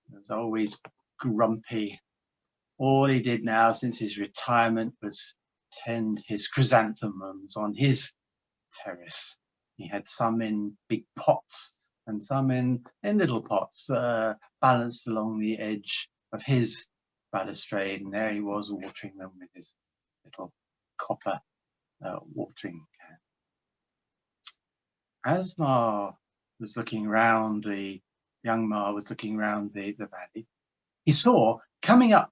He was always grumpy. All he did now since his retirement was tend his chrysanthemums on his terrace. He had some in big pots and some in little pots balanced along the edge of his balustrade, and there he was watering them with his little copper watering can. As Ma was looking round, young Ma was looking round the valley, he saw coming up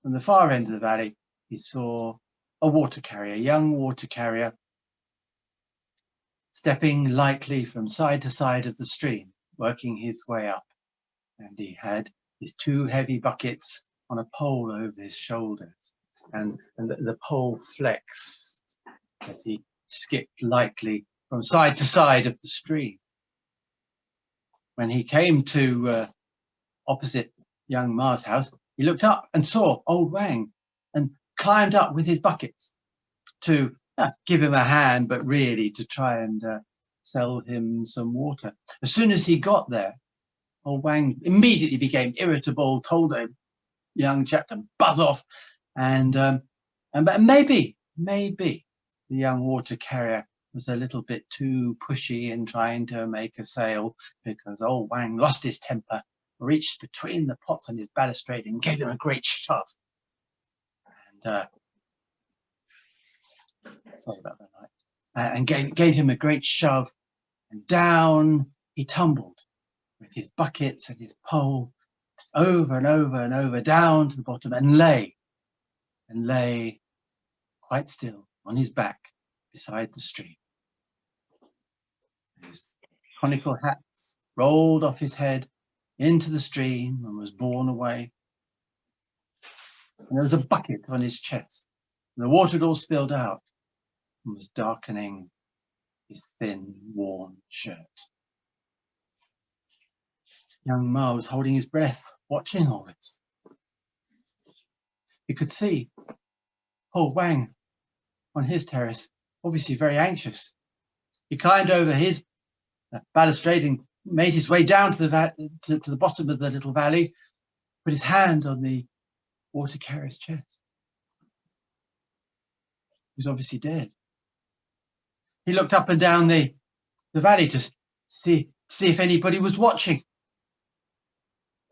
from the far end of the valley, he saw a water carrier, a young water carrier, stepping lightly from side to side of the stream, working his way up. And he had his 2 heavy buckets on a pole over his shoulders, and the pole flexed as he skipped lightly from side to side of the stream. When he came to opposite young Ma's house, he looked up and saw old Wang and climbed up with his buckets to give him a hand, but really to try and sell him some water. As soon as he got there, old Wang immediately became irritable, told the young chap to buzz off, and maybe the young water carrier was a little bit too pushy in trying to make a sail, because old Wang lost his temper, reached between the pots on his balustrade and gave him a great shove. And sorry about that, and gave him a great shove, and down he tumbled with his buckets and his pole, over and over and over, down to the bottom, and lay quite still on his back beside the stream. His conical hat rolled off his head into the stream and was borne away. And there was a bucket on his chest, and the water had all spilled out and was darkening his thin, worn shirt. Young Ma was holding his breath, watching all this. He could see old Wang on his terrace, obviously very anxious. He climbed over his balustrade and made his way down to the bottom of the little valley, put his hand on the water carrier's chest. He was obviously dead. He looked up and down the valley to see if anybody was watching.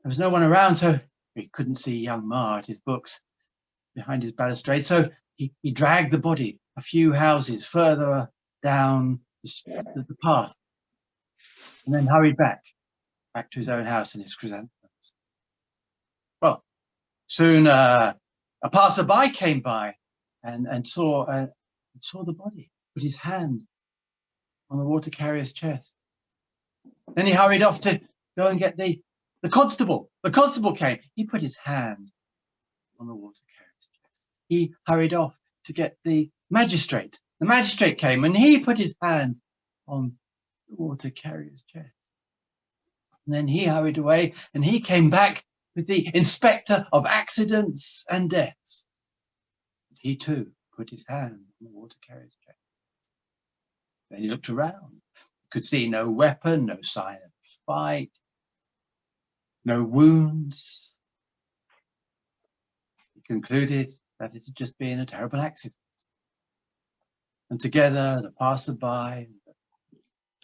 There was no one around, so he couldn't see young Ma at his books behind his balustrade. So he dragged the body a few houses further down the path, and then hurried back to his own house and his chrysanthemums. Well, soon a passerby came by and saw the body, put his hand on the water carrier's chest. Then he hurried off to go and get the constable. The constable came. He put his hand on the water carrier's chest. He hurried off to get the magistrate. The magistrate came and he put his hand on the water carrier's chest. And then he hurried away and he came back with the inspector of accidents and deaths. He too put his hand on the water carrier's chest. Then he looked around. Could see no weapon, no sign of fight, no wounds. He concluded that it had just been a terrible accident. And together, the passerby, the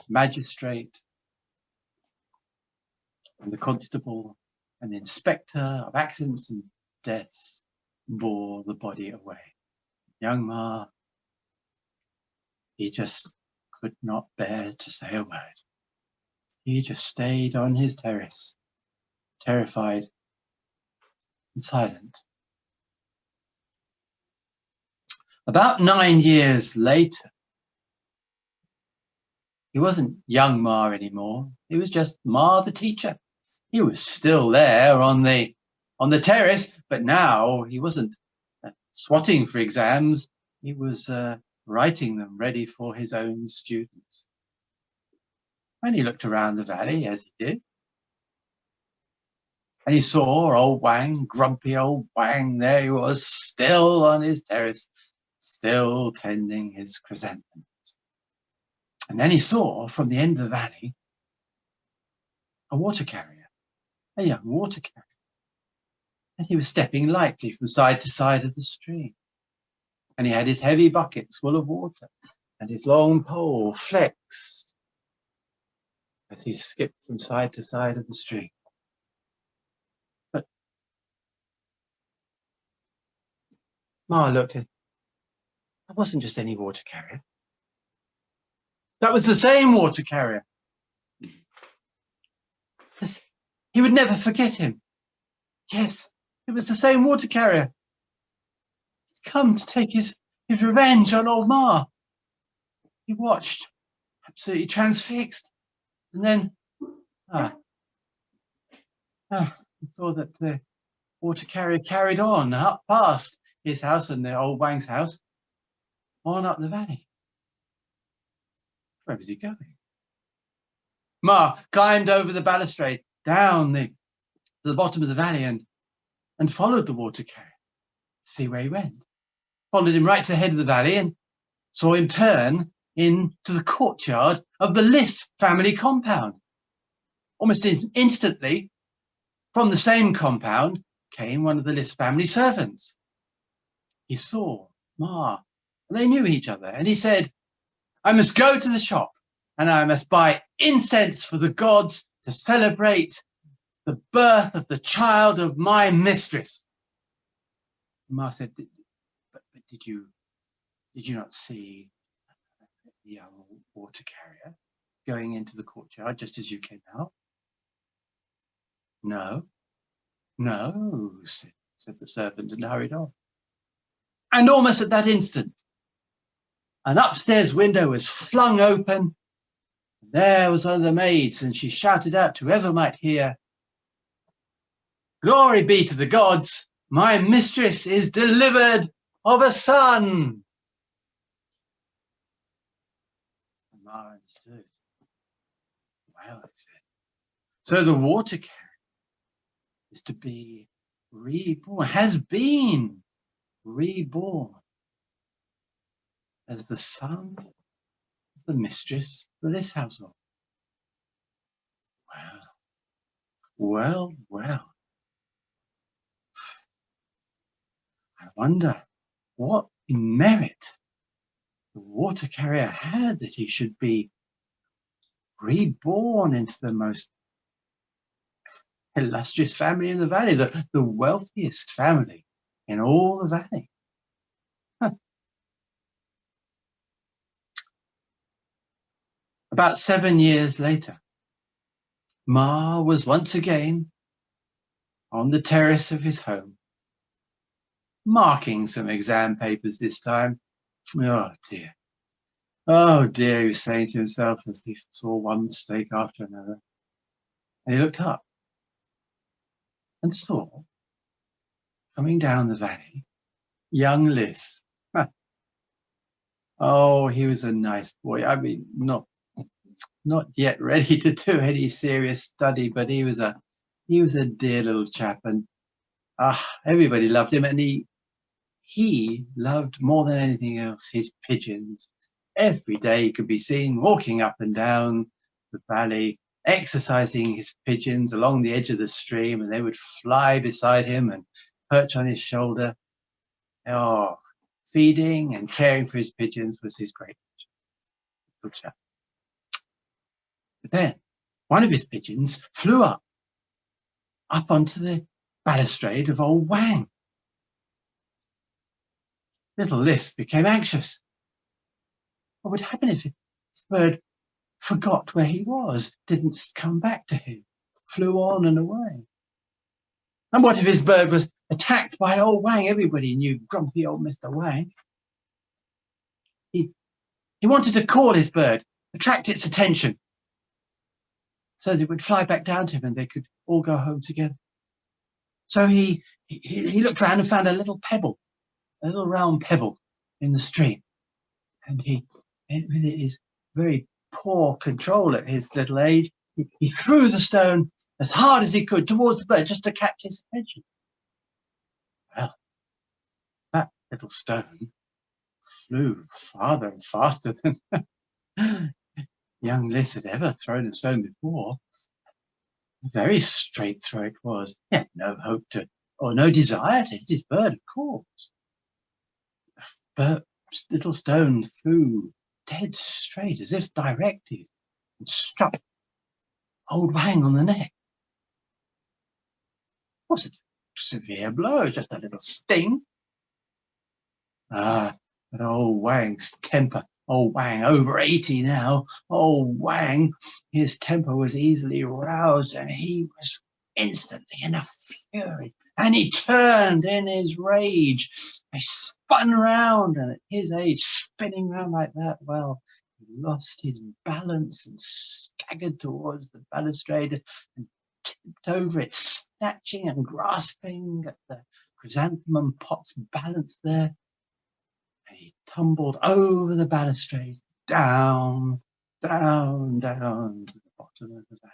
magistrate, and the constable, and the inspector of accidents and deaths bore the body away. Young Ma, he just could not bear to say a word. He just stayed on his terrace, terrified and silent. About 9 years later, he wasn't young Ma anymore. He was just Ma the teacher. He was still there on the terrace, but now he wasn't swatting for exams. He was writing them ready for his own students. And he looked around the valley, as he did, and he saw old Wang, grumpy old Wang. There he was, still on his terrace, still tending his chrysanthemums. And then he saw from the end of the valley a water carrier, a young water carrier. And he was stepping lightly from side to side of the stream. And he had his heavy buckets full of water, and his long pole flexed as he skipped from side to side of the stream. But Ma looked at, that wasn't just any water carrier. That was the same water carrier. He would never forget him. Yes, it was the same water carrier. He'd come to take his revenge on old Ma. He watched, absolutely transfixed. And then, he saw that the water carrier carried on up past his house and the old Wang's house, on up the valley. Where was he going? Ma climbed over the balustrade, down to the bottom of the valley, and followed the water carrier to see where he went. Followed him right to the head of the valley and saw him turn into the courtyard of the Liss family compound. Almost instantly, from the same compound came one of the Liss family servants. He saw Ma, and they knew each other, and he said, I must go to the shop and I must buy incense for the gods to celebrate the birth of the child of my mistress. Ma said, but did you not see the young water carrier going into the courtyard just as you came out? No, no, said the servant and hurried on. And almost at that instant, an upstairs window was flung open. There was one of the maids, and she shouted out to whoever might hear, "Glory be to the gods, my mistress is delivered of a son." And Ma understood. Well, he said, so the water carrier is to be reborn, has been reborn as the son of the mistress for this household. Well. I wonder what merit the water carrier had that he should be reborn into the most illustrious family in the valley, the wealthiest family in all the valley. About 7 years later, Ma was once again on the terrace of his home, marking some exam papers this time. Oh dear, he was saying to himself as he saw one mistake after another. And he looked up and saw, coming down the valley, young Liz. Oh, he was a nice boy. I mean, not yet ready to do any serious study, but he was a dear little chap, and everybody loved him, and he loved more than anything else his pigeons. Every day he could be seen walking up and down the valley, exercising his pigeons along the edge of the stream, and they would fly beside him and perch on his shoulder. Oh, feeding and caring for his pigeons was his great good chap. But then one of his pigeons flew up onto the balustrade of old Wang. Little Liz became anxious. What would happen if this bird forgot where he was, didn't come back to him, flew on and away? And what if his bird was attacked by old Wang? Everybody knew grumpy old Mr. Wang. He wanted to call his bird, attract its attention, so that it would fly back down to him and they could all go home together. So he looked around and found a little pebble, a little round pebble in the stream. And with his very poor control at his little age, he threw the stone as hard as he could towards the bird just to catch his attention. Well, that little stone flew farther and faster than young Liz had ever thrown a stone before. A very straight throw it was. He had no hope to, or no desire to hit his bird, of course. The little stone flew dead straight, as if directed, and struck old Wang on the neck. It wasn't a severe blow, just a little sting. But old Wang's temper, old Wang over 80 now, old Wang, his temper was easily roused, and he was instantly in a fury. And he turned in his rage. He spun round, and at his age, spinning round like that, well, he lost his balance and staggered towards the balustrade and tipped over it, snatching and grasping at the chrysanthemum pot's balance there. And he tumbled over the balustrade, down, down, down to the bottom of the valley.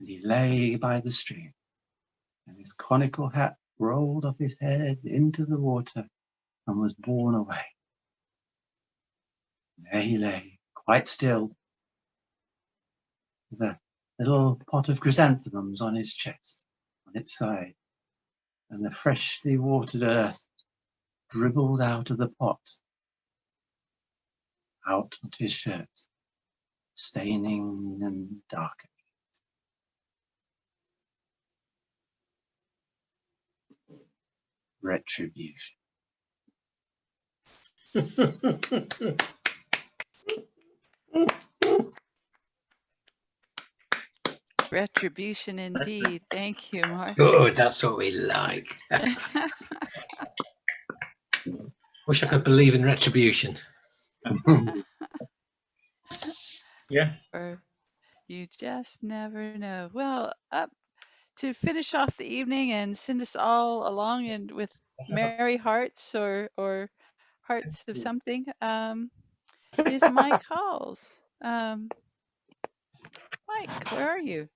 And he lay by the stream, and his conical hat rolled off his head into the water and was borne away. There he lay, quite still, with a little pot of chrysanthemums on his chest, on its side, and the freshly watered earth dribbled out of the pot out onto his shirt, staining and darkening. Retribution. Retribution indeed. Thank you, Mark. Good, that's what we like. Wish I could believe in retribution. Yes. Or you just never know. Well, up to finish off the evening and send us all along and with merry hearts or hearts of something is Mike Halls. Mike, where are you?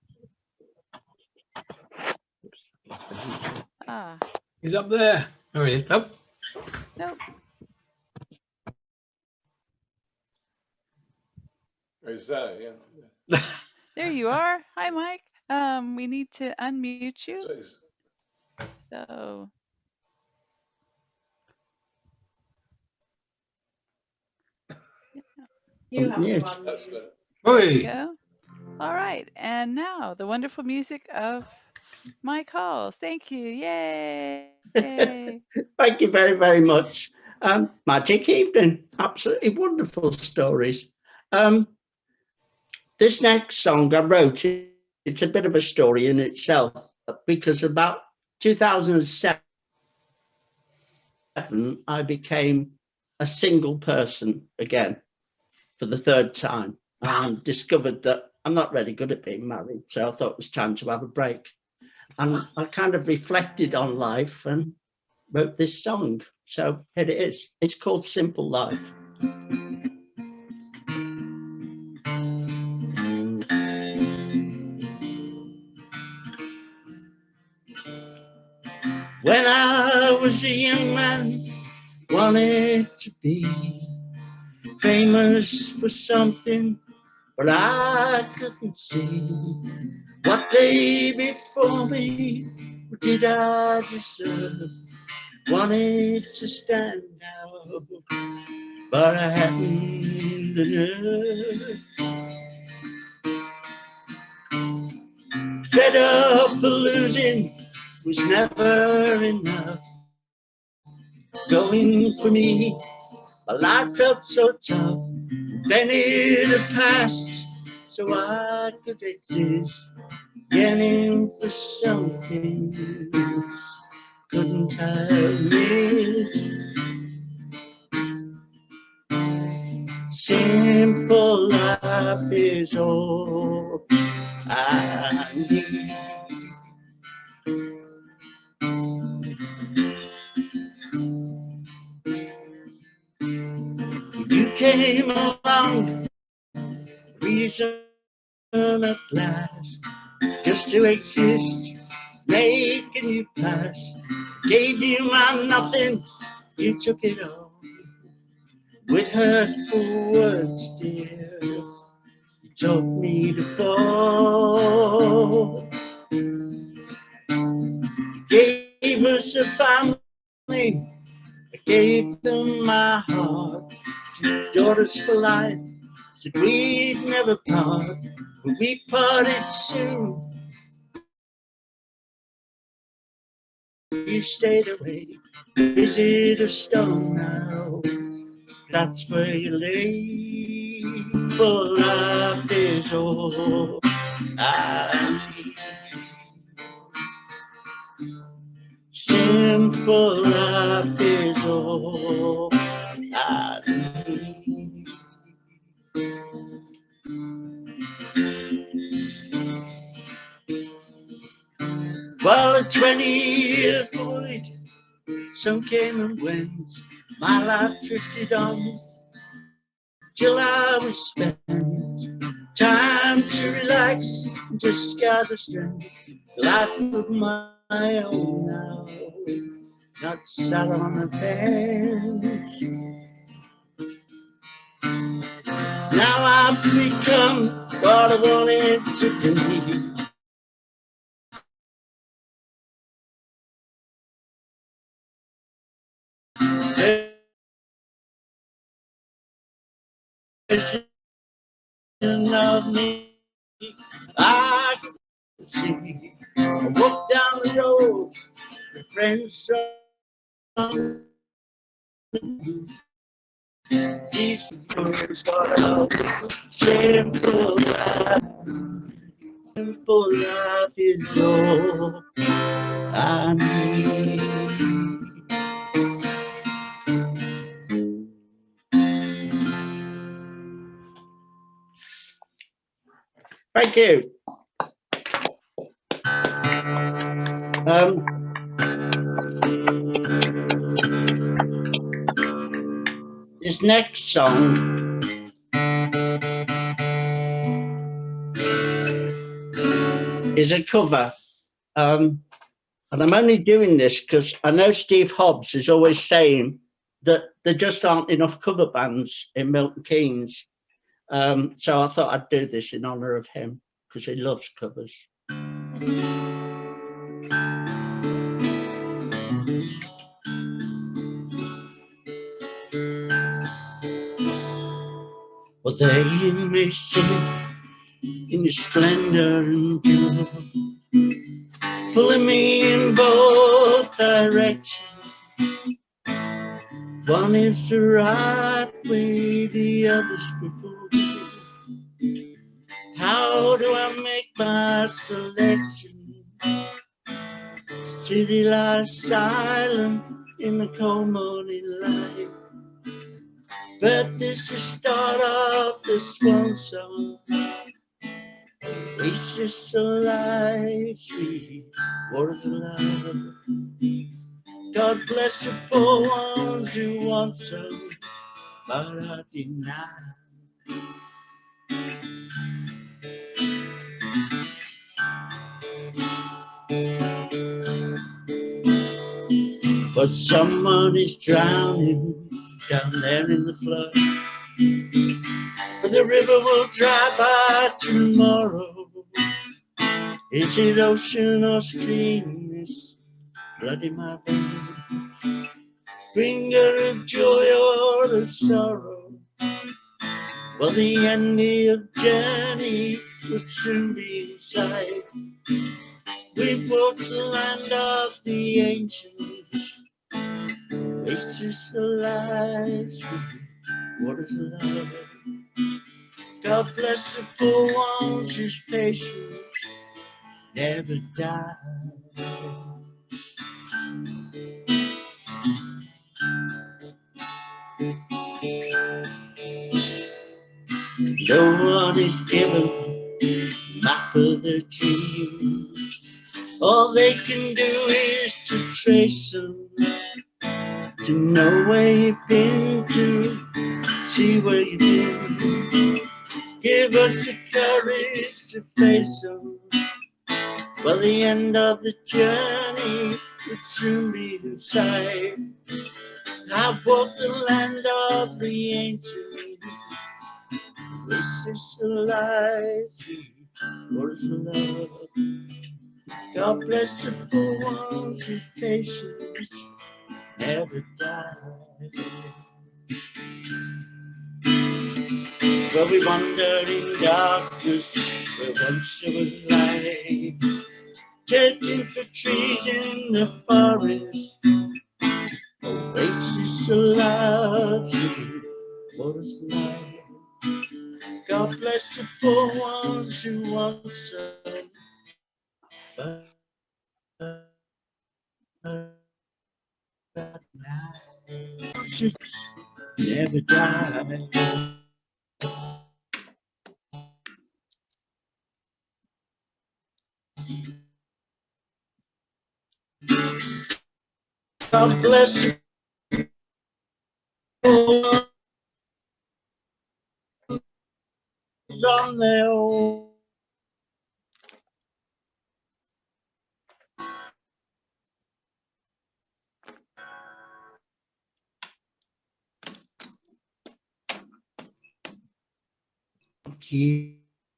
Ah, He's up there. There he is. Nope. nope. Is that, yeah. There you are. Hi, Mike. We need to unmute you. So You have Yes. one. That's good. there you go. All right, and now the wonderful music of Mike Halls. Thank you. Yay. Thank you very, very much. Magic evening. Absolutely wonderful stories. This next song I wrote, it's a bit of a story in itself, because about 2007, I became a single person again for the third time and discovered that I'm not really good at being married. So I thought it was time to have a break. And I kind of reflected on life and wrote this song. So here it is. It's called Simple Life. When I was a young man, wanted to be famous for something, but I couldn't see what lay before me. What did I deserve? Wanted to stand out, but I hadn't the nerve. Fed up of losing was never enough. Going for me, my life felt so tough. Then it had passed, so I could exist, yearning for something couldn't I miss. Simple life is all I need. You came along, reason at last, just to exist, making you pass. Gave you my nothing, you took it all. With hurtful words, dear, you taught me to fall. Gave us a family, I gave them my heart. Daughters for life, said we'd never part, but we parted soon. You stayed away, visit a stone now, that's where you lay. For life is all I need. Simple life is all I need. Well, a 20-year void, some came and went. My life drifted on till I was spent. Time to relax and just gather strength. Life of my own now, not sat on a bench. Now I've become what I wanted to be. of me, I can see. I walk down the road, with friends from these people's got a simple life. Simple life is all I need. Thank you. This next song is a cover, and I'm only doing this because I know Steve Hobbs is always saying that there just aren't enough cover bands in Milton Keynes. So I thought I'd do this in honour of him because he loves covers. Well, there you may sit in your splendour and joy, pulling me in both directions. One is the right way, the other's before me. How do I make my selection? The city lies silent in the cold morning light, but this is the start of the swan song. It's just a life, sweet waters alive. God bless the poor ones who want some, but I deny. But someone is drowning down there in the flood, but the river will dry by tomorrow. Is it ocean or stream, this blood in my veins, bringer of joy or of sorrow? Well, the end of journey will soon be in sight. We've walked the land of the ancients, oasis of lives, waters alive. God bless the poor ones whose patience never dies. No one is given a map of their dreams. All they can do is to trace them, to know where you've been, to see where you've been. Give us the courage to face them. Well, the end of the journey would soon be in sight. I've walked the land of the ancients, this is the life, waters of love. God bless the poor ones whose patience never dies. Well, we wander in darkness where once there was light, searching for trees in the forest, oasis of love, waters of light. God bless the poor ones who want some, but never die. God bless you on their own.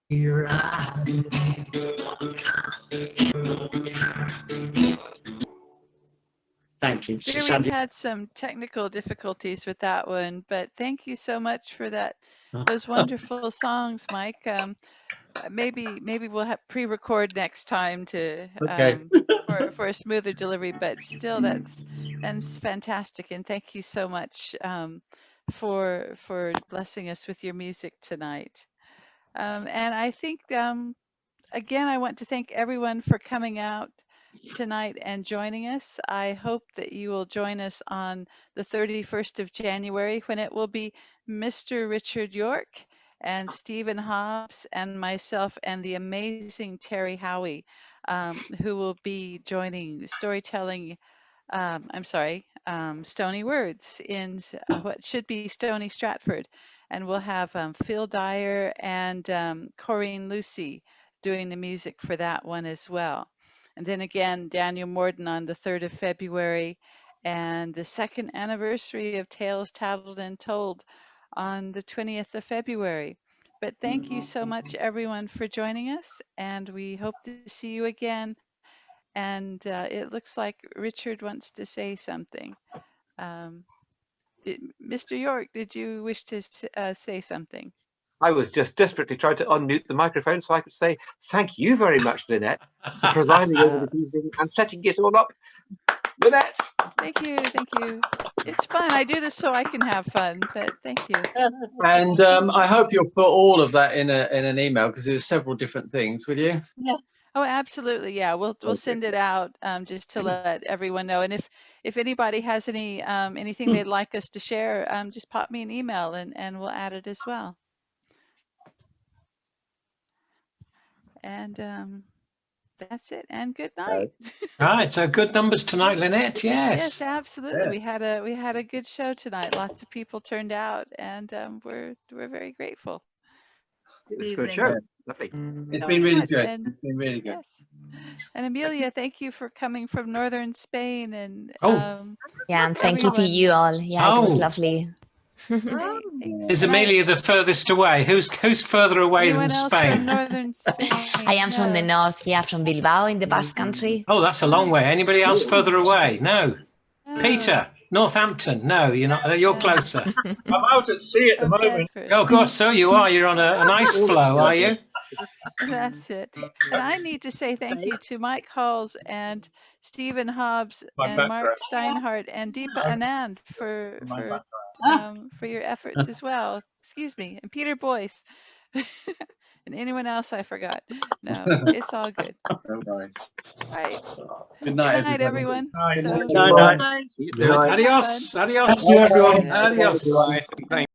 Here I Thank you. We've had some technical difficulties with that one, but thank you so much for those wonderful songs, Mike. Maybe we'll have pre-record next time to for a smoother delivery, but still that's fantastic, and thank you so much for blessing us with your music tonight. And I think again, I want to thank everyone for coming out tonight and joining us. I hope that you will join us on the 31st of January when it will be Mr. Richard York and Stephen Hobbs and myself and the amazing Terry Howie, who will be joining storytelling, Stony Words in what should be Stony Stratford. And we'll have Phil Dyer and Corrine Lucy doing the music for that one as well. And then again, Daniel Morden on the 3rd of February and the 2nd anniversary of Tales Tattled and Told on the 20th of February. But thank you so much, everyone, for joining us, and we hope to see you again. And it looks like Richard wants to say something. Mr. York, did you wish to say something? I was just desperately trying to unmute the microphone so I could say thank you very much, Lynette, for presiding over the evening and setting it all up. Lynette! Thank you, thank you. It's fun. I do this so I can have fun, but thank you. And I hope you'll put all of that in an email, because there's several different things, will you? Yeah. Oh, absolutely. Yeah, we'll send it out just to let everyone know. And if anybody has any anything they'd like us to share, just pop me an email and we'll add it as well. And that's it. And good night. Right. So good numbers tonight, Lynette. Yes. Yes, absolutely. Yeah. We had a good show tonight. Lots of people turned out, and we're very grateful. It was a good show. Lovely. It's been really good. And, it's been really good. Yes. And Amelia, thank you for coming from northern Spain. And yeah, and thank you to you all. Yeah, it was lovely. Is Amelia the furthest away? Who's further away than Spain? I am from the north, yeah, from Bilbao in the Basque Country. Oh, that's a long way. Anybody else further away? No. Peter, Northampton. No, you're not. You're closer. I'm out at sea at the moment. Oh, of course, so you are. You're on an ice flow, are you? That's it. And I need to say thank you to Mike Halls and Stephen Hobbs and Mark Steinhardt and Deepa Anand for your efforts as well. Excuse me. And Peter Boyce. And anyone else I forgot. No, it's all good. Don't worry. All right. Good night, everyone. Good night. So, Good night. Adios. Adios. Thank you, everyone. Adios. Thank